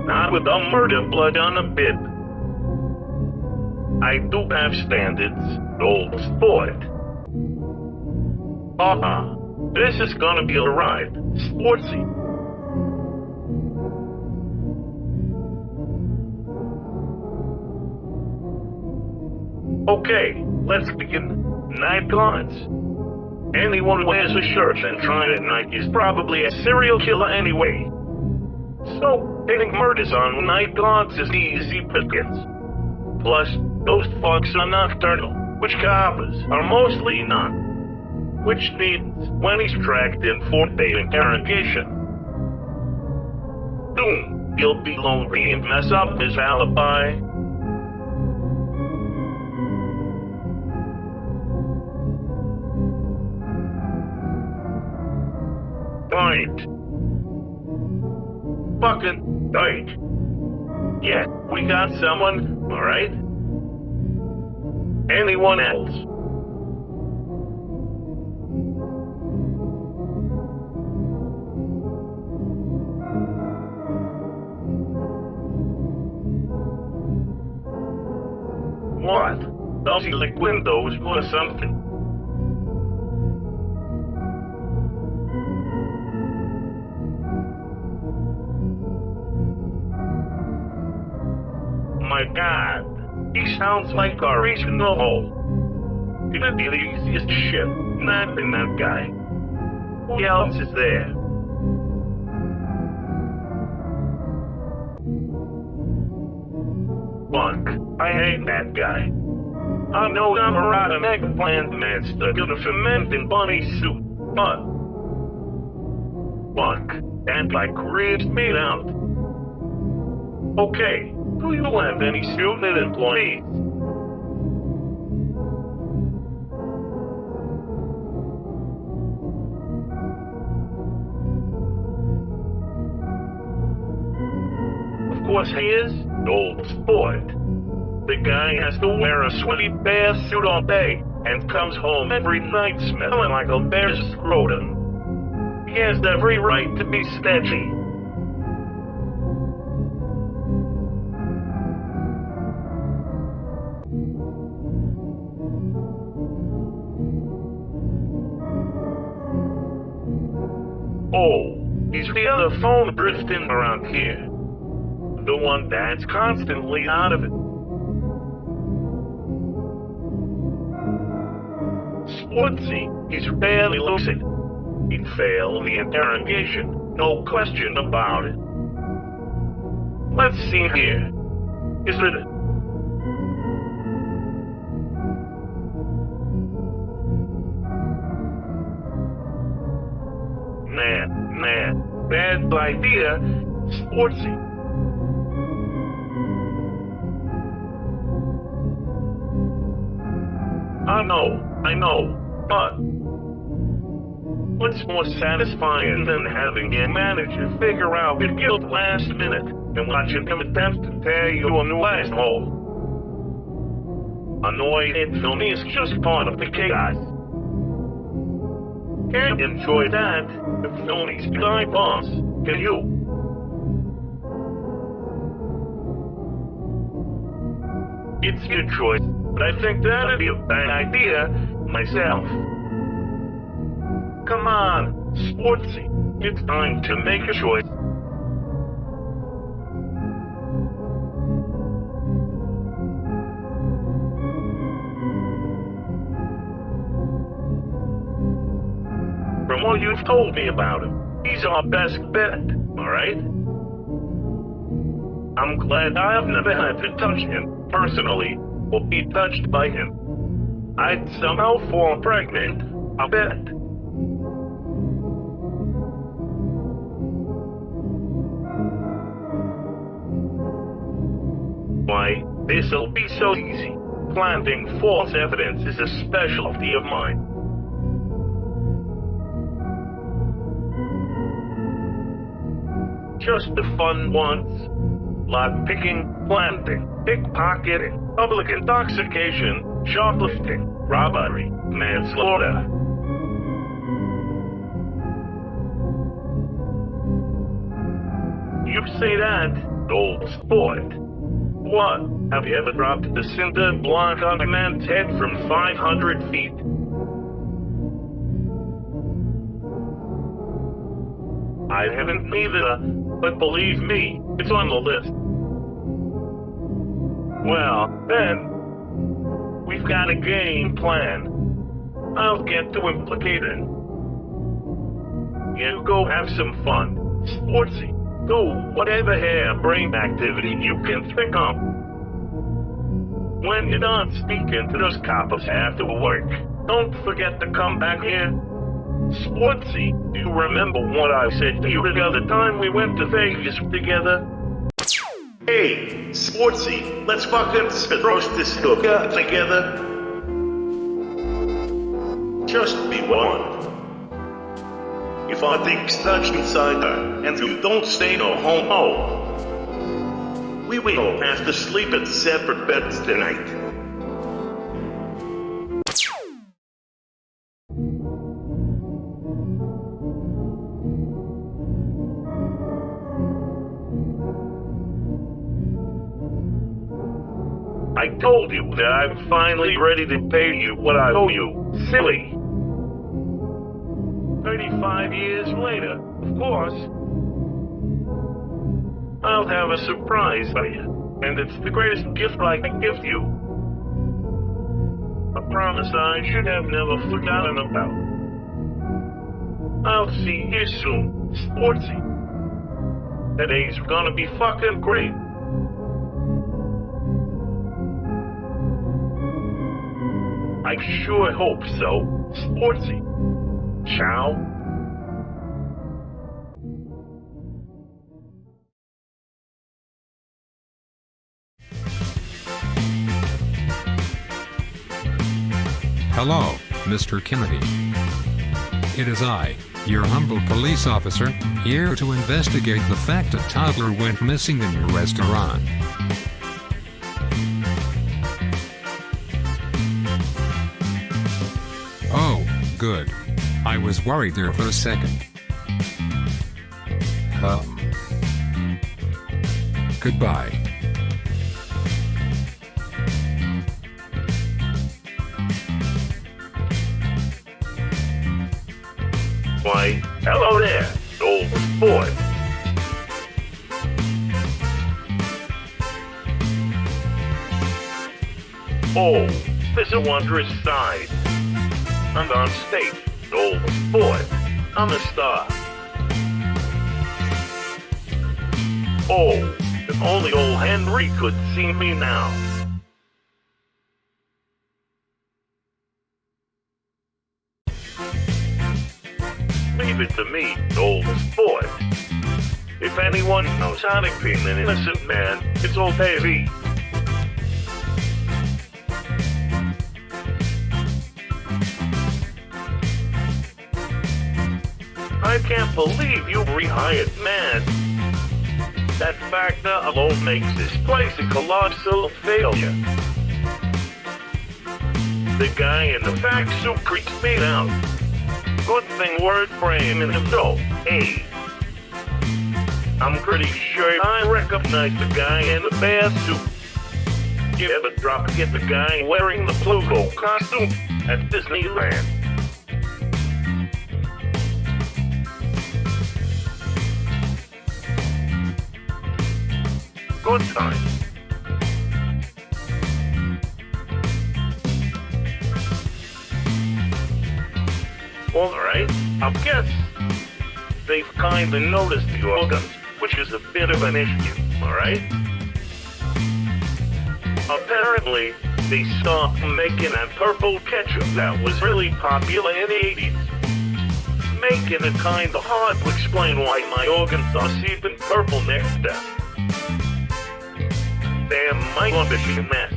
Not with the murder blood on a bib. I do have standards, old sport. This is gonna be a ride, Sportsy. Okay, let's begin. Night guards. Anyone who wears a shirt and trying at night is probably a serial killer anyway. So, hitting murders on night guards is easy pickings. Plus, those fucks are nocturnal, which coppers are mostly not. Which means, when he's tracked in for the interrogation, boom, he'll be lonely and mess up his alibi. Right. fucking tight. Yeah, we got someone, alright? Anyone else? What? Does he lick windows or something? My God, he sounds like a regional hole. It'd be the easiest shit, not in that guy. Who else is there? Fuck, I hate that guy. I know I'm a rotten eggplant man stuck in a fermenting bunny soup, but... Fuck, that like creeps me out. Okay, do you have any student employees? Of course he is, old sport. The guy has to wear a sweaty bear suit all day and comes home every night smelling like a bear's scrotum. He has every right to be sketchy. Oh, he's the other phone drifting around here. The one that's constantly out of it. Sportsy, he's barely lucid. He'd fail the interrogation, no question about it. Let's see here. Is it... Nah, bad idea, Sportsy. I know, but what's more satisfying than having a manager figure out your guilt last minute and watching him attempt to tear you a new asshole? Annoyed and filmy is just part of the chaos. Can't enjoy that if Tony's guy boss, can you? It's your choice, but I think that'd be a bad idea myself. Come on, Sportsy, it's time to make a choice. From what you've told me about him, he's our best bet, alright? I'm glad I've never had to touch him, personally, or be touched by him. I'd somehow fall pregnant, I bet. Why, this'll be so easy. Planting false evidence is a specialty of mine. Just the fun ones. Lockpicking, planting, pickpocketing, public intoxication, shoplifting, robbery, manslaughter. You say that, old sport. What? Have you ever dropped the cinder block on a man's head from 500 feet? I haven't either, but believe me, it's on the list. Well, then, we've got a game plan. I'll get to implicating. You go have some fun. Sportsy. Do whatever hair-brain activity you can think of. When you're done speaking to those coppers after work, don't forget to come back here. Sportsy, do you remember what I said to you the other time we went to Vegas together? Hey, Sportsy, let's fucking roast this hooker together. Just be one. You If I think such inside her, and you don't stay no home, we will have to sleep in separate beds tonight. I told you that I'm finally ready to pay you what I owe you, silly. 35 years later, of course, I'll have a surprise for you, and it's the greatest gift I can give you. A promise I should have never forgotten about. I'll see you soon, Sportsy. That day's gonna be fucking great. I sure hope so, Sportsy. Ciao. Hello, Mr. Kennedy. It is I, your humble police officer, here to investigate the fact a toddler went missing in your restaurant. Oh, good. I was worried there for a second. Goodbye. Why, hello there, old boy. Oh, there's a wondrous side. I'm on stage, old boy. I'm a star. Oh, if only old Henry could see me now. Leave it to me, old boy. If anyone knows how to be an innocent man, it's old Davy. I can't believe you rehired man. That factor alone makes this place a colossal failure. The guy in the fact suit creeps me out. Good thing word frame in the dough. Hey. I'm pretty sure I recognize the guy in the bear suit. You ever drop get the guy wearing the Pluto costume at Disneyland? Good time. Alright, I guess they've kinda noticed the organs, which is a bit of an issue, alright? Apparently, they stopped making that purple ketchup that was really popular in the 80s. Making it kinda hard to explain why my organs are seeping purple next step. Damn, my rubbish mess.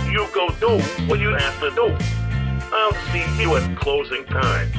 You go do what you have to do. I'll see you at closing time.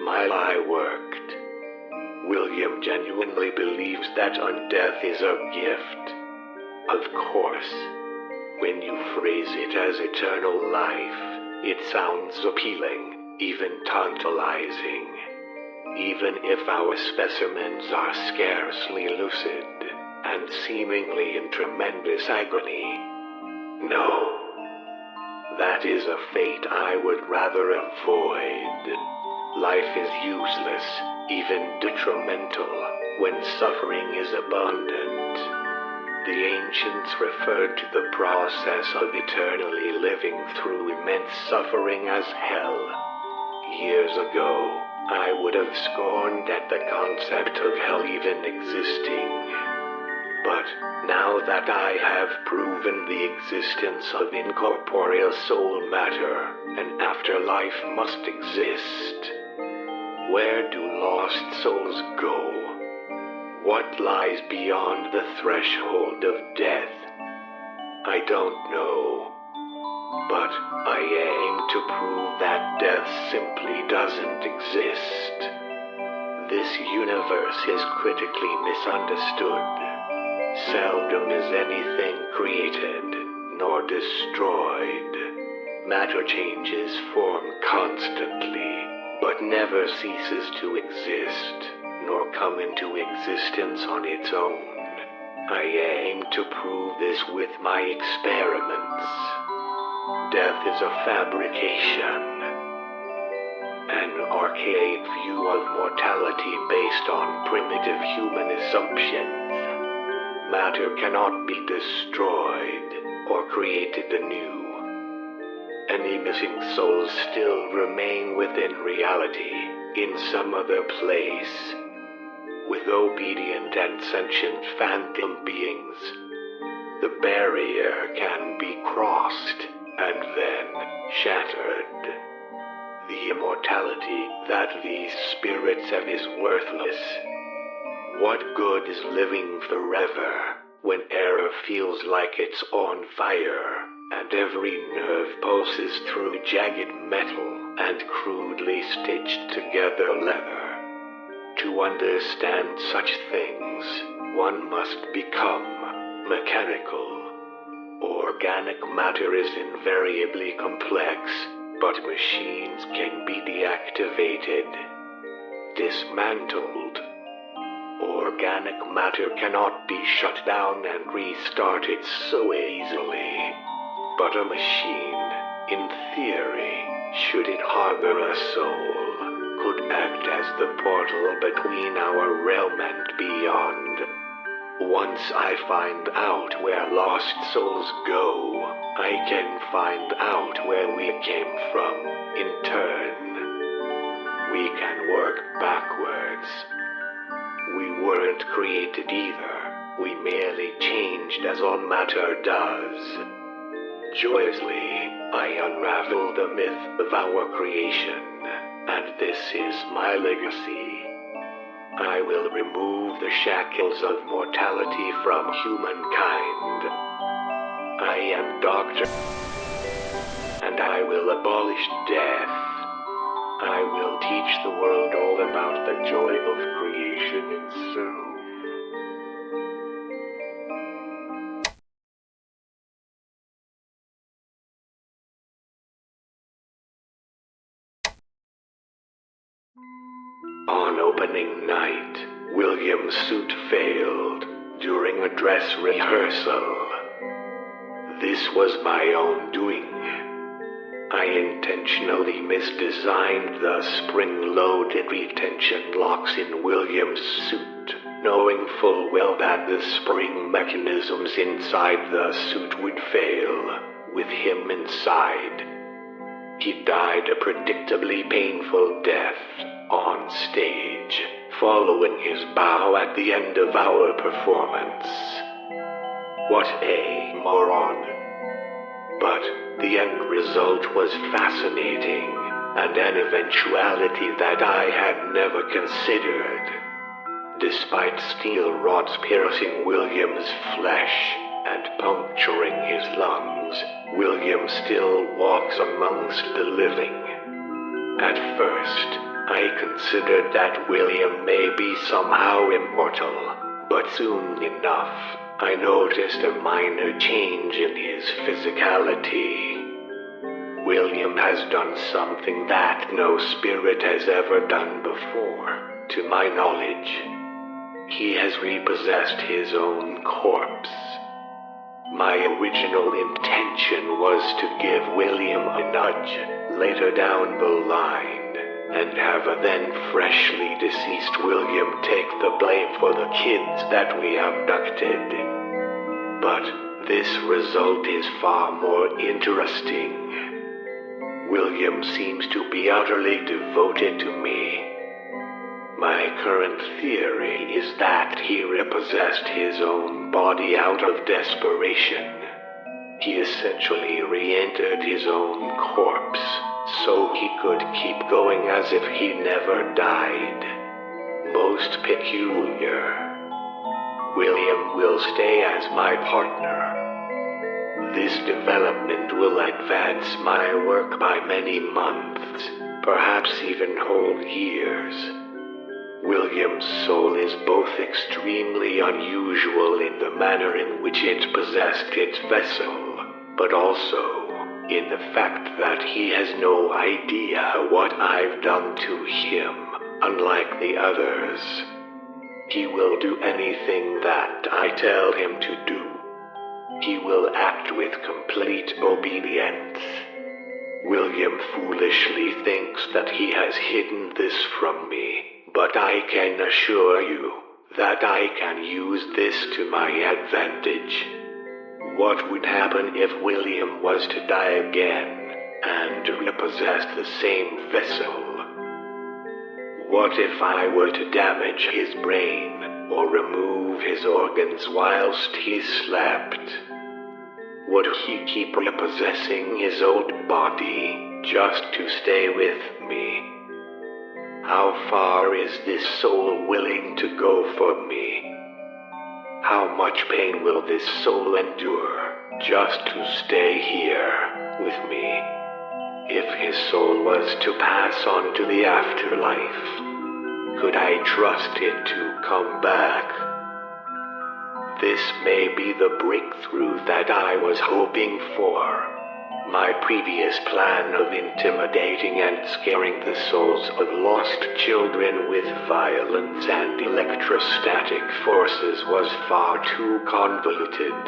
My lie worked. William genuinely believes that undeath is a gift. Of course, when you phrase it as eternal life, it sounds appealing, even tantalizing. Even if our specimens are scarcely lucid and seemingly in tremendous agony. No, that is a fate I would rather avoid. Life is useless, even detrimental, when suffering is abundant. The ancients referred to the process of eternally living through immense suffering as hell. Years ago, I would have scorned at the concept of hell even existing. But now that I have proven the existence of incorporeal soul matter, an afterlife must exist. Where do lost souls go? What lies beyond the threshold of death? I don't know. But I aim to prove that death simply doesn't exist. This universe is critically misunderstood. Seldom is anything created, nor destroyed. Matter changes form constantly, but never ceases to exist, nor come into existence on its own. I aim to prove this with my experiments. Death is a fabrication, an archaic view of mortality based on primitive human assumptions. Matter cannot be destroyed or created anew. Any missing souls still remain within reality, in some other place, with obedient and sentient phantom beings. The barrier can be crossed and then shattered. The immortality that these spirits have is worthless. What good is living forever when air feels like it's on fire and every nerve pulses through jagged metal and crudely stitched together leather? To understand such things, one must become mechanical. Organic matter is invariably complex, but machines can be deactivated, dismantled. Organic matter cannot be shut down and restarted so easily. But a machine, in theory, should it harbor a soul, could act as the portal between our realm and beyond. Once I find out where lost souls go, I can find out where we came from in turn. we can work backwards. We weren't created either. We merely changed as all matter does. Joyously, I unravel the myth of our creation, and this is my legacy. I will remove the shackles of mortality from humankind. I am Doctor, and I will abolish death. I will teach the world all about the joy of creation itself. On opening night, William's suit failed during a dress rehearsal. This was my own doing. I intentionally misdesigned the spring-loaded retention locks in William's suit, knowing full well that the spring mechanisms inside the suit would fail, with him inside. He died a predictably painful death on stage, following his bow at the end of our performance. What a moron. But the end result was fascinating, and an eventuality that I had never considered. Despite steel rods piercing William's flesh and puncturing his lungs, William still walks amongst the living. At first, I considered that William may be somehow immortal, but soon enough, I noticed a minor change in his physicality. William has done something that no spirit has ever done before, to my knowledge. He has repossessed his own corpse. My original intention was to give William a nudge later down the line, and have a then freshly deceased William take the blame for the kids that we abducted. But this result is far more interesting. William seems to be utterly devoted to me. My current theory is that he repossessed his own body out of desperation. He essentially re-entered his own corpse, so he could keep going as if he never died. Most peculiar. William will stay as my partner. This development will advance my work by many months, perhaps even whole years. William's soul is both extremely unusual in the manner in which it possessed its vessel, but also in the fact that he has no idea what I've done to him, unlike the others. He will do anything that I tell him to do. He will act with complete obedience. William foolishly thinks that he has hidden this from me, but I can assure you that I can use this to my advantage. What would happen if William was to die again and repossess the same vessel? What if I were to damage his brain or remove his organs whilst he slept? Would he keep repossessing his old body just to stay with me? How far is this soul willing to go for me? How much pain will this soul endure just to stay here with me? If his soul was to pass on to the afterlife, could I trust it to come back? This may be the breakthrough that I was hoping for. My previous plan of intimidating and scaring the souls of lost children with violence and electrostatic forces was far too convoluted.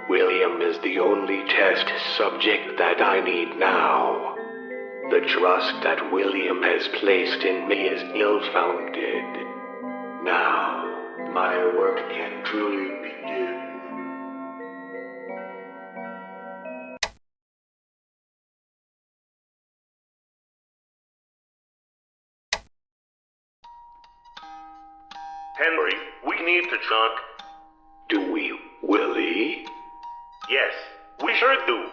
William is the only test subject that I need now. The trust that William has placed in me is ill-founded. Now, my work can truly begin. Henry, we need to talk. Do we, Willie? Yes, we sure do.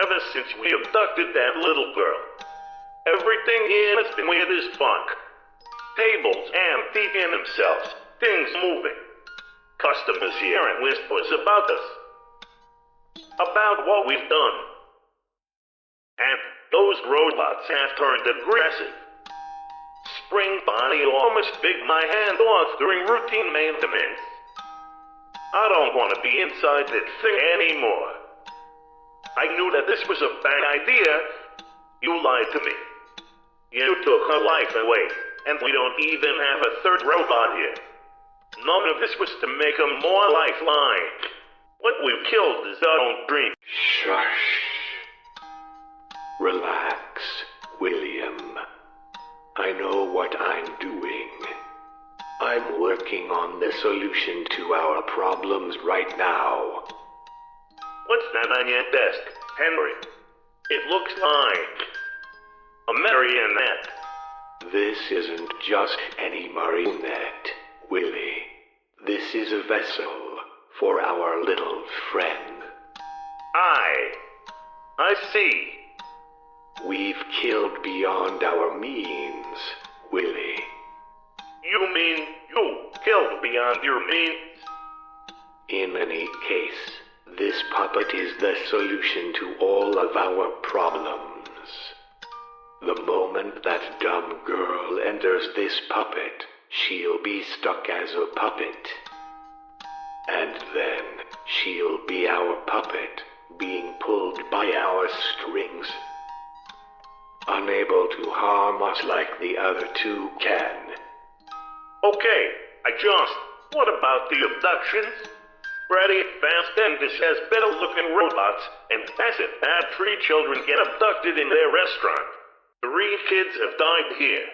Ever since we abducted that little girl, everything here has been weird as fuck. Tables emptying themselves, things moving. Customers hearing whispers about us. About what we've done. And those robots have turned aggressive. Spring Bonnie almost bit my hand off during routine maintenance. I don't want to be inside that thing anymore. I knew that this was a bad idea. You lied to me. You took her life away, and we don't even have a third robot here. None of this was to make her more lifeline. What we've killed is our own dream. Shush. Relax, William. I know what I'm doing. I'm working on the solution to our problems right now. What's that on your desk, Henry? It looks fine. A marionette. This isn't just any marionette, Willie. This is a vessel for our little friend. I see. We've killed beyond our means, Willie. You mean you killed beyond your means? In any case, this puppet is the solution to all of our problems. The moment that dumb girl enters this puppet, she'll be stuck as a puppet. And then she'll be our puppet, being pulled by our strings. Unable to harm us like the other two can. Okay, what about the abductions? Freddy, Fast, and this has better-looking robots, and Bassett had 3 children get abducted in their restaurant. 3 kids have died here.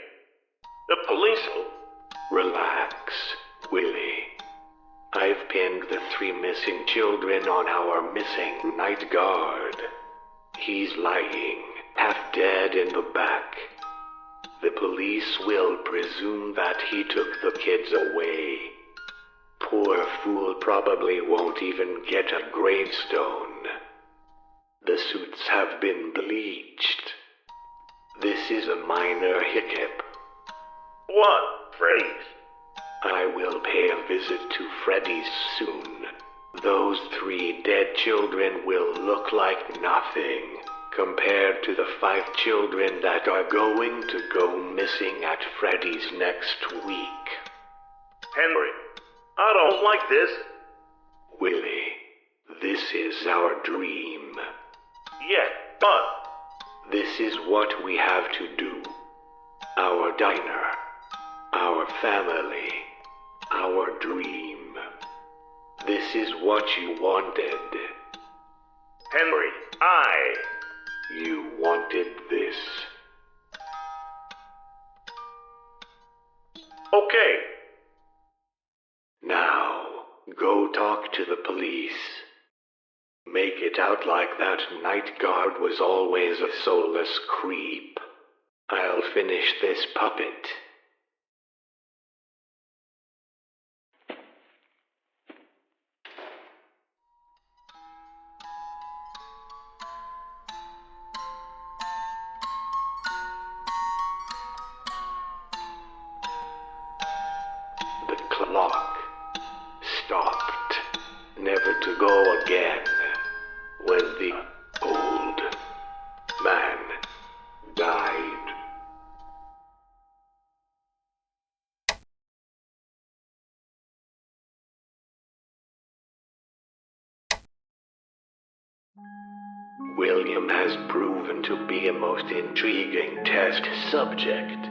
The police will... Relax, Willie. I've pinned the 3 missing children on our missing night guard. He's lying, half dead in the back. The police will presume that he took the kids away. Poor fool probably won't even get a gravestone. The suits have been bleached. This is a minor hiccup. What, Freddy's? I will pay a visit to Freddy's soon. Those 3 dead children will look like nothing compared to the 5 children that are going to go missing at Freddy's next week. Henry, I don't like this. Willie, this is our dream. Yeah, but... This is what we have to do. Our diner, our family, our dream. This is what you wanted. Henry, You wanted this. Okay. Now, go talk to the police. Make it out like that night guard was always a soulless creep. I'll finish this puppet. The clock stopped, never to go again, when the old man died. William has proven to be a most intriguing test subject.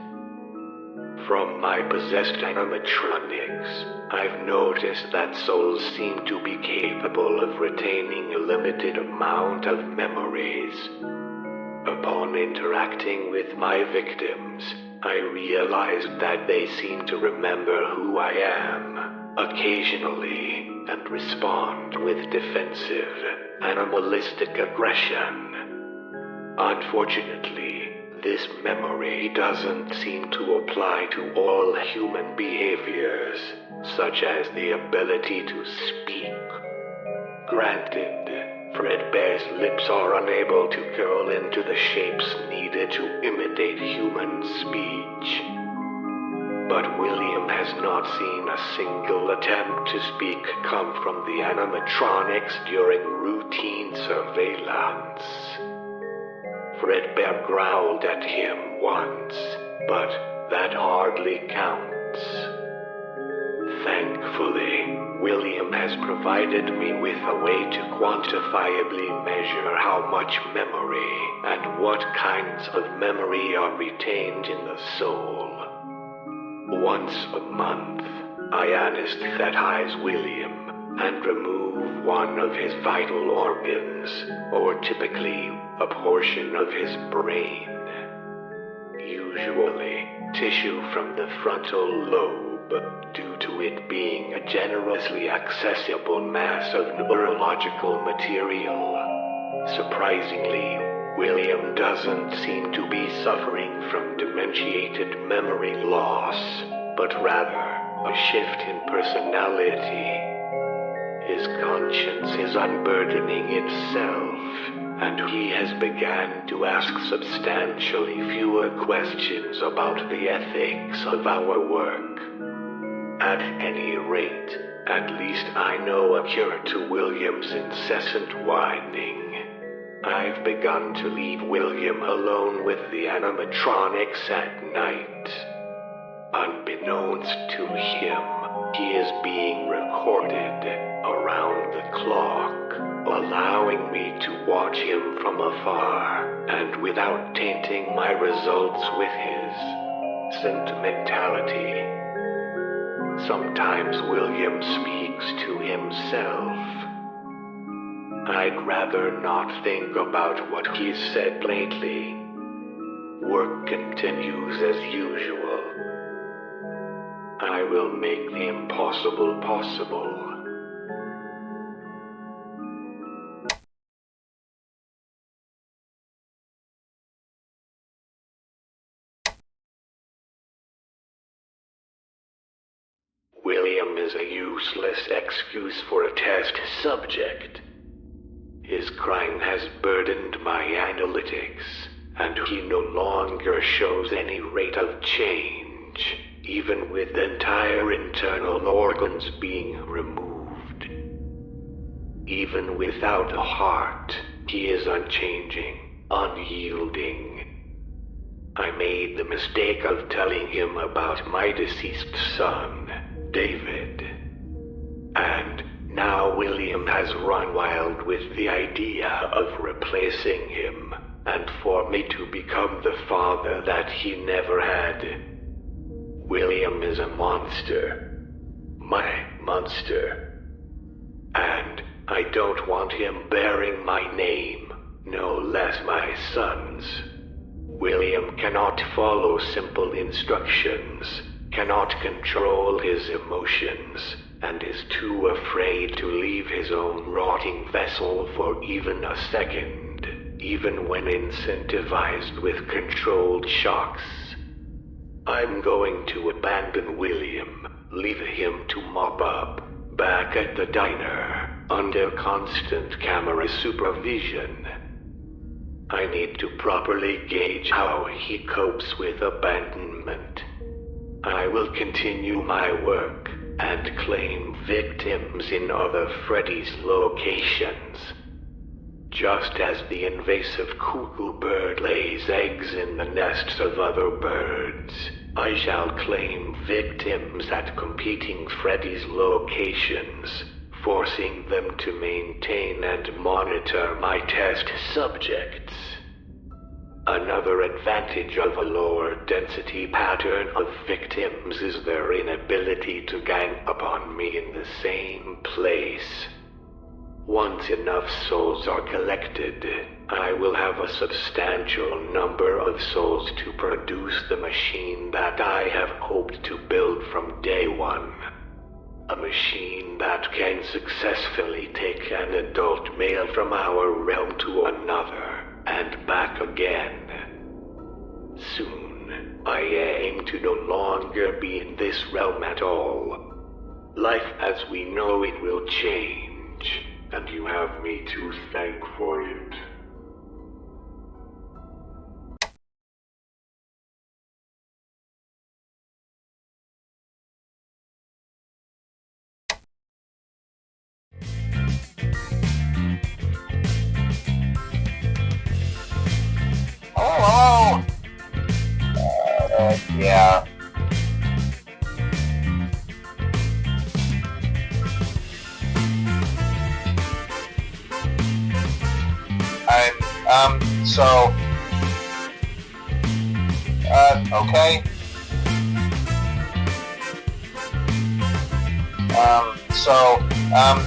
From my possessed animatronics, I've noticed that souls seem to be capable of retaining a limited amount of memories. Upon interacting with my victims, I realized that they seem to remember who I am, occasionally, and respond with defensive, animalistic aggression. Unfortunately, this memory doesn't seem to apply to all human behaviors, such as the ability to speak. Granted, Fredbear's lips are unable to curl into the shapes needed to imitate human speech. But William has not seen a single attempt to speak come from the animatronics during routine surveillance. Fredbear growled at him once, but that hardly counts. Thankfully, William has provided me with a way to quantifiably measure how much memory and what kinds of memory are retained in the soul. Once a month, I anesthetize William and remove one of his vital organs, or typically a portion of his brain. Usually, tissue from the frontal lobe, due to it being a generously accessible mass of neurological material. Surprisingly, William doesn't seem to be suffering from dementiated memory loss, but rather a shift in personality. His conscience is unburdening itself, and he has begun to ask substantially fewer questions about the ethics of our work. At any rate, at least I know a cure to William's incessant whining. I've begun to leave William alone with the animatronics at night. Unbeknownst to him, he is being recorded around the clock, allowing me to watch him from afar and without tainting my results with his sentimentality. Sometimes William speaks to himself. I'd rather not think about what he's said lately. Work continues as usual. I will make the impossible possible. William is a useless excuse for a test subject. His crime has burdened my analytics, and he no longer shows any rate of change, even with entire internal organs being removed. Even without a heart, he is unchanging, unyielding. I made the mistake of telling him about my deceased son, David. And now William has run wild with the idea of replacing him, and for me to become the father that he never had. William is a monster. My monster. And I don't want him bearing my name, no less my son's. William cannot follow simple instructions, cannot control his emotions, and is too afraid to leave his own rotting vessel for even a second, even when incentivized with controlled shocks. I'm going to abandon William, leave him to mop up, back at the diner, under constant camera supervision. I need to properly gauge how he copes with abandonment. I will continue my work and claim victims in other Freddy's locations. Just as the invasive cuckoo bird lays eggs in the nests of other birds, I shall claim victims at competing Freddy's locations, forcing them to maintain and monitor my test subjects. Another advantage of a lower density pattern of victims is their inability to gang upon me in the same place. Once enough souls are collected, I will have a substantial number of souls to produce the machine that I have hoped to build from day one. A machine that can successfully take an adult male from our realm to another, and back again. Soon, I aim to no longer be in this realm at all. Life as we know it will change, and you have me to thank for it. Hello? Yeah. So... okay? So, yeah.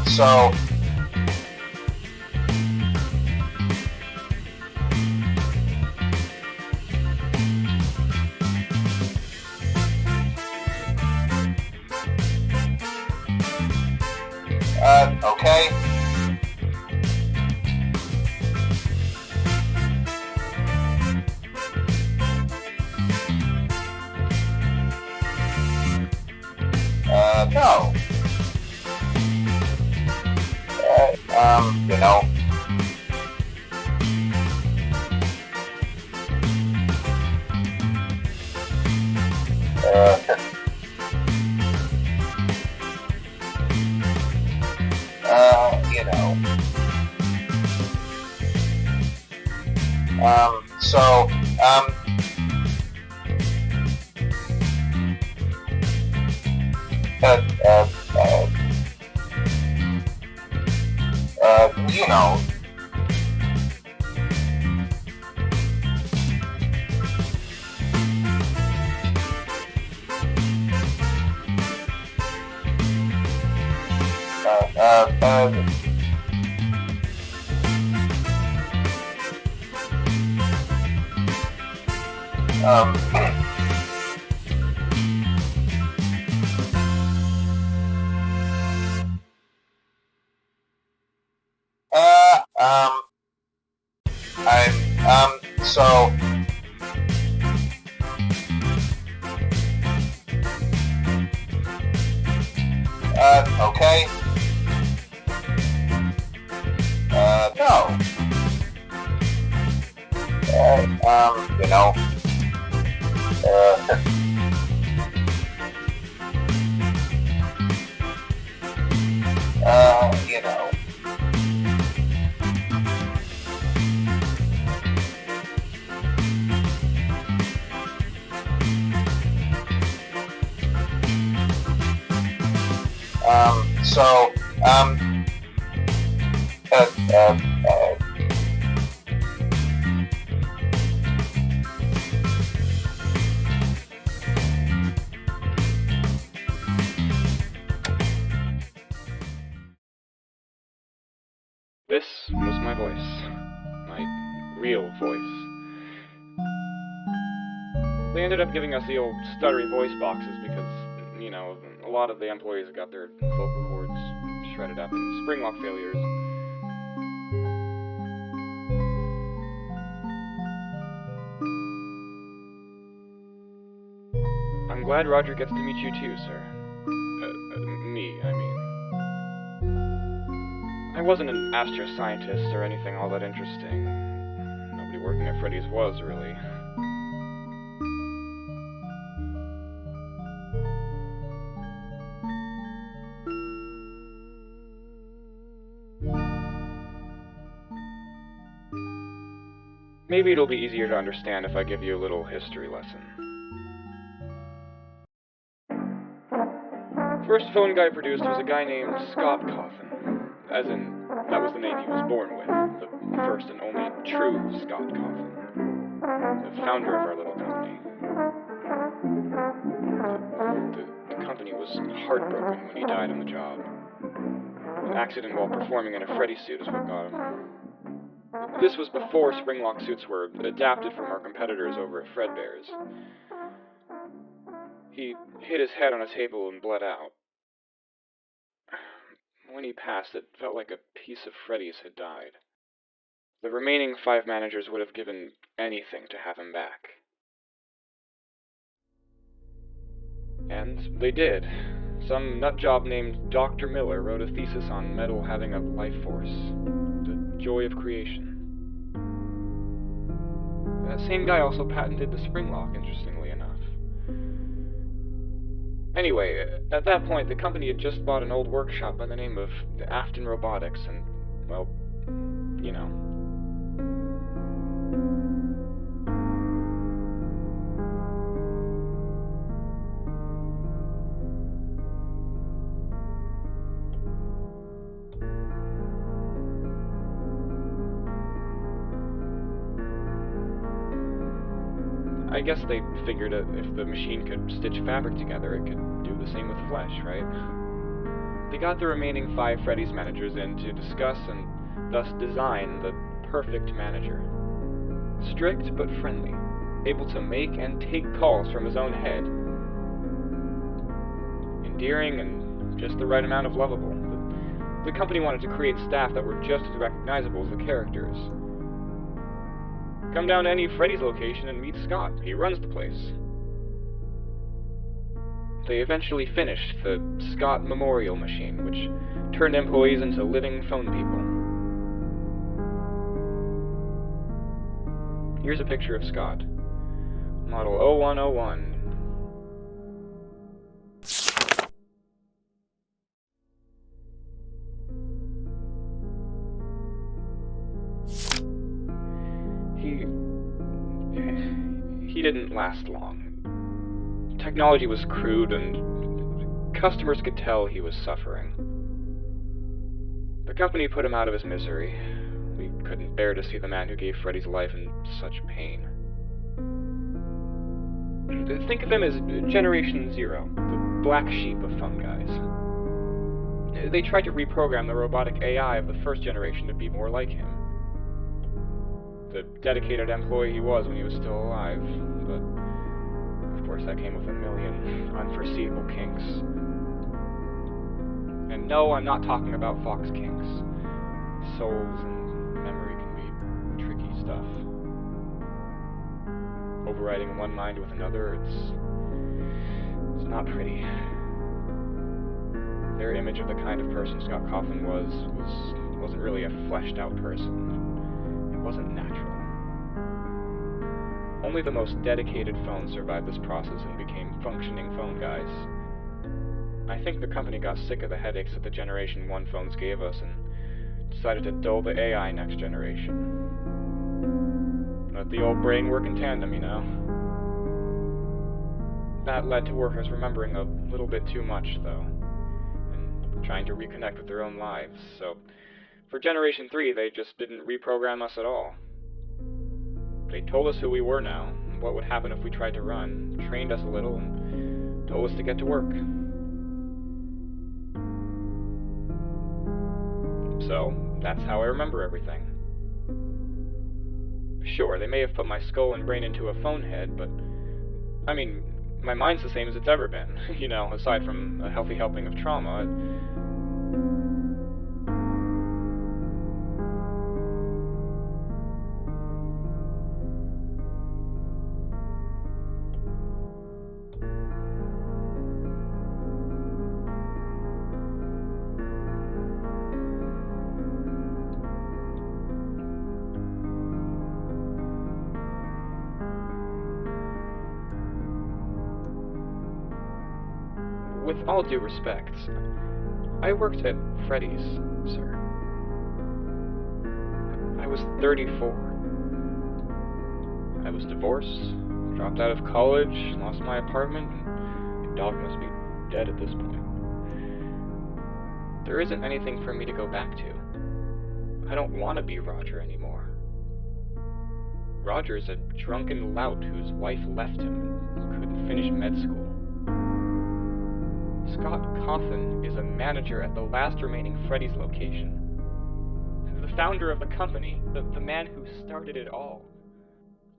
So... okay? No. You know. You know. So, you know. So... okay? No. You know. You know. So, This was my voice. My real voice. They ended up giving us the old stuttery voice boxes because, you know, a lot of the employees got their vocal cords shredded up in spring lock failures. glad Roger gets to meet you too, sir. Me, I mean. I wasn't an astroscientist or anything all that interesting. Nobody working at Freddy's was, really. Maybe it'll be easier to understand if I give you a little history lesson. First phone guy produced was a guy named Scott Coffin. As in, that was the name he was born with. The first and only true Scott Coffin. The founder of our little company. The company was heartbroken when he died on the job. An accident while performing in a Freddy suit is what got him. This was before Springlock suits were adapted from our competitors over at Fredbear's. He hit his head on a table and bled out. When he passed, it felt like a piece of Freddy's had died. The remaining 5 managers would have given anything to have him back. And they did. Some nutjob named Dr. Miller wrote a thesis on metal having a life force. The joy of creation. That same guy also patented the Springlock, interestingly enough. Anyway, at that point, the company had just bought an old workshop by the name of Afton Robotics, and, well, you know. I guess they figured if the machine could stitch fabric together, it could do the same with flesh, right? They got the remaining 5 Freddy's managers in to discuss and thus design the perfect manager. Strict but friendly, able to make and take calls from his own head. Endearing and just the right amount of lovable. The company wanted to create staff that were just as recognizable as the characters. Come down to any Freddy's location and meet Scott. He runs the place. They eventually finished the Scott Memorial Machine, which turned employees into living phone people. Here's a picture of Scott. Model 0101. He didn't last long. Technology was crude, and customers could tell he was suffering. The company put him out of his misery. We couldn't bear to see the man who gave Freddy's life in such pain. Think of him as Generation Zero, the black sheep of phone guys. They tried to reprogram the robotic AI of the first generation to be more like him. The dedicated employee he was when he was still alive, but of course that came with a million unforeseeable kinks. And no, I'm not talking about Fox kinks. Souls and memory can be tricky stuff. Overriding one mind with another, it's not pretty. Their image of the kind of person Scott Coffin wasn't really a fleshed out person. Wasn't natural. Only the most dedicated phones survived this process and became functioning phone guys. I think the company got sick of the headaches that the Generation 1 phones gave us and decided to dull the AI next generation. Let the old brain work in tandem, you know. That led to workers remembering a little bit too much, though, and trying to reconnect with their own lives, so for Generation 3, they just didn't reprogram us at all. They told us who we were now, what would happen if we tried to run, trained us a little, and told us to get to work. So, that's how I remember everything. Sure, they may have put my skull and brain into a phone head, but, I mean, my mind's the same as it's ever been, you know, aside from a healthy helping of trauma. With all due respect, I worked at Freddy's, sir. I was 34. I was divorced, dropped out of college, lost my apartment, and the dog must be dead at this point. There isn't anything for me to go back to. I don't want to be Roger anymore. Roger's a drunken lout whose wife left him and couldn't finish med school. Scott Coffin is a manager at the last remaining Freddy's location. The founder of the company, the man who started it all.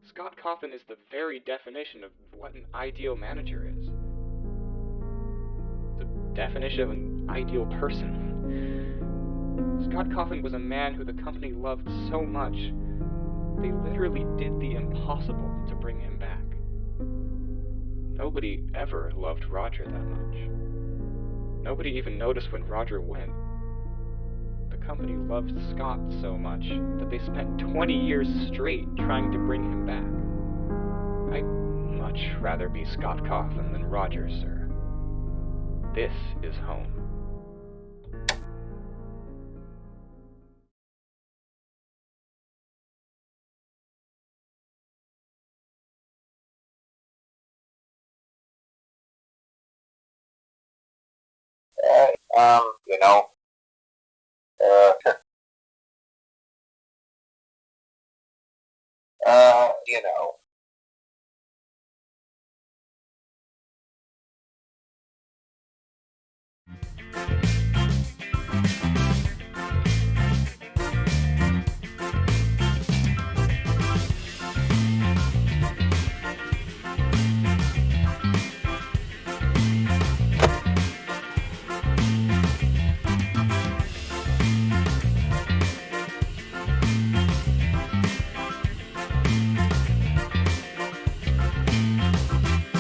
Scott Coffin is the very definition of what an ideal manager is. The definition of an ideal person. Scott Coffin was a man who the company loved so much, they literally did the impossible to bring him back. Nobody ever loved Roger that much. Nobody even noticed when Roger went. The company loved Scott so much that they spent 20 years straight trying to bring him back. I'd much rather be Scott Coffin than Roger, sir. This is home. You know, you know.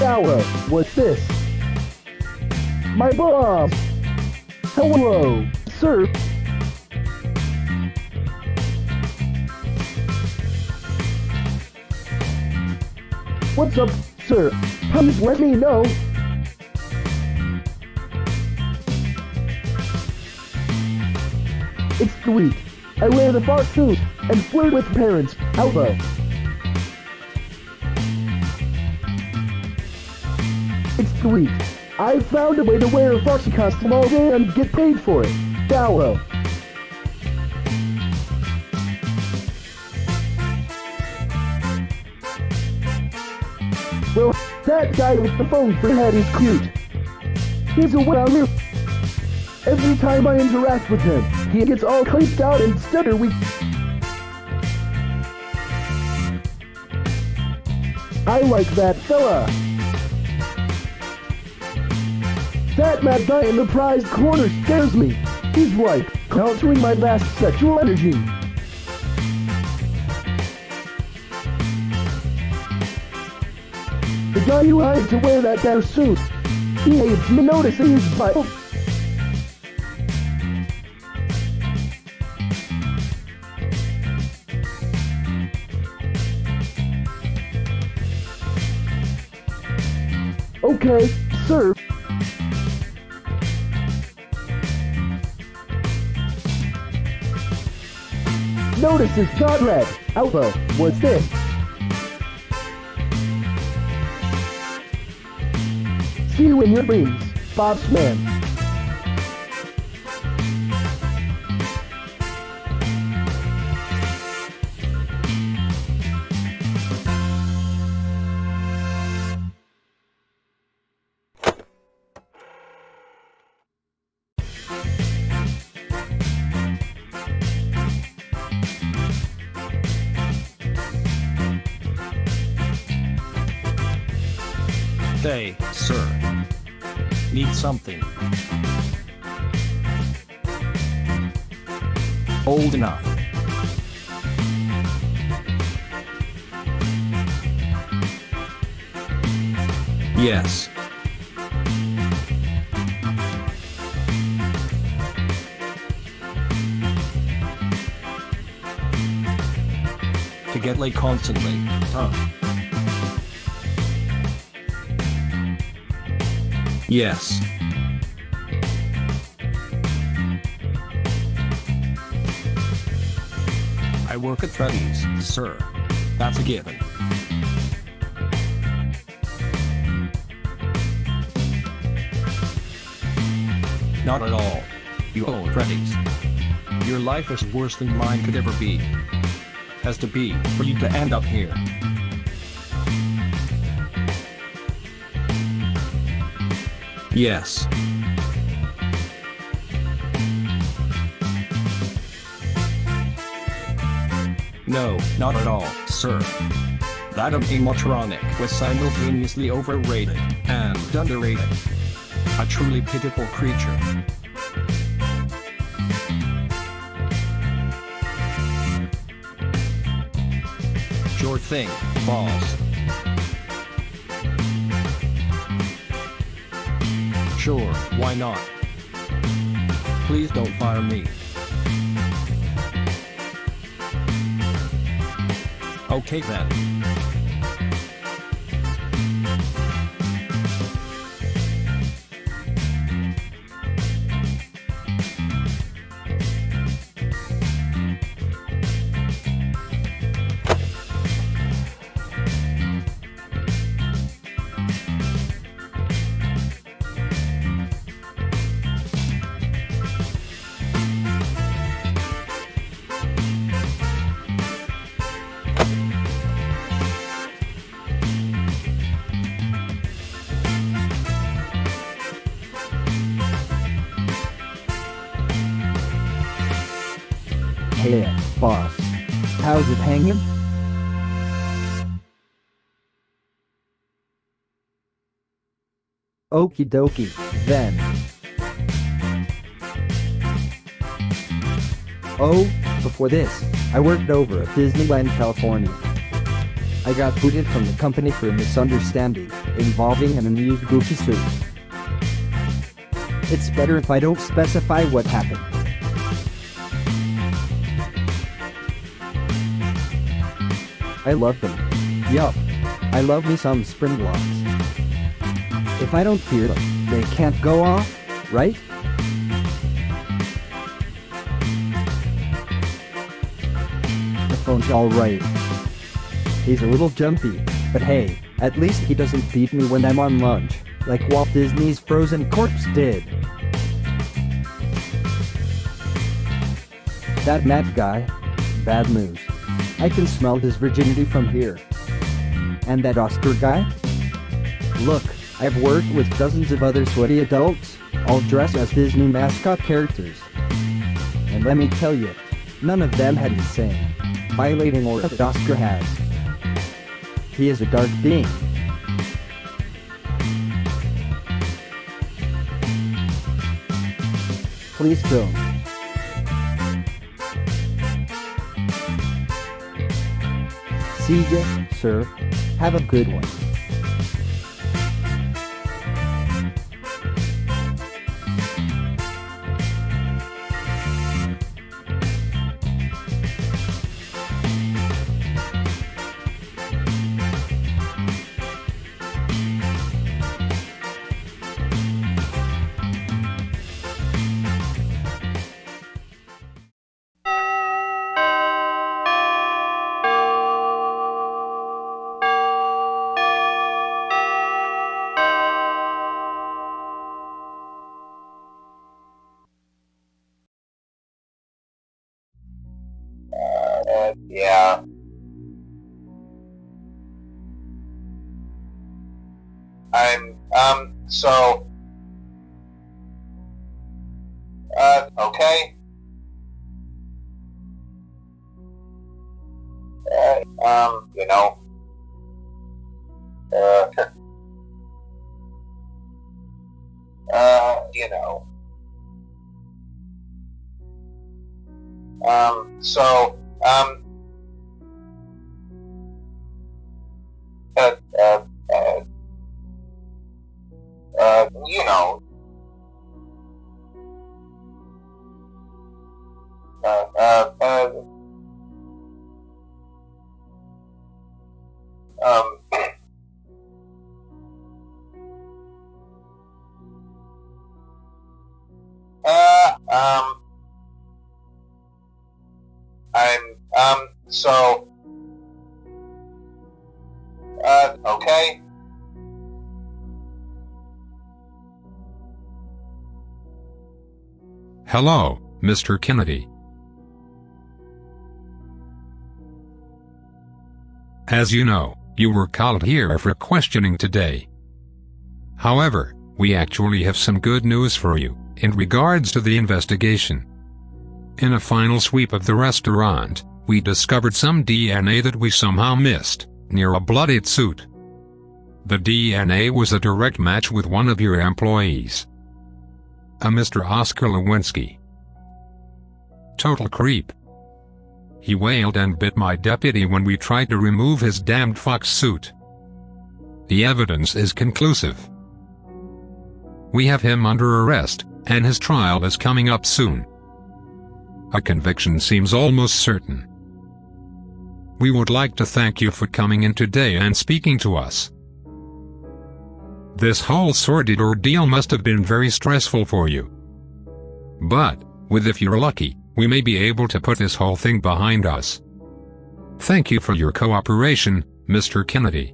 Hello, what's this? My boss! Hello, sir! What's up, sir? Please let me know. It's sweet. I wear the fart suit and flirt with parents. Elbow. It's sweet. I found a way to wear a Foxy costume all day and get paid for it. Dallo. Well, that guy with the phone for head is cute. He's a well-known. Every time I interact with him, he gets all creeped out and stuttery. I like that fella. That mad guy in the prized corner scares me. He's like countering my vast sexual energy. The guy who hired to wear that damn suit. He hates me noticing his butt. Okay, sir. Notice is not red. Alpha, what's this? See you in your dreams, Bob's man. Hey, sir. Need something. Old enough. Yes. To get laid constantly, huh? Yes. work at Freddy's, sir. That's a given. Not at all. You own Freddy's. Your life is worse than mine could ever be. Has to be for you to end up here. Yes. No, not at all, sir. That animatronic was simultaneously overrated and underrated. A truly pitiful creature. Sure thing, boss. Sure, why not? Please don't fire me. Okay then. Hey, boss. How's it hanging? Okie dokie, then. Oh, before this, I worked over at Disneyland, California. I got booted from the company for a misunderstanding involving an unused Goofy suit. It's better if I don't specify what happened. I love them. Yup. I love me some spring blocks. If I don't fear them, they can't go off, right? The phone's alright. He's a little jumpy, but hey, at least he doesn't beat me when I'm on lunch, like Walt Disney's Frozen Corpse did. That Matt guy, bad news. I can smell his virginity from here. And that Oscar guy? Look, I've worked with dozens of other sweaty adults, all dressed as Disney mascot characters. And let me tell you, none of them had the same violating aura that Oscar has. He is a dark being. Please don't. See ya, sir. Have a good one. Yeah. So, okay. You know, you know, so, you know, So, okay. Hello, Mr. Kennedy. As you know, you were called here for questioning today. However, we actually have some good news for you, in regards to the investigation. In a final sweep of the restaurant, we discovered some DNA that we somehow missed, near a bloodied suit. The DNA was a direct match with one of your employees. A Mr. Oscar Lewinsky. Total creep. He wailed and bit my deputy when we tried to remove his damned fox suit. The evidence is conclusive. We have him under arrest, and his trial is coming up soon. A conviction seems almost certain. We would like to thank you for coming in today and speaking to us. This whole sordid ordeal must have been very stressful for you. But, if you're lucky, we may be able to put this whole thing behind us. Thank you for your cooperation, Mr. Kennedy.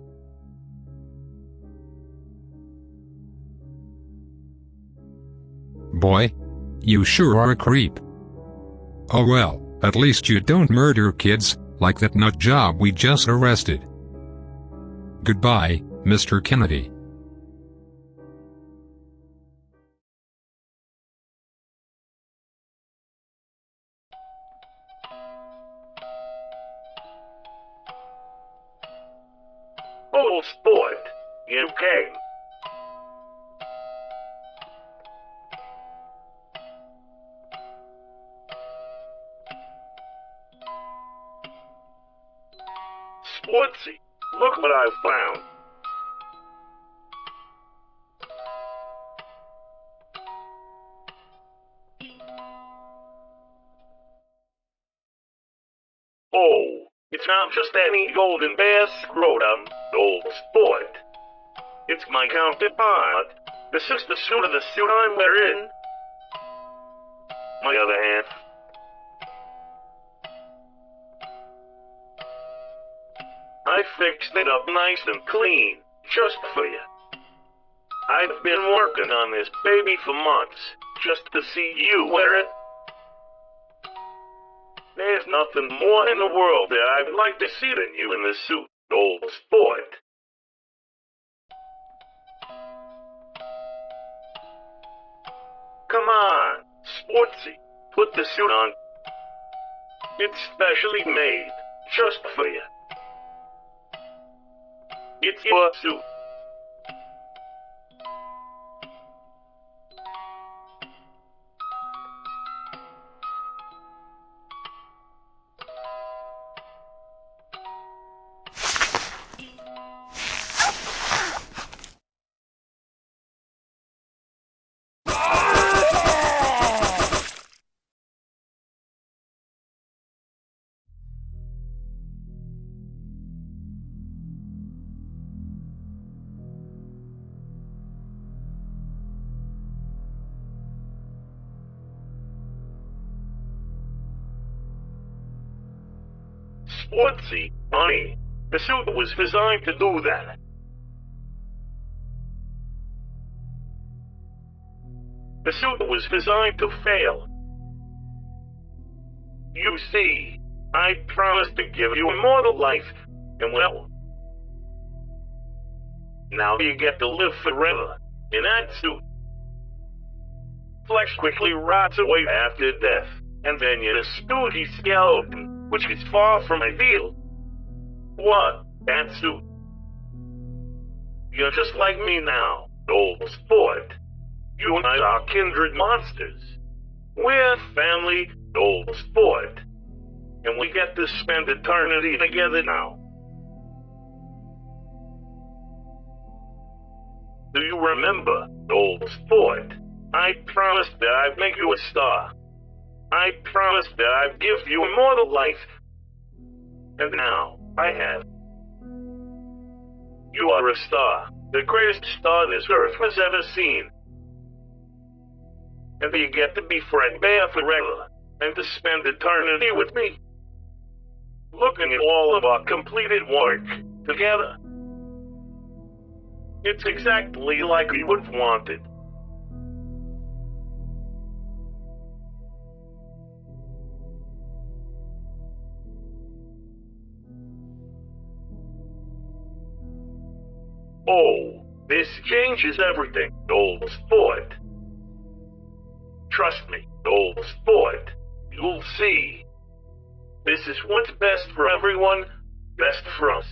Boy, you sure are a creep. Oh well, at least you don't murder kids, like that nut job we just arrested. Goodbye, Mr. Kennedy. Oh, sport, you came. Sportsy, look what I found. Oh, it's not just any golden bear scrotum, old sport. It's my counterpart. This is the suit of the suit I'm wearing. My other half. I fixed it up nice and clean, just for you. I've been working on this baby for months, just to see you wear it. There's nothing more in the world that I'd like to see than you in this suit, old sport. Come on, Sportsy, put the suit on. It's specially made, just for you. It's your suit. Sportsy, honey, the suit was designed to do that. The suit was designed to fail. You see, I promised to give you immortal life, and well, now you get to live forever in that suit. Flesh quickly rots away after death, and then you're a stoogy skeleton, which is far from ideal. What? That suit? You're just like me now, old sport. You and I are kindred monsters. We're family, old sport. And we get to spend eternity together now. Do you remember, old sport? I promised that I'd make you a star. I promised that I'd give you immortal life. And now, I have. You are a star, the greatest star this earth has ever seen. And you get to be Fred Bear forever, and to spend eternity with me. looking at all of our completed work together. It's exactly like we would have wanted. Oh, this changes everything, old sport. Trust me, old sport. You'll see. This is what's best for everyone, best for us.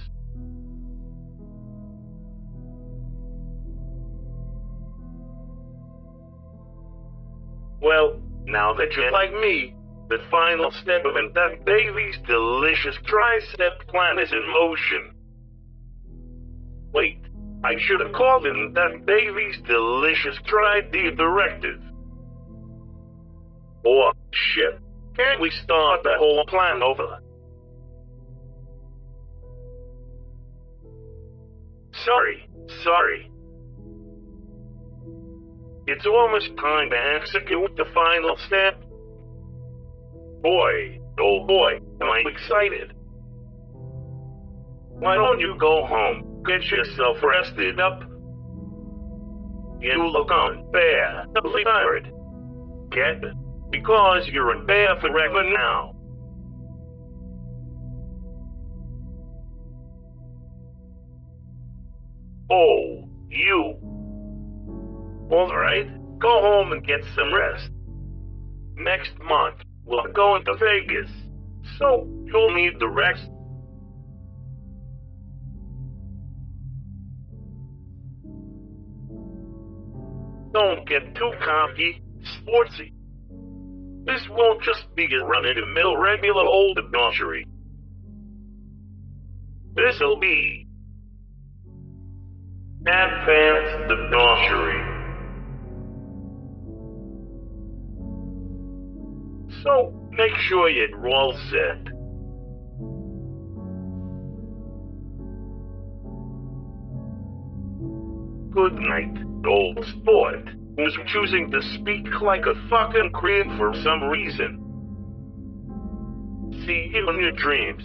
Well, now that you're like me, the final step of that baby's delicious tri-step plan is in motion. Wait, I should have called it that baby's delicious tri-D directive. Oh, shit. Can't we start the whole plan over? Sorry. It's almost time to execute the final step. Boy, oh boy, am I excited. Why don't you go home, get yourself rested up? You look unbearably tired. Get it? Because you're in bed forever now. Oh, you. Alright, go home and get some rest. Next month, we're going to Vegas, so you'll need the rest. Don't get too cocky, sportsy. This won't just be a run-of-the-mill regular old debauchery. This'll be advanced debauchery. So, make sure you're all set. Good night, old sport, who's choosing to speak like a fucking creep for some reason. See you in your dreams.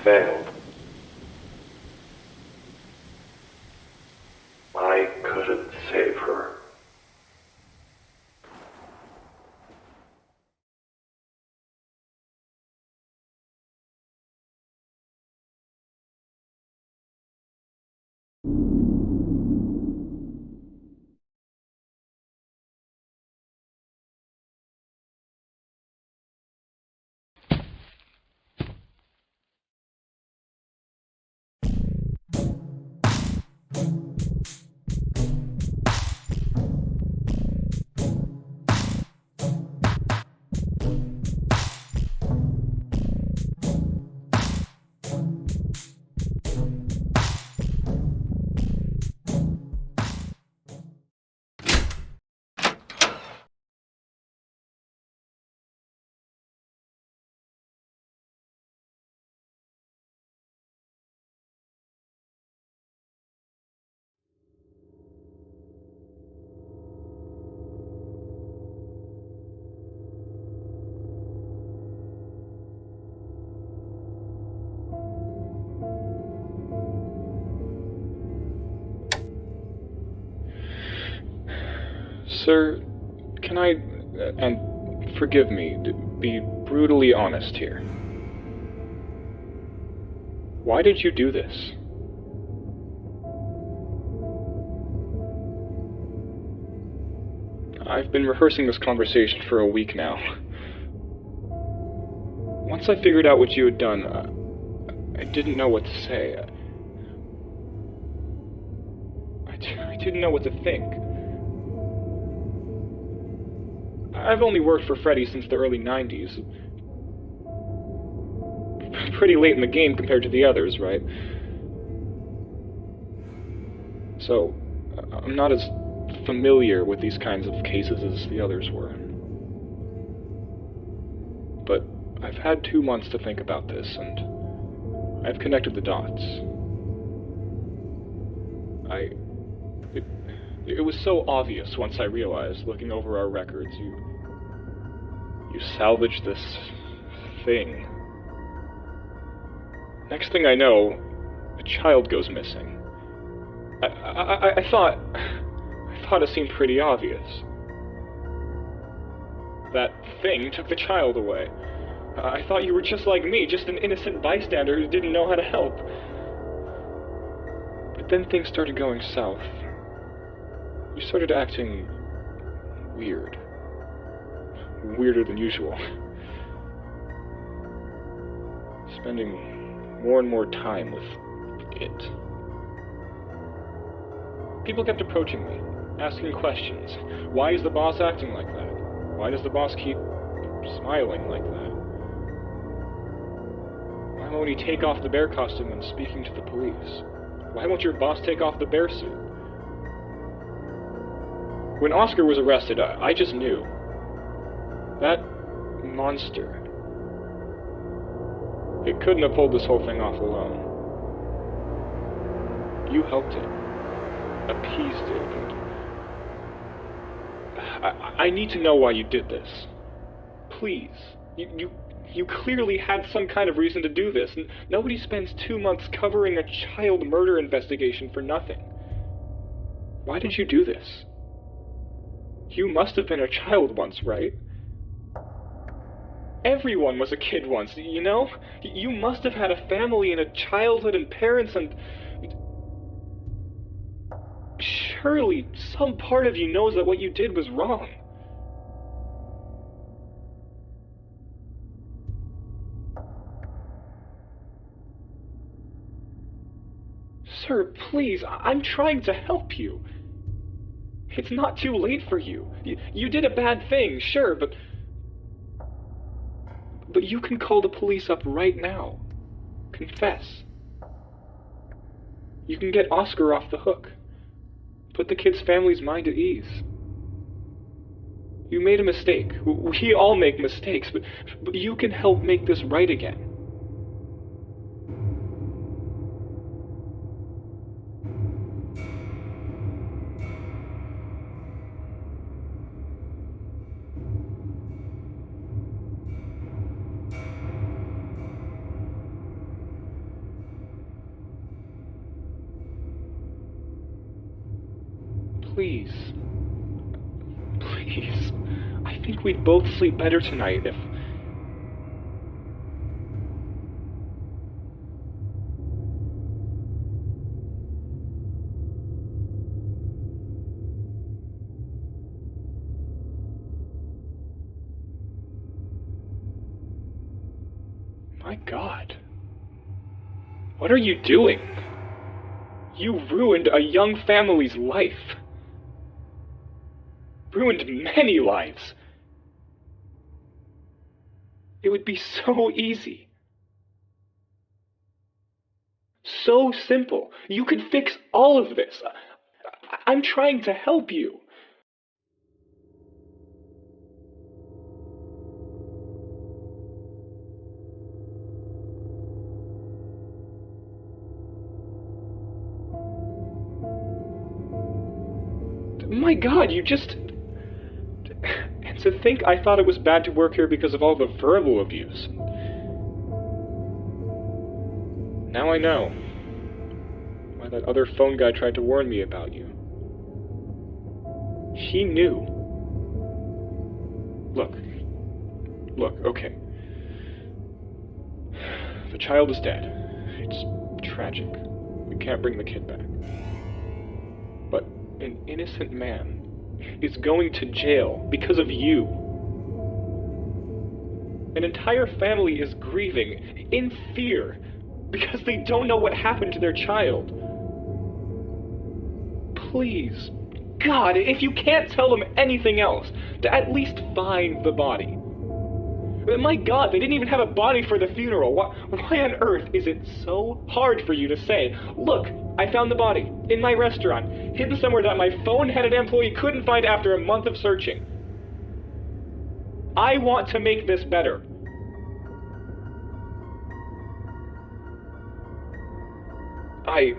failed. I couldn't save her. Sir, can I, and forgive me, be brutally honest here? Why did you do this? I've been rehearsing this conversation for a week now. Once I figured out what you had done, I didn't know what to say. I didn't know what to think. I've only worked for Freddy since the early 90s. Pretty late in the game compared to the others, right? So, I'm not as familiar with these kinds of cases as the others were. But I've had 2 months to think about this, and I've connected the dots. It was so obvious once I realized, looking over our records, you salvaged this thing. Next thing I know, a child goes missing. I thought it seemed pretty obvious. That thing took the child away. I thought you were just like me, just an innocent bystander who didn't know how to help. But then things started going south. You started acting weird. Weirder than usual. Spending more and more time with it. People kept approaching me, asking questions. Why is the boss acting like that? Why does the boss keep smiling like that? Why won't he take off the bear costume when speaking to the police? Why won't your boss take off the bear suit? When Oscar was arrested, I just knew. That monster. It couldn't have pulled this whole thing off alone. You helped it. Appeased it. I need to know why you did this. Please. You clearly had some kind of reason to do this. Nobody spends 2 months covering a child murder investigation for nothing. Why did you do this? You must have been a child once, right? Everyone was a kid once, you know? You must have had a family and a childhood and parents and... Surely, some part of you knows that what you did was wrong. Sir, please, I'm trying to help you. It's not too late for you. You did a bad thing, sure, but you can call the police up right now. Confess. You can get Oscar off the hook. Put the kid's family's mind at ease. You made a mistake. We all make mistakes, but you can help make this right again. Please. Please. I think we'd both sleep better tonight if... My God. What are you doing? You ruined a young family's life. Ruined many lives. It would be so easy. So simple. You could fix all of this. I'm trying to help you. My God, you just... And to think I thought it was bad to work here because of all the verbal abuse. Now I know why that other phone guy tried to warn me about you. He knew. Look, okay. The child is dead. It's tragic. We can't bring the kid back. But an innocent man is going to jail because of you. An entire family is grieving in fear because they don't know what happened to their child. Please, God, if you can't tell them anything else, to at least find the body. My God, they didn't even have a body for the funeral. Why on earth is it so hard for you to say, look, I found the body in my restaurant, hidden somewhere that my phone-headed employee couldn't find after a month of searching? I want to make this better. I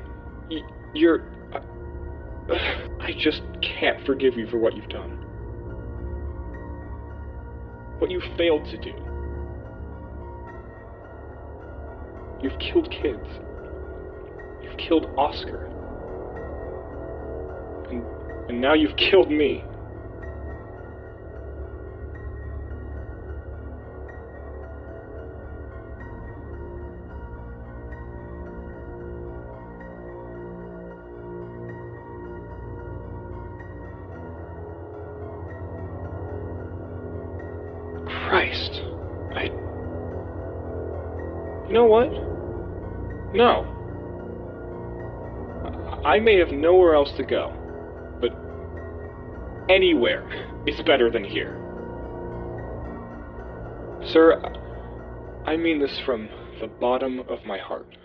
just can't forgive you for what you've done. What you failed to do. You've killed kids. You've killed Oscar. And now you've killed me. Christ. You know what? No. I may have nowhere else to go, but anywhere is better than here. Sir, I mean this from the bottom of my heart.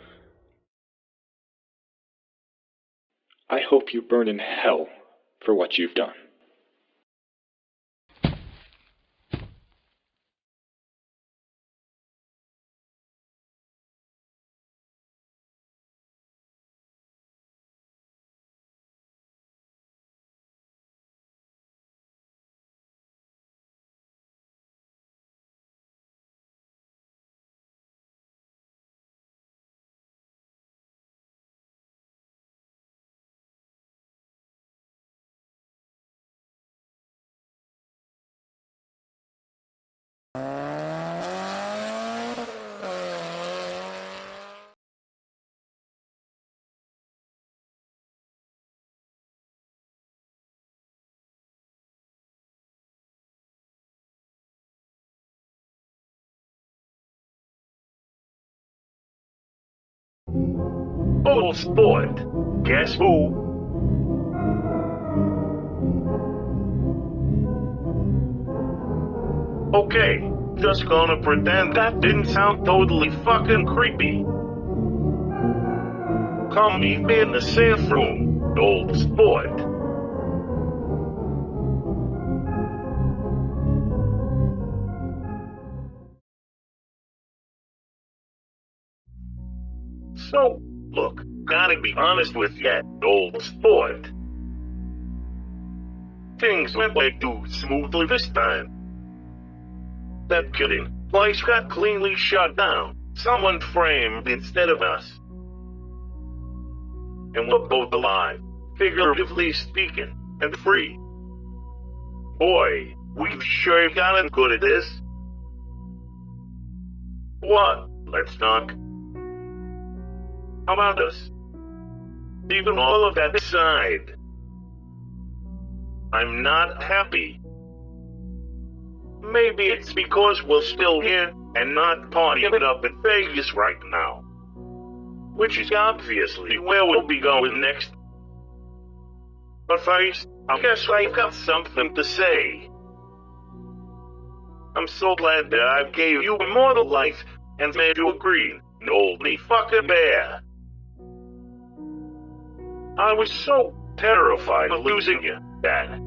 I hope you burn in hell for what you've done. Old sport. Guess who? Okay, just gonna pretend that didn't sound totally fucking creepy. Come meet me in the safe room, old sport. So, look, gotta be honest with you, old sport. Things went way too smoothly this time. That kidding, place got cleanly shut down. Someone framed instead of us. And we're both alive, figuratively speaking. and free. Boy, we've sure gotten good at this. What? Let's talk. How about us? Even all of that aside, I'm not happy. Maybe it's because we're still here and not partying it up in Vegas right now. Which is obviously where we'll be going next. But first, I guess I've got something to say. I'm so glad that I gave you immortal life and made you a green and old me fucking bear. I was so terrified of losing you, Dad.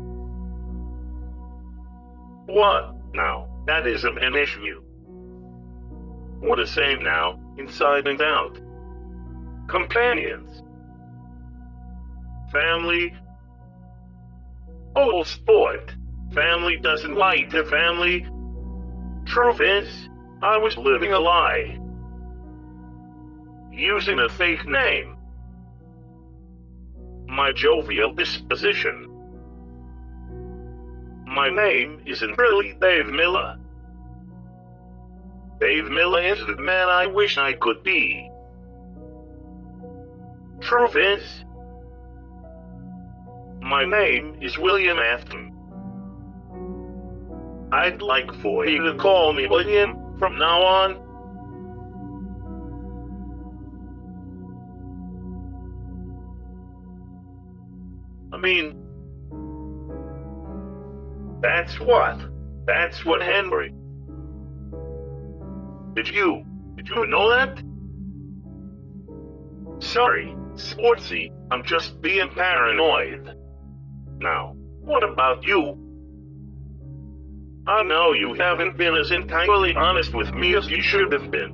What? Now, that isn't an issue. We're the same now, inside and out. Companions. Family. Oh, sport. Family doesn't lie to family. Truth is, I was living a lie. Using a fake name. My jovial disposition. My name isn't really Dave Miller. Dave Miller is the man I wish I could be. Truth is, my name is William Afton. I'd like for you to call me William from now on. I mean, that's what Henry. Did you know that? Sorry, Sportsy, I'm just being paranoid. Now, what about you? I know you haven't been as entirely honest with me as you should have been.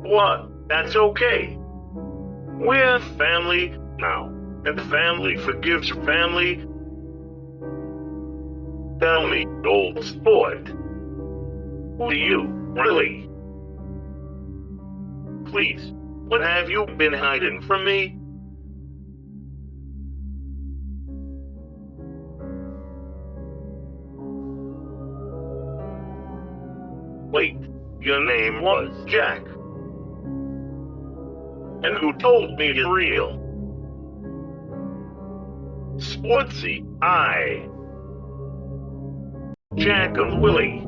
What? That's okay. We're family now, and family forgives family. Tell me, old sport. Who do you, really? Please, what have you been hiding from me? Wait, your name was Jack. And who told me you're real? Sportsy, Jack and Willie.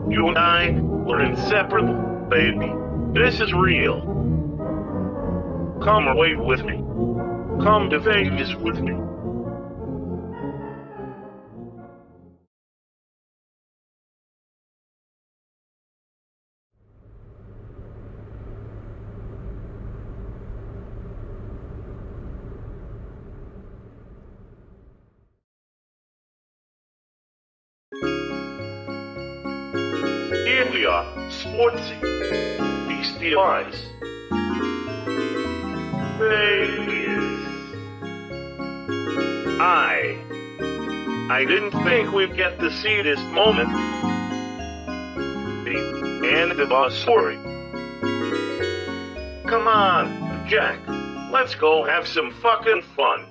You and I were inseparable, baby. This is real. Come away with me. Come to Vegas with me. Here we are, Sportsy. Beastie Eyes. Vegas. I didn't think we'd get to see this moment. The end of our story. Come on, Jack. Let's go have some fucking fun.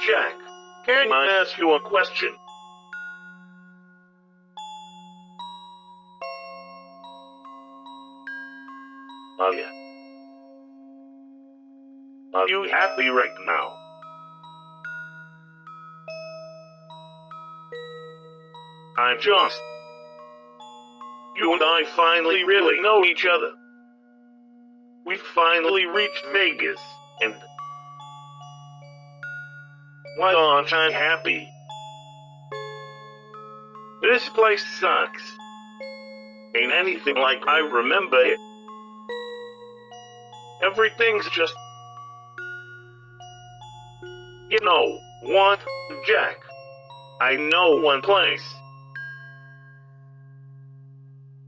Jack, can I ask you a question? Are you? Are you happy right now? I'm just. You and I finally really know each other. We finally reached Vegas, and why aren't I happy? This place sucks. Ain't anything like I remember it. Everything's just... You know what, Jack? I know one place.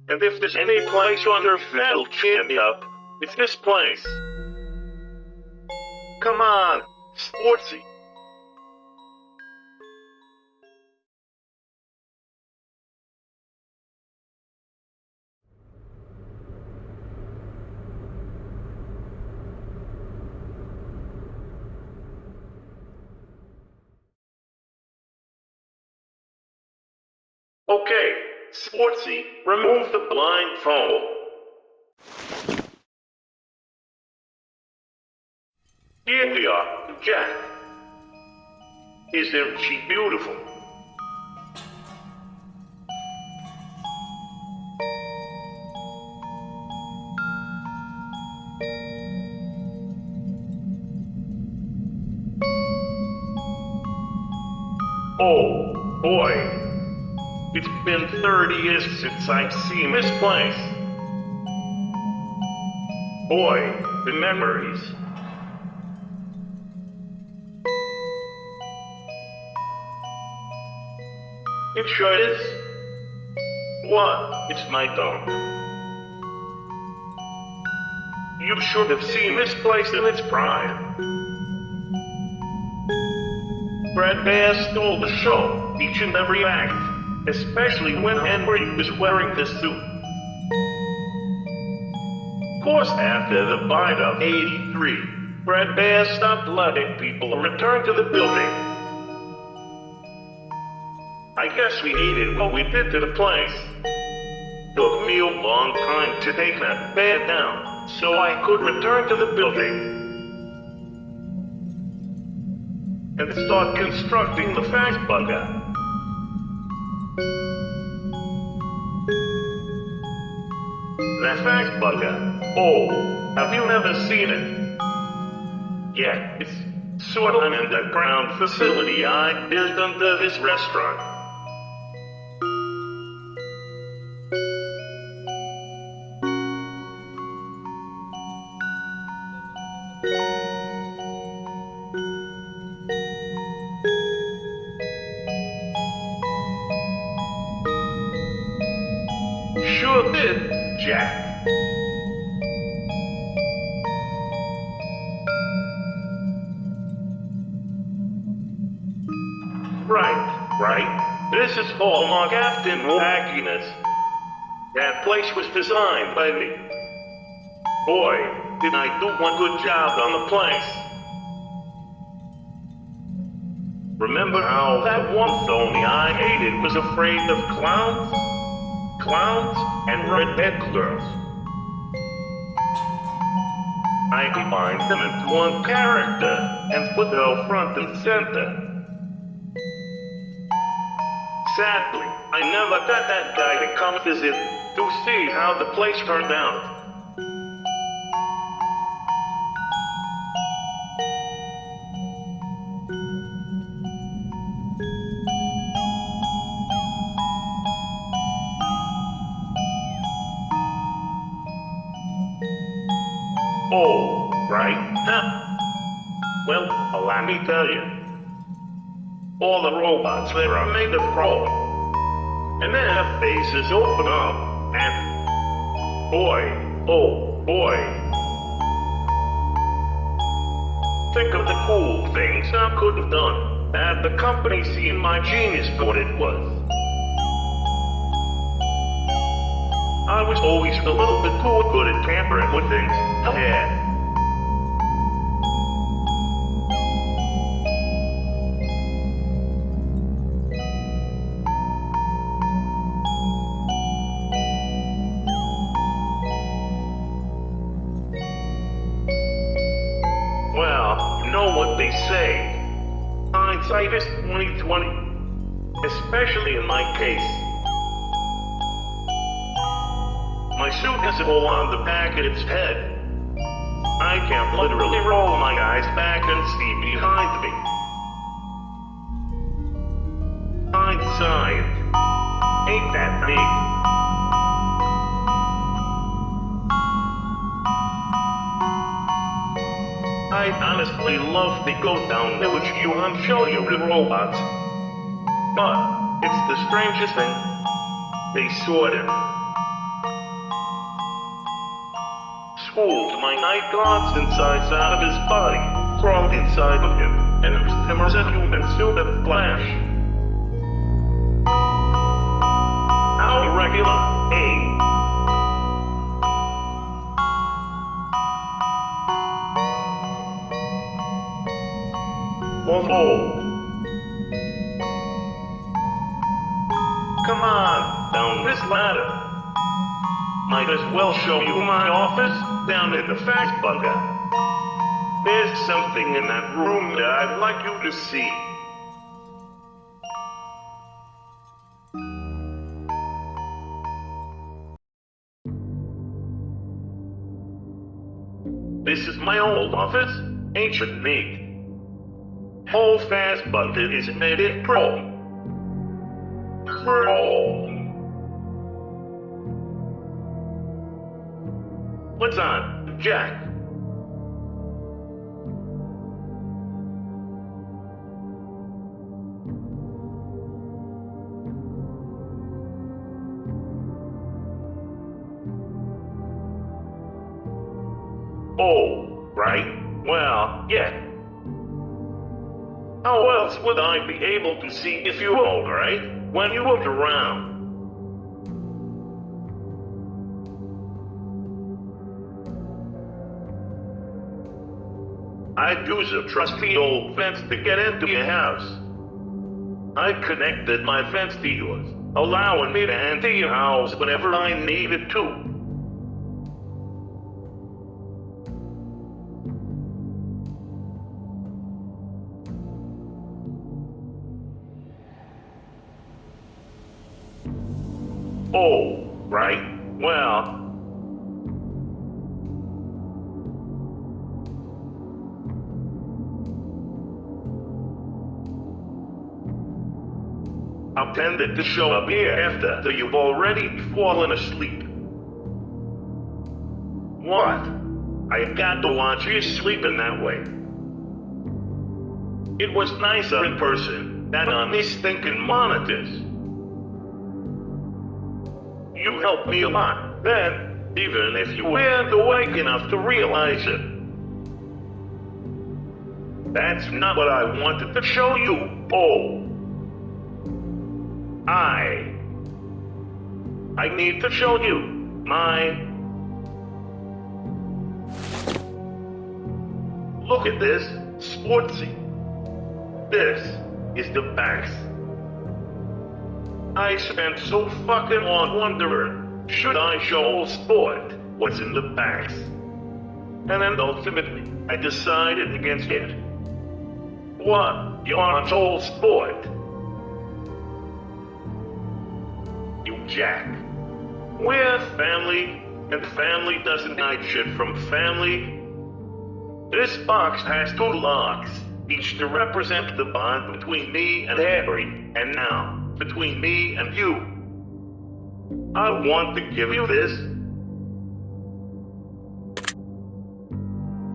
And if there's any place on earth that'll cheer me up, it's this place. Come on, Sportsy. Okay, Sportsy, remove the blindfold. Here we are, Jack. Isn't she beautiful? Oh, boy. It's been 30 years since I've seen this place. Boy, the memories. It sure is. What? It's my dog. You should have seen this place in its prime. Brad Bear stole the show, each and every act, especially when Henry was wearing the suit. Of course, after the bite of 83, Brad Bear stopped letting people return to the building. I guess we hated what we did to the place. Took me a long time to take that bear down, so I could return to the building and start constructing the fact bugger. The fact bugger. Oh, have you never seen it? Yeah, it's sort of an underground facility I built under this restaurant. Sure did, Jack. Right. This is hallmark Afton wackiness. That place was designed by me. Boy, did I do one good job on the place. Remember how that one phony I hated was afraid of clowns? Clowns and redhead girls. I combined them into one character and put her front and center. Sadly, I never got that guy to come visit to see how the place turned out. Oh, right, huh? Well, let me tell you. All the robots there are made of chrome. And their faces open up, and boy, oh boy. Think of the cool things I could have done had the company seen my genius for what it was. I was always a little bit too good at tampering with things. Yeah. always say, hindsight is 20/20, especially in my case. My suit has a hole on the back of its head. I can literally roll my eyes back and see behind me. Hindsight. Ain't that neat? I'd honestly love to go down there with you and show you the robots. But it's the strangest thing. They sort of spooled my night guards insides out of his body, crawled inside of him, and used him as a human suit at Flash. How irregular, eh? Oh. Come on, down this ladder. Might as well show you my office down in the fact bunker. There's something in that room that I'd like you to see. This is my old office, ancient neat. Hold fast button is made it pro. What's on, Jack? Oh, right. Well, yeah. How else would I be able to see if you were right when you looked around? I'd use a trusty old fence to get into your house. I connected my fence to yours, allowing me to enter your house whenever I needed to. Oh, right. Well, I'll tend to show up here after you've already fallen asleep. What? I got to watch you sleeping that way. It was nicer in person than on these stinking monitors. You helped me a lot then, even if you weren't awake enough to realize it. That's not what I wanted to show you. Oh. I need to show you my... Look at this, sportsy. This is the backs. I spent so fucking long wondering, should I show old sport what's in the backs? And then ultimately, I decided against it. What? You aren't old sport? You jack. We're family, and family doesn't hide shit from family. This box has 2 locks, each to represent the bond between me and Harry, and now, between me and you. I want to give you this.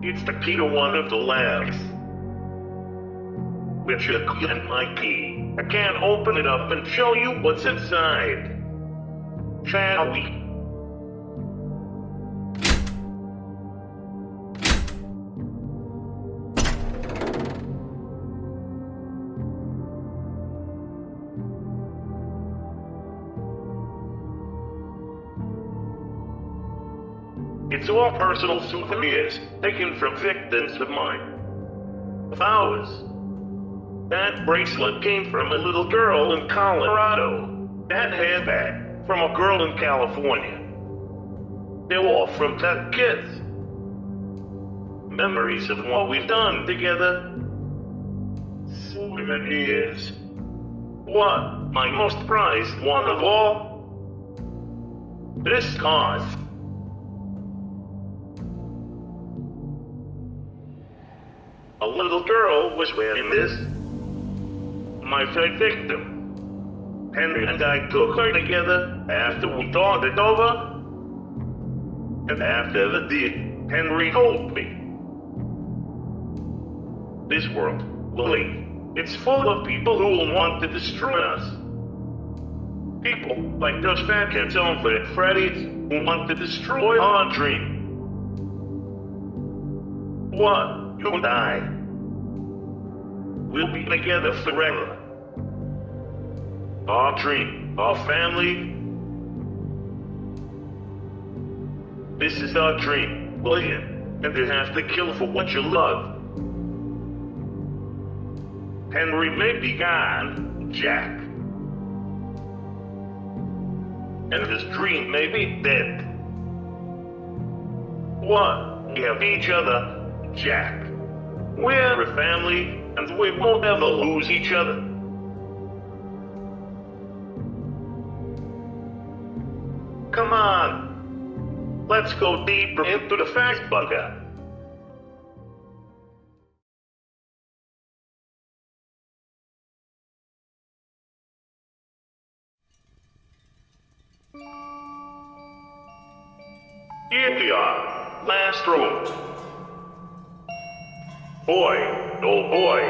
It's the key to one of the labs. With your key and my key, I can't open it up and show you what's inside. Shall we? It's all personal souvenirs taken from victims of mine. Of ours. That bracelet came from a little girl in Colorado. That hairband from a girl in California. They're all from that kids. Memories of what we've done together. Swimming is. What? My most prized one of all? This cause. A little girl was wearing this. My third victim. Henry and I took her together after we thought it over. And after the deed, Henry told me. This world, Willie, it's full of people who will want to destroy us. People like those fat kids over at Freddy's who want to destroy our dream. What? You and I. We'll be together forever. Our dream, our family. This is our dream, William, and you have to kill for what you love. Henry may be gone, Jack. And his dream may be dead. What? We have each other, Jack. We're a family, and we won't ever lose each other. Come on. Let's go deeper into the facts, bugger. Here we are, last room. Boy, oh boy.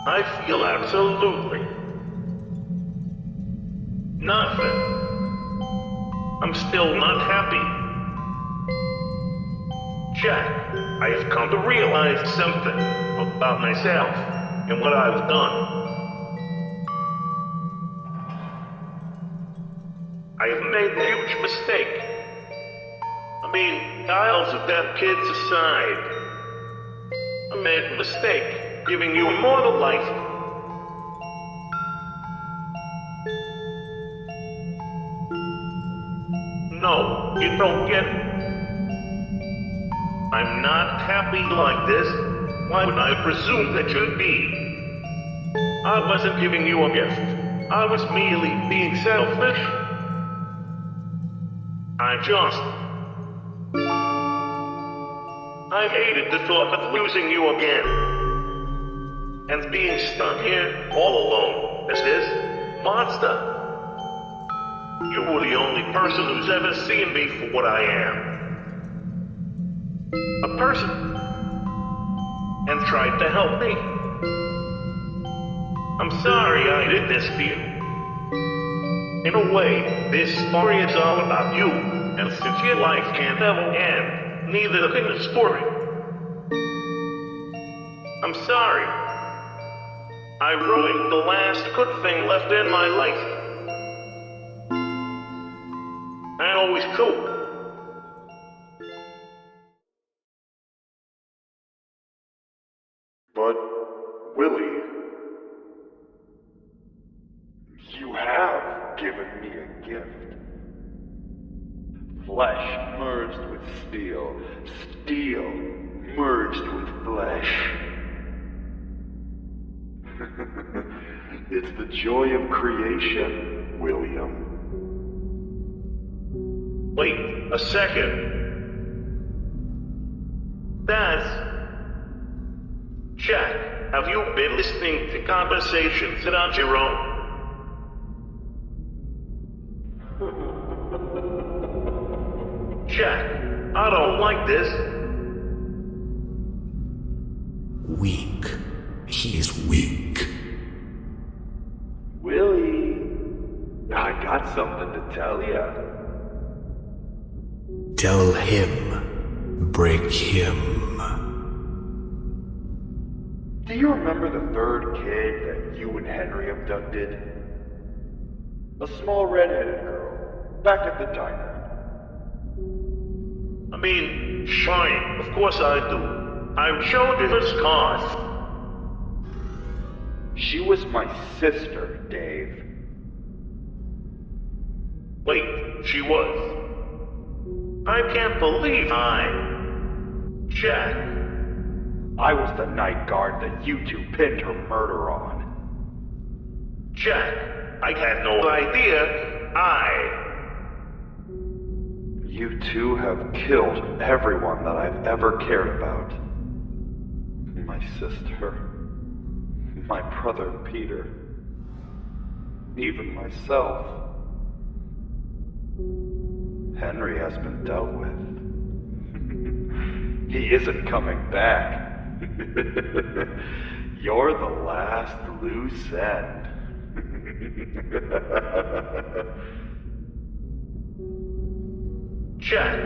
I feel absolutely nothing. I'm still not happy. Jack, I have come to realize something about myself and what I've done. I have made a huge mistake. I mean, dials of dead kids aside. I made a mistake giving you immortal life. No, you don't get it. I'm not happy like this. Why would I presume that you'd be? I wasn't giving you a gift. I was merely being selfish. I hated the thought of losing you again. And being stuck here, all alone, as this monster. You were the only person who's ever seen me for what I am. A person. And tried to help me. I'm sorry I did this to you. In a way, this story is all about you, and since your life can't ever end, neither can the story. I'm sorry. I ruined the last good thing left in my life. I always could. But, Willie, you have given me a gift. Flesh merged with steel, steel merged with flesh. It's the joy of creation, William. Wait a second. That's... Jack, have you been listening to conversations about your own? Jack, I don't like this. Weak. He is weak. Willie, I got something to tell ya. Tell him. Break him. Do you remember the third kid that you and Henry abducted? A small red-headed girl, back at the diner. I mean, fine, of course I do. I've showed you his scars. She was my sister, Dave. Wait, she was. I can't believe Jack. I was the night guard that you two pinned her murder on. Jack, I had no idea. You two have killed everyone that I've ever cared about. My sister, my brother Peter, even myself. Henry has been dealt with. He isn't coming back. You're the last loose end. Jack,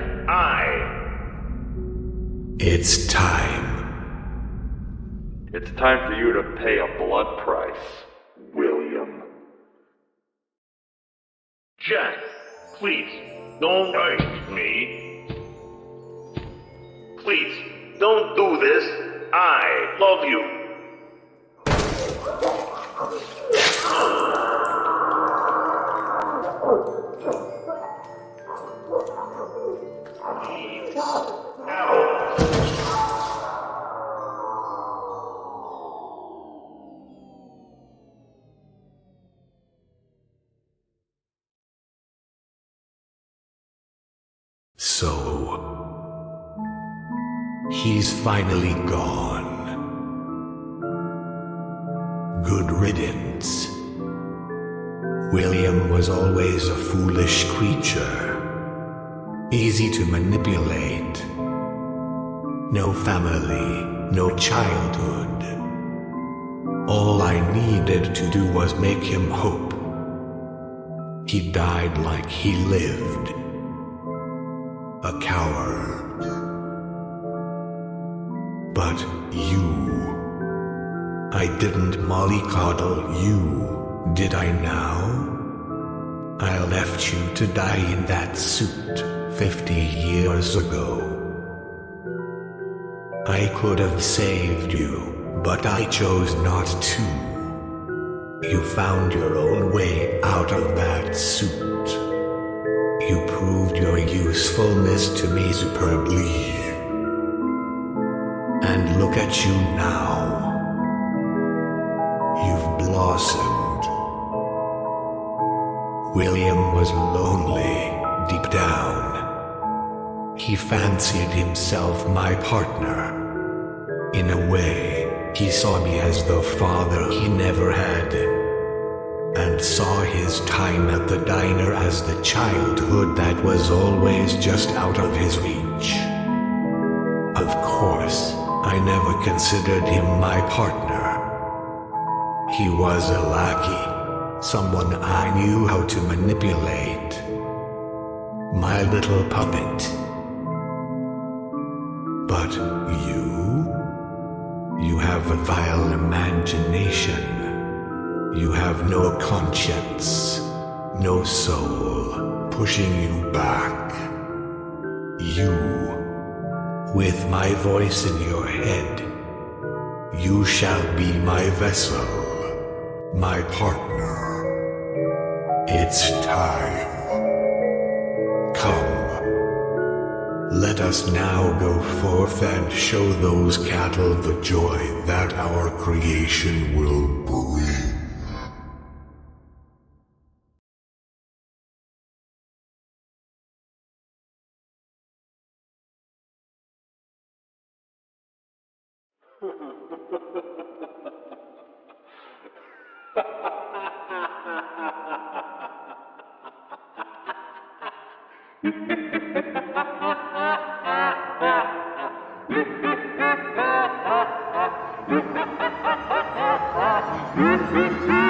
It's time. It's time for you to pay a blood price, William. Jack, please, don't hurt me. Please, don't do this. I love you. So, he's finally gone. Good riddance. William was always a foolish creature. Easy to manipulate. No family, no childhood. All I needed to do was make him hope. He died like he lived. A coward. But you... I didn't mollycoddle you, did I now? I left you to die in that suit 50 years ago. I could have saved you, but I chose not to. You found your own way out of that suit. You proved your usefulness to me superbly. And look at you now. You've blossomed. William was lonely, deep down. He fancied himself my partner. In a way, he saw me as the father he never had, and saw his time at the diner as the childhood that was always just out of his reach. Of course, I never considered him my partner. He was a lackey, someone I knew how to manipulate. My little puppet. But you have a vile imagination. You have no conscience, no soul, pushing you back. You, with my voice in your head, you shall be my vessel, my partner. It's time. Come. Let us now go forth and show those cattle the joy that our creation will bring. Ha ha ha ha!